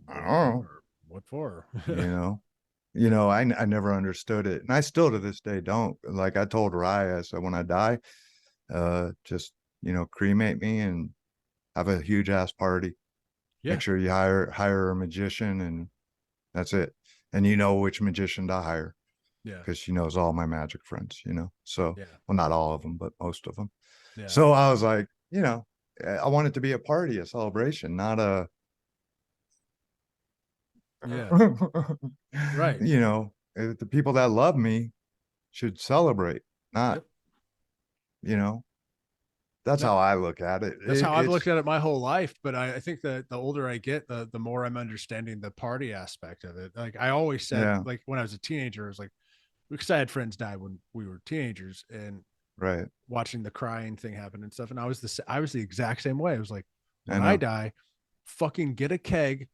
I don't know. What for? I never understood it. And I still to this day don't. Like, I told Raya, I said, when I die, just cremate me and have a huge ass party. Make sure you hire a magician, and that's it. And which magician to hire. Yeah. Because she knows all my magic friends, So well, not all of them, but most of them. Yeah. So I was like, I want it to be a party, a celebration, not a right. The people that love me should celebrate, not that's how I look at it. That's how I've looked at it my whole life. But I think that the older I get, the more I'm understanding the party aspect of it. Like, I always said, like when I was a teenager, I was like, because I had friends die when we were teenagers, and watching the crying thing happen and stuff. And I was the exact same way. I was like, when I die, fucking get a keg,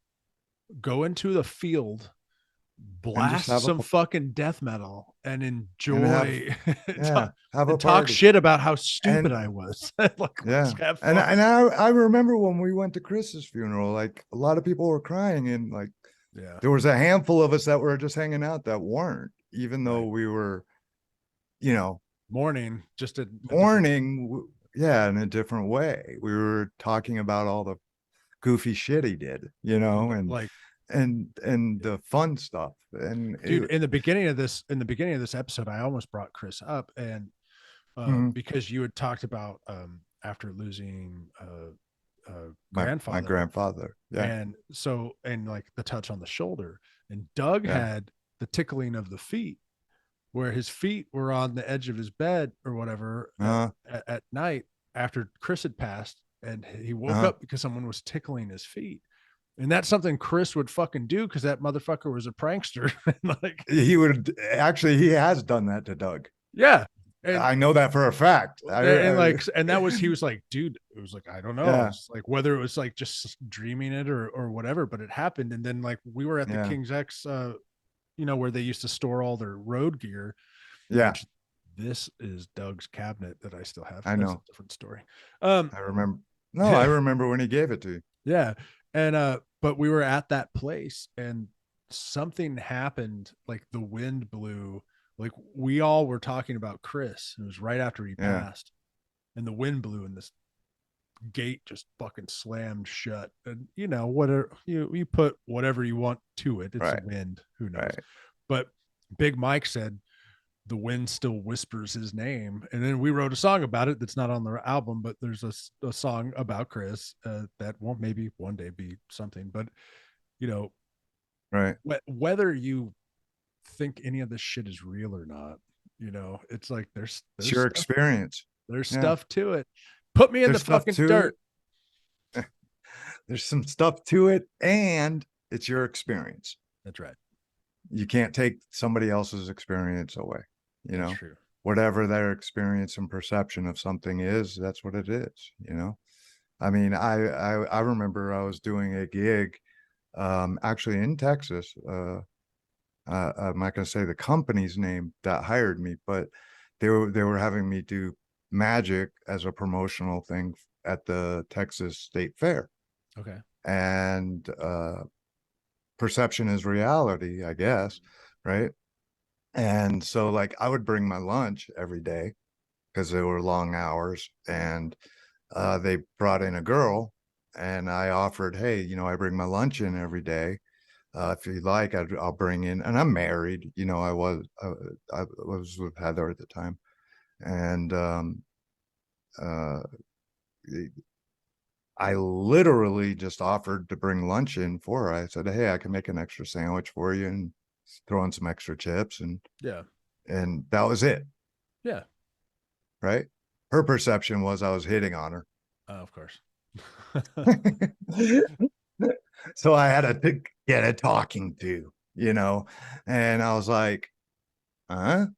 go into the field, blast some fucking death metal, and enjoy and talk shit about how stupid I was. And I remember when we went to Chris's funeral, like, a lot of people were crying, and like there was a handful of us that were just hanging out that weren't, even though we were mourning, in a different way. We were talking about all the goofy shit he did, and like and the fun stuff. And dude, in the beginning of this episode, I almost brought Chris up, and because you had talked about after losing my grandfather, and like the touch on the shoulder, and Doug had the tickling of the feet, where his feet were on the edge of his bed or whatever at night after Chris had passed, and he woke up because someone was tickling his feet. And that's something Chris would fucking do, because that motherfucker was a prankster. Like, he has done that to Doug. Yeah. And I know that for a fact. He was like, dude, it was like, I don't know. Yeah. It's like whether it was like just dreaming it or whatever, but it happened. And then like we were at the King's X, where they used to store all their road gear. Yeah. This is Doug's cabinet that I still have. I know. That's a different story. I remember. No, I remember when he gave it to you. Yeah. And but we were at that place and something happened, like the wind blew. Like we all were talking about Chris. It was right after he Yeah. passed. And the wind blew and this gate just fucking slammed shut. And you know, whatever you put whatever you want to it. It's Right. wind, who knows. Right. But Big Mike said the wind still whispers his name. And then we wrote a song about it that's not on the album, but there's a song about Chris that won't maybe one day be something. But you know, Right. whether you think any of this shit is real or not, you know, it's like It's there's your stuff, experience. there's Yeah. stuff to it. Put me in There's the stuff fucking to dirt. it. There's some stuff to it, and it's your experience. That's right. You can't take somebody else's experience away. You That's know, true. whatever their experience and perception of something is, that's what it is. You know, I mean, I remember I was doing a gig, actually in Texas. I'm not going to say the company's name that hired me, but they were having me do magic as a promotional thing at the Texas State Fair. Okay. And perception is reality, I guess, right? And so like I would bring my lunch every day because they were long hours, and they brought in a girl, and I offered, hey, you know, I bring my lunch in every day. If you like, I'll bring in, and I'm married, you know, I was with Heather at the time. And uh, I literally just offered to bring lunch in for her. I said, hey, I can make an extra sandwich for you and throw in some extra chips. Yeah. And that was it. Yeah. Right. Her perception was I was hitting on her. Of course. So I had to get a talking to, you know, and I was like, huh?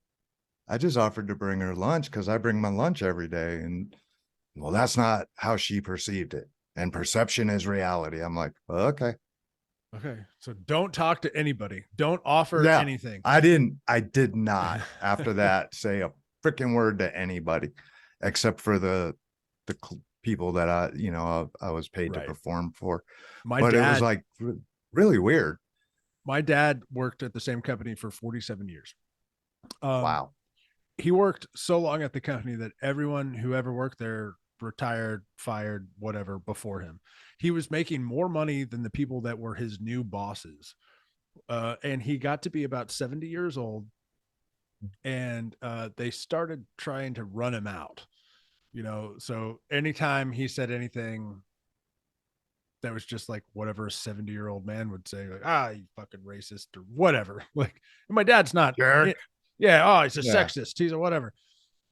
I just offered to bring her lunch because I bring my lunch every day. And well, that's not how she perceived it. And perception is reality. I'm like, okay. Okay. So don't talk to anybody. Don't offer Yeah. anything. I did not after that say a freaking word to anybody except for the people that I was paid to Right. perform for. It was like really weird. My dad worked at the same company for 47 years. Wow. He worked so long at the company that everyone who ever worked there retired, fired, whatever before him. He was making more money than the people that were his new bosses. And he got to be about 70 years old, and they started trying to run him out. You know, so anytime he said anything that was just like whatever a 70-year-old man would say, like, you fucking racist or whatever. Like, my dad's not. Jerk. Yeah. He's a Yeah. sexist. He's a whatever.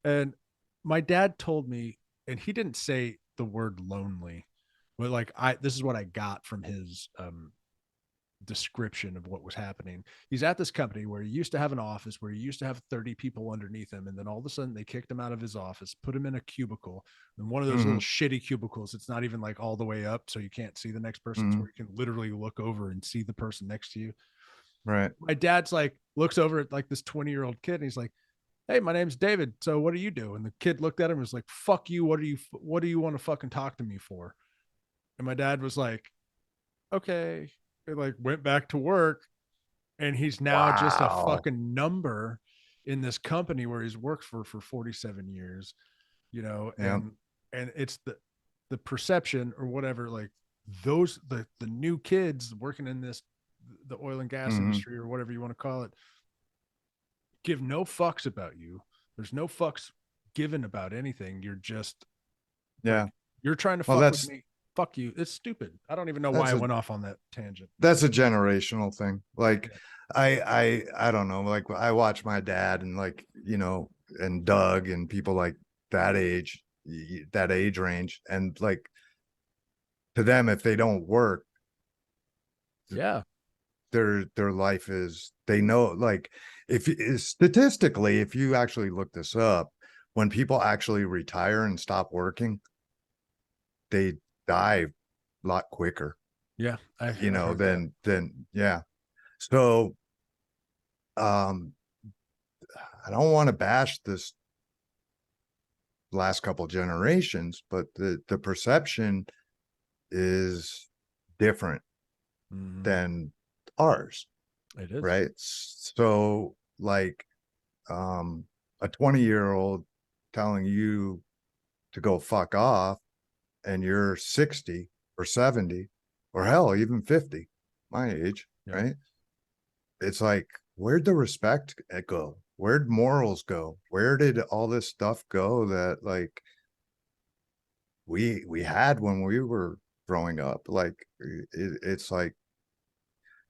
And my dad told me, and he didn't say the word lonely, but like this is what I got from his description of what was happening. He's at this company where he used to have an office where he used to have 30 people underneath him, and then all of a sudden they kicked him out of his office, put him in a cubicle, and one of those little shitty cubicles. It's not even like all the way up, so you can't see the next person, where you can literally look over and see the person next to you. Right. My dad's like looks over at like this 20-year-old kid, and he's like, hey, my name's David. So what do you do? And the kid looked at him and was like, fuck you. What do you want to fucking talk to me for? And my dad was like, okay. It like went back to work, and he's now just a fucking number in this company where he's worked for 47 years, you know, and it's the perception or whatever, like those, the new kids working in the oil and gas industry or whatever you want to call it, give no fucks about you. There's no fucks given about anything. You're just like, you're trying to fuck with me. Fuck you. It's stupid. I don't even know why I went off on that tangent. That's a generational thing. Like I don't know. Like I watch my dad and like, you know, and Doug and people like that age range. And like to them, if they don't work, their life is, they know, like if statistically, if you actually look this up, when people actually retire and stop working, they die a lot quicker. Yeah. Then yeah. So I don't want to bash this last couple generations, but the perception is different than ours. It is. Right. So like a 20-year-old telling you to go fuck off and you're 60 or 70 or hell, even 50, my age, right? It's like, where'd the respect go? Where'd morals go? Where did all this stuff go that like we had when we were growing up? Like it's like,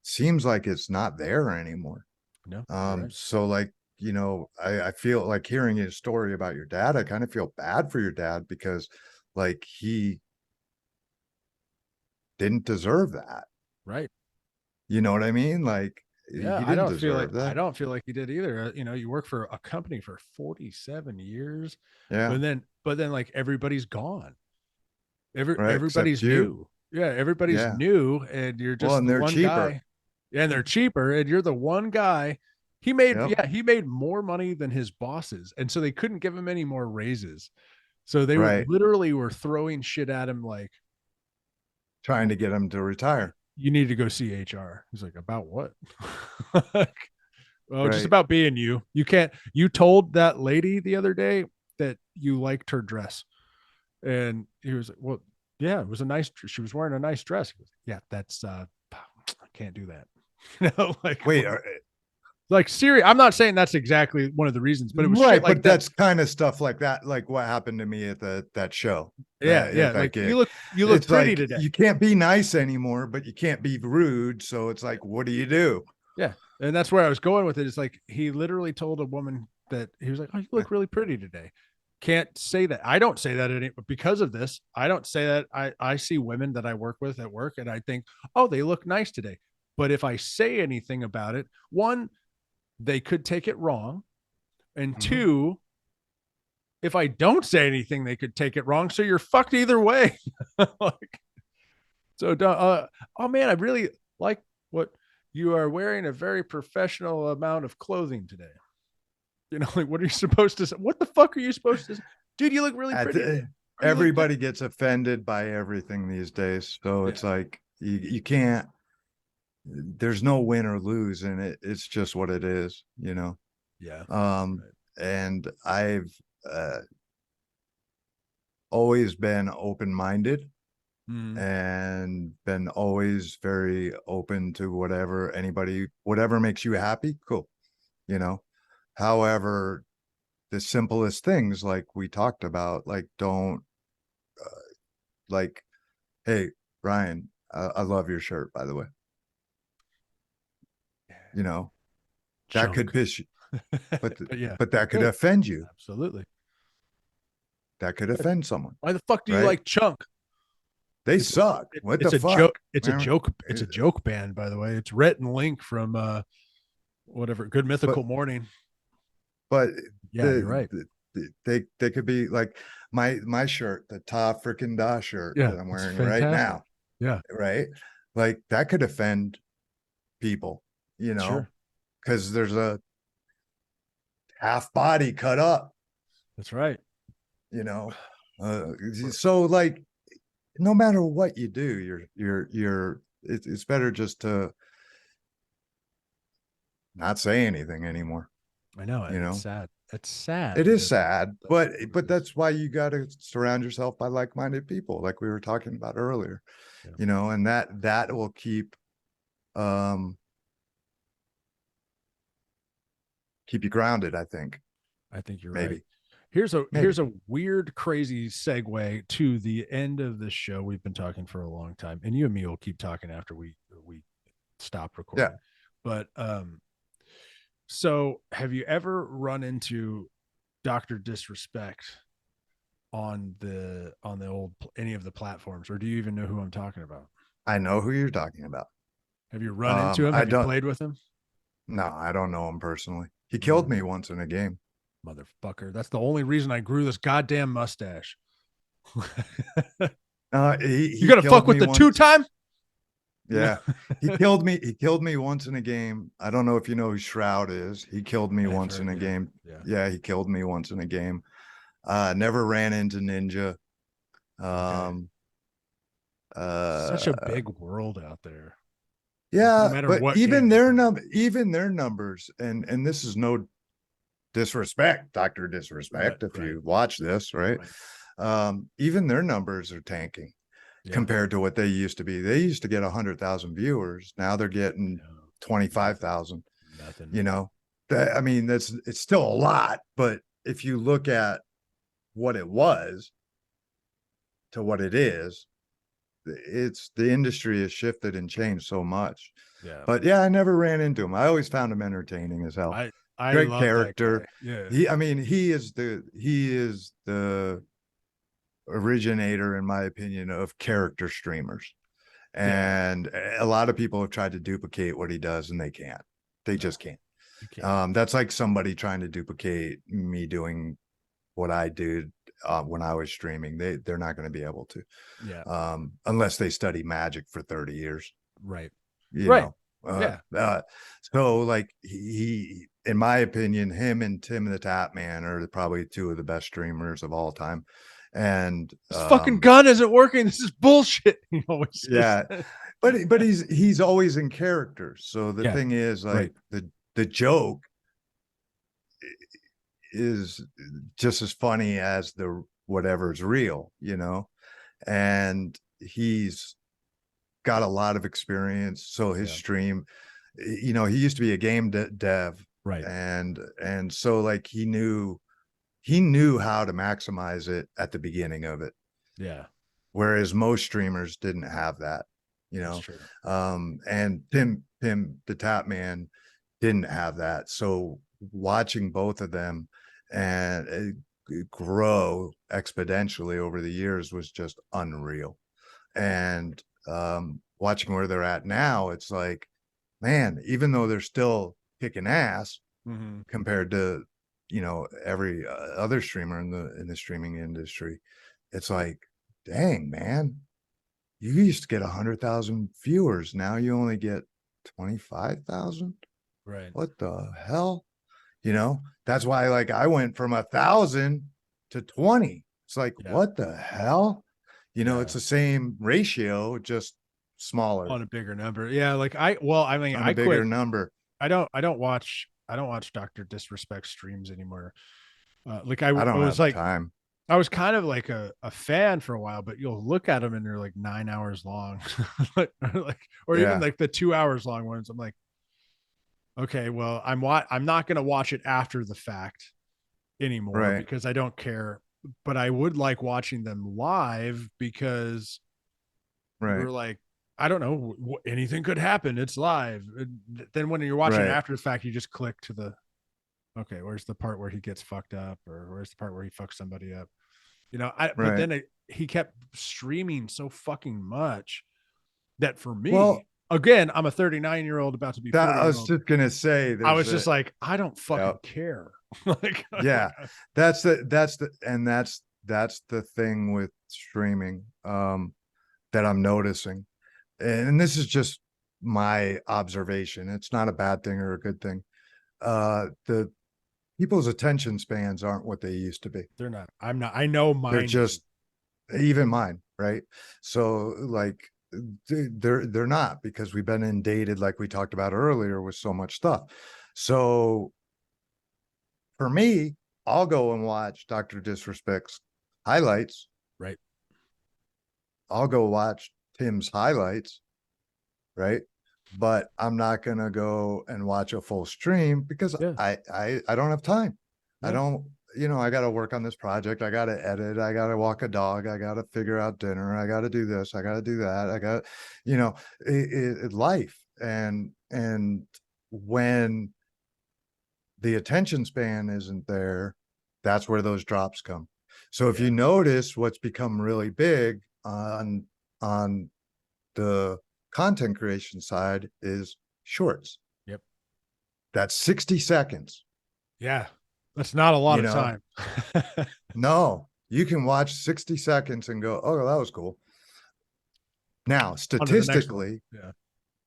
seems like it's not there anymore. No. So like, you know, I feel like hearing his story about your dad, I kind of feel bad for your dad because like he didn't deserve that. Right. You know what I mean? Like Yeah, he I didn't don't feel deserve like I that. don't feel like he did either. You know, you work for a company for 47 years, Yeah. but then like everybody's gone. Right. Everybody's Except you. new. Yeah, everybody's Yeah. new, and you're Well, just and the they're one cheaper. guy. Yeah, and they're cheaper, and you're the one guy. He made Yep. he made more money than his bosses, and so they couldn't give him any more raises. So they Right. literally were throwing shit at him like, Trying to get him to retire. you need to go see HR. He's like, about what? Oh, just Right. about being you. You can't. You told that lady the other day that you liked her dress, and he was like, "Well, yeah, it was a nice. She was wearing a nice dress." He goes, yeah, that's. I can't do that. You know, Wait, like serious. I'm not saying that's exactly one of the reasons, but it was shit right, like but that. that's kind of stuff like that, like what happened to me at that show. Yeah, yeah. At that Like gig. you look It's pretty like today. you can't be nice anymore, but you can't be rude. So it's like, what do you do? Yeah, and that's where I was going with it. It's like he literally told a woman that he was like, "Oh, you look really pretty today." Can't say that. I don't say that because of this. I don't say that. I see women that I work with at work, and I think, "Oh, they look nice today." But if I say anything about it, one, they could take it wrong, and two, if I don't say anything, they could take it wrong. So you're fucked either way. Like, so, oh man, I really like what you are wearing, a very professional amount of clothing today. You know, like, what are you supposed to say? What the fuck are you supposed to say? Dude, you look really pretty. Everybody gets offended by everything these days. So it's like, you can't, there's no win or lose in it. It's just what it is, you know? Yeah. And I've always been open-minded and been always very open to whatever makes you happy. Cool. You know, however, the simplest things like we talked about, like don't like, hey, Ryan, I love your shirt, by the way. You know, that could piss you, but that could offend you. Absolutely. That could offend someone. Why the fuck do you right? like Chunk? They suck. What It's the a fuck? joke. It's a joke. It's a joke band, by the way. It's Rhett and Link from whatever, Good Mythical Morning. But yeah, you're right. They could be like my shirt, the Ta freaking Da shirt Yeah, that I'm wearing right now. Yeah. Right. Like that could offend people, you know, Sure. because there's a half body cut up. That's right. You know, so like, no matter what you do, it's better just to not say anything anymore. I know. You know, it's sad. It's sad. It is sad, but that's why you got to surround yourself by like-minded people, like we were talking about earlier. Yeah. You know, and that will keep you grounded, I think. I think you're maybe. Right. Here's a weird, crazy segue to the end of the show. We've been talking for a long time, and you and me will keep talking after we stop recording. Yeah. But so have you ever run into Dr. Disrespect on the old any of the platforms, or do you even know who I'm talking about? I know who you're talking about. Have you run into him? Have you played with him? No, I don't know him personally. He killed me once in a game. Motherfucker. That's the only reason I grew this goddamn mustache. He you gotta fuck with the once. 2-time? Yeah. He killed me once in a game. I don't know if you know who Shroud is. He killed me once in a game. Yeah, he killed me once in a game. Never ran into Ninja. Such a big world out there. Yeah, No matter but what even game you their play. even their numbers, and this is no disrespect, Dr. Disrespect, if Right. you watch this, right? Even their numbers are tanking Yeah. compared to what they used to be. They used to get 100,000 viewers. Now they're getting 25,000. Nothing. You know, I mean, it's still a lot, but if you look at what it was to what it is, it's the industry has shifted and changed so much. Yeah. But yeah, I never ran into him. I always found him entertaining as hell. I Great love character. That guy. Yeah. I mean, he is the originator, in my opinion, of character streamers. And a lot of people have tried to duplicate what he does, and they can't. They just can't. You can't. That's like somebody trying to duplicate me doing what I did when I was streaming. They're not going to be able to. Yeah. Unless they study magic for 30 years. Right. You Right. know. So like he, in my opinion, him and Tim the Tap Man are probably two of the best streamers of all time. And this fucking gun isn't working. This is bullshit. He always says that. but he's always in character. So the thing is, like, the joke is just as funny as the whatever's real, you know. And he's got a lot of experience. So his stream, you know, he used to be a game dev, right? And so like he knew how to maximize it at the beginning of it. Yeah. Whereas most streamers didn't have that, you know. And Tim the Tap Man didn't have that. So watching both of them and grow exponentially over the years was just unreal. And watching where they're at now, it's like, man, even though they're still kicking ass compared to, you know, every other streamer in the streaming industry, it's like, dang, man, you used to get 100,000 viewers. Now you only get 25,000. Right. What the hell? You know, that's why, like, I went from 1,000 to 20. It's like, what the hell? You know, it's the same ratio, just smaller on a bigger number. Yeah. Like I mean, on a bigger number. I don't watch Dr. Disrespect streams anymore. Like I don't was have like time. I was kind of like a fan for a while, but you'll look at them and they're like 9 hours long, or even like the 2 hours long ones. I'm like, okay, well, I'm not going to watch it after the fact anymore because I don't care. But I would like watching them live because we're like, I don't know, anything could happen. It's live. Then when you're watching after the fact, you just click to the, okay, where's the part where he gets fucked up, or where's the part where he fucks somebody up? You know, but then he kept streaming so fucking much that for me, again, I'm a 39-year-old about to be 40. I was just gonna say, I was just like, I don't fucking care. Like, that's the thing with streaming that I'm noticing, and this is just my observation. It's not a bad thing or a good thing. The people's attention spans aren't what they used to be. They're not. I'm not. I know mine. They're just even mine, right? So like they're not, because we've been inundated, like we talked about earlier, with so much stuff. So for me, I'll go and watch Dr. Disrespect's highlights. Right. I'll go watch Tim's highlights. Right. But I'm not going to go and watch a full stream because I don't have time. I don't, you know, I got to work on this project. I got to edit. I got to walk a dog. I got to figure out dinner. I got to do this. I got to do that. I got, you know, life. And when the attention span isn't there, that's where those drops come. So if you notice, what's become really big on the content creation side is shorts. Yep. That's 60 seconds. Yeah. That's not a lot of time. No, you can watch 60 seconds and go, oh, that was cool. Now, statistically,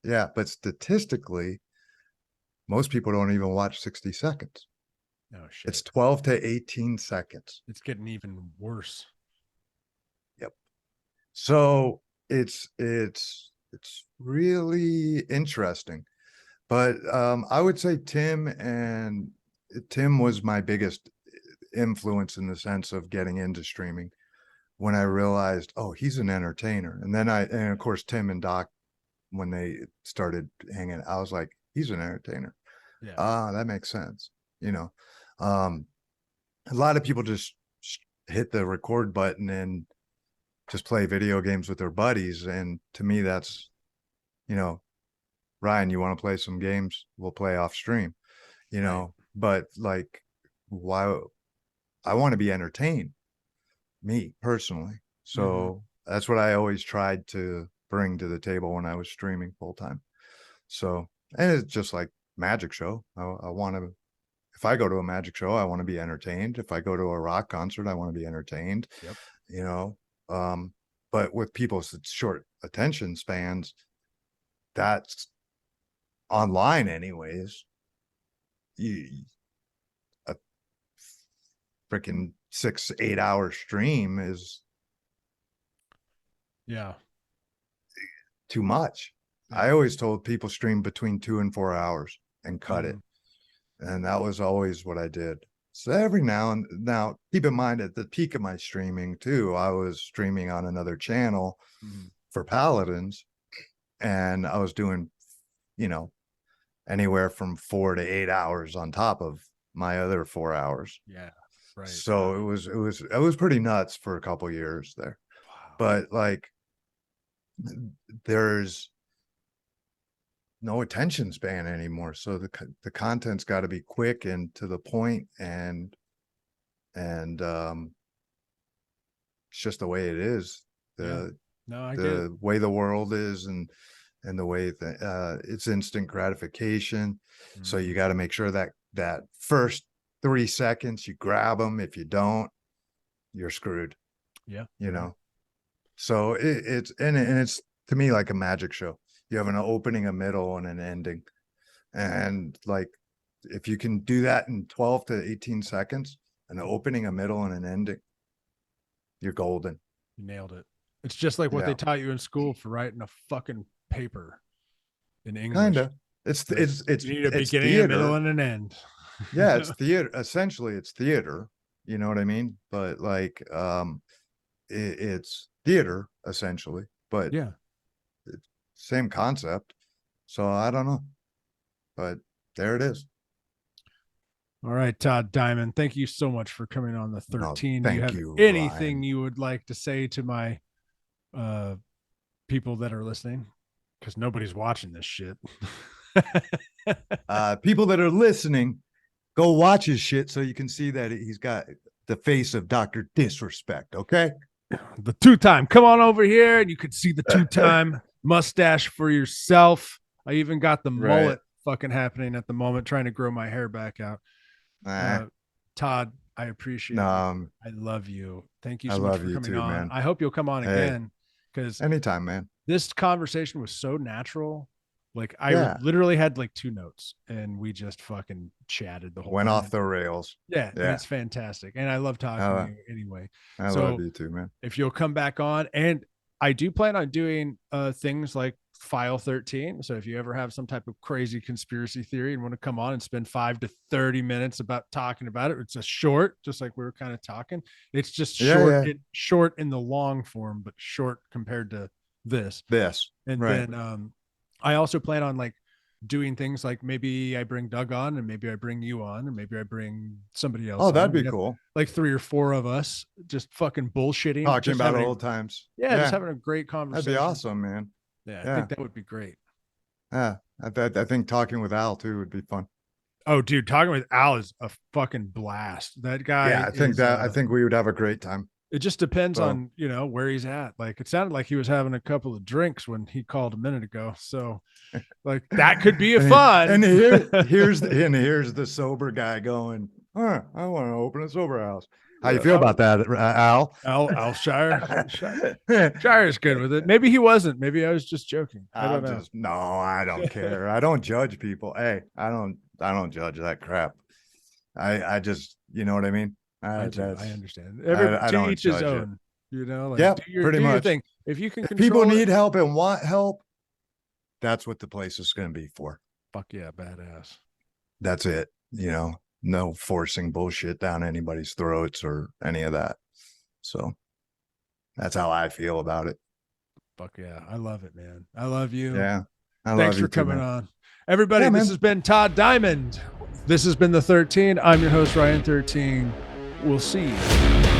but statistically, most people don't even watch 60 seconds. No shit. It's 12 to 18 seconds. It's getting even worse. Yep. So it's really interesting. But I would say Tim was my biggest influence in the sense of getting into streaming when I realized, oh, he's an entertainer. And of course, Tim and Doc, when they started hanging, I was like, he's an entertainer. Yeah. That makes sense. A lot of people just hit the record button and just play video games with their buddies. And to me, that's, Ryan, you want to play some games? We'll play off stream, Right. but like, why? I want to be entertained, me personally. So that's what I always tried to bring to the table when I was streaming full time. So, and it's just like magic show. I want to, if I go to a magic show, I want to be entertained. If I go to a rock concert, I want to be entertained. Yep. But with people's short attention spans, that's online anyways. A freaking 6-8 hour stream is too much. I always told people stream between 2 and 4 hours and cut it. And that was always what I did. So every now, keep in mind, at the peak of my streaming too, I was streaming on another channel for Paladins, and I was doing, anywhere from 4 to 8 hours on top of my other 4 hours. Yeah. Right. So it was pretty nuts for a couple years there. Wow. But like, there's no attention span anymore. So the content's got to be quick and to the point, and it's just the way it is. The way the world is, and the way that it's instant gratification. So you got to make sure that first 3 seconds you grab them. If you don't, you're screwed. Yeah. So it's to me like a magic show. You have an opening, a middle, and an ending. And like, if you can do that in 12 to 18 seconds, an opening, a middle, and an ending, you're golden. You nailed it. It's just like what they taught you in school for writing a fucking paper in English. Kinda. It's you need a beginning, theater. A middle, and an end. Yeah, it's theater. Essentially, it's theater. You know what I mean? But like, it's theater essentially. But same concept. So I don't know, but there it is. All right, Todd Diamond, thank you so much for coming on the 13. No, Do you have anything Ryan. You would like to say to my people that are listening? Because nobody's watching this shit. People that are listening, go watch his shit so you can see that he's got the face of Dr. Disrespect, okay? The 2-time. Come on over here and you could see the 2-time mustache for yourself. I even got the mullet fucking happening at the moment, trying to grow my hair back out. Todd, I appreciate it. I love you. Thank you so much for coming on. Man. I hope you'll come on again, because anytime, man. This conversation was so natural. Like I literally had like 2 notes and we just fucking chatted the whole went time. Off the rails. Yeah. It's fantastic. And I love talking to you anyway. I love you too, man. If you'll come back on, and I do plan on doing things like File 13. So if you ever have some type of crazy conspiracy theory and want to come on and spend 5 to 30 minutes about talking about it, it's a short, just like we were kind of talking. It's just short in the long form, but short compared to this. And then I also plan on like doing things like maybe I bring Doug on, and maybe I bring you on, and maybe I bring somebody else. Oh, that'd be cool. Like 3 or 4 of us just fucking bullshitting. Talking about old times. Yeah, just having a great conversation. That'd be awesome, man. Yeah, I think that would be great. Yeah, I think talking with Al too would be fun. Oh, dude, talking with Al is a fucking blast. That guy. Yeah, I think we would have a great time. It just depends on, where he's at. Like, it sounded like he was having a couple of drinks when he called a minute ago. So like that could be fun. And here's the sober guy going, I want to open a sober house. How you feel about that, Al? Al Shire. Shire's good with it. Maybe he wasn't. Maybe I was just joking. I don't know. No, I don't care. I don't judge people. Hey, I don't judge that crap. I just, you know what I mean? I understand. To each his own. You know, like Yeah, do pretty your much. thing. If you can If control people it, need help and want help, that's what the place is going to be for. fuck yeah, badass. That's it. You know, no forcing bullshit down anybody's throats or any of that. So that's how I feel about it. Fuck yeah. I love it, man. I love you. Yeah. Thanks for coming on. Everybody, this has been Todd Diamond. This has been the 13. I'm your host, Ryan 13. We'll see you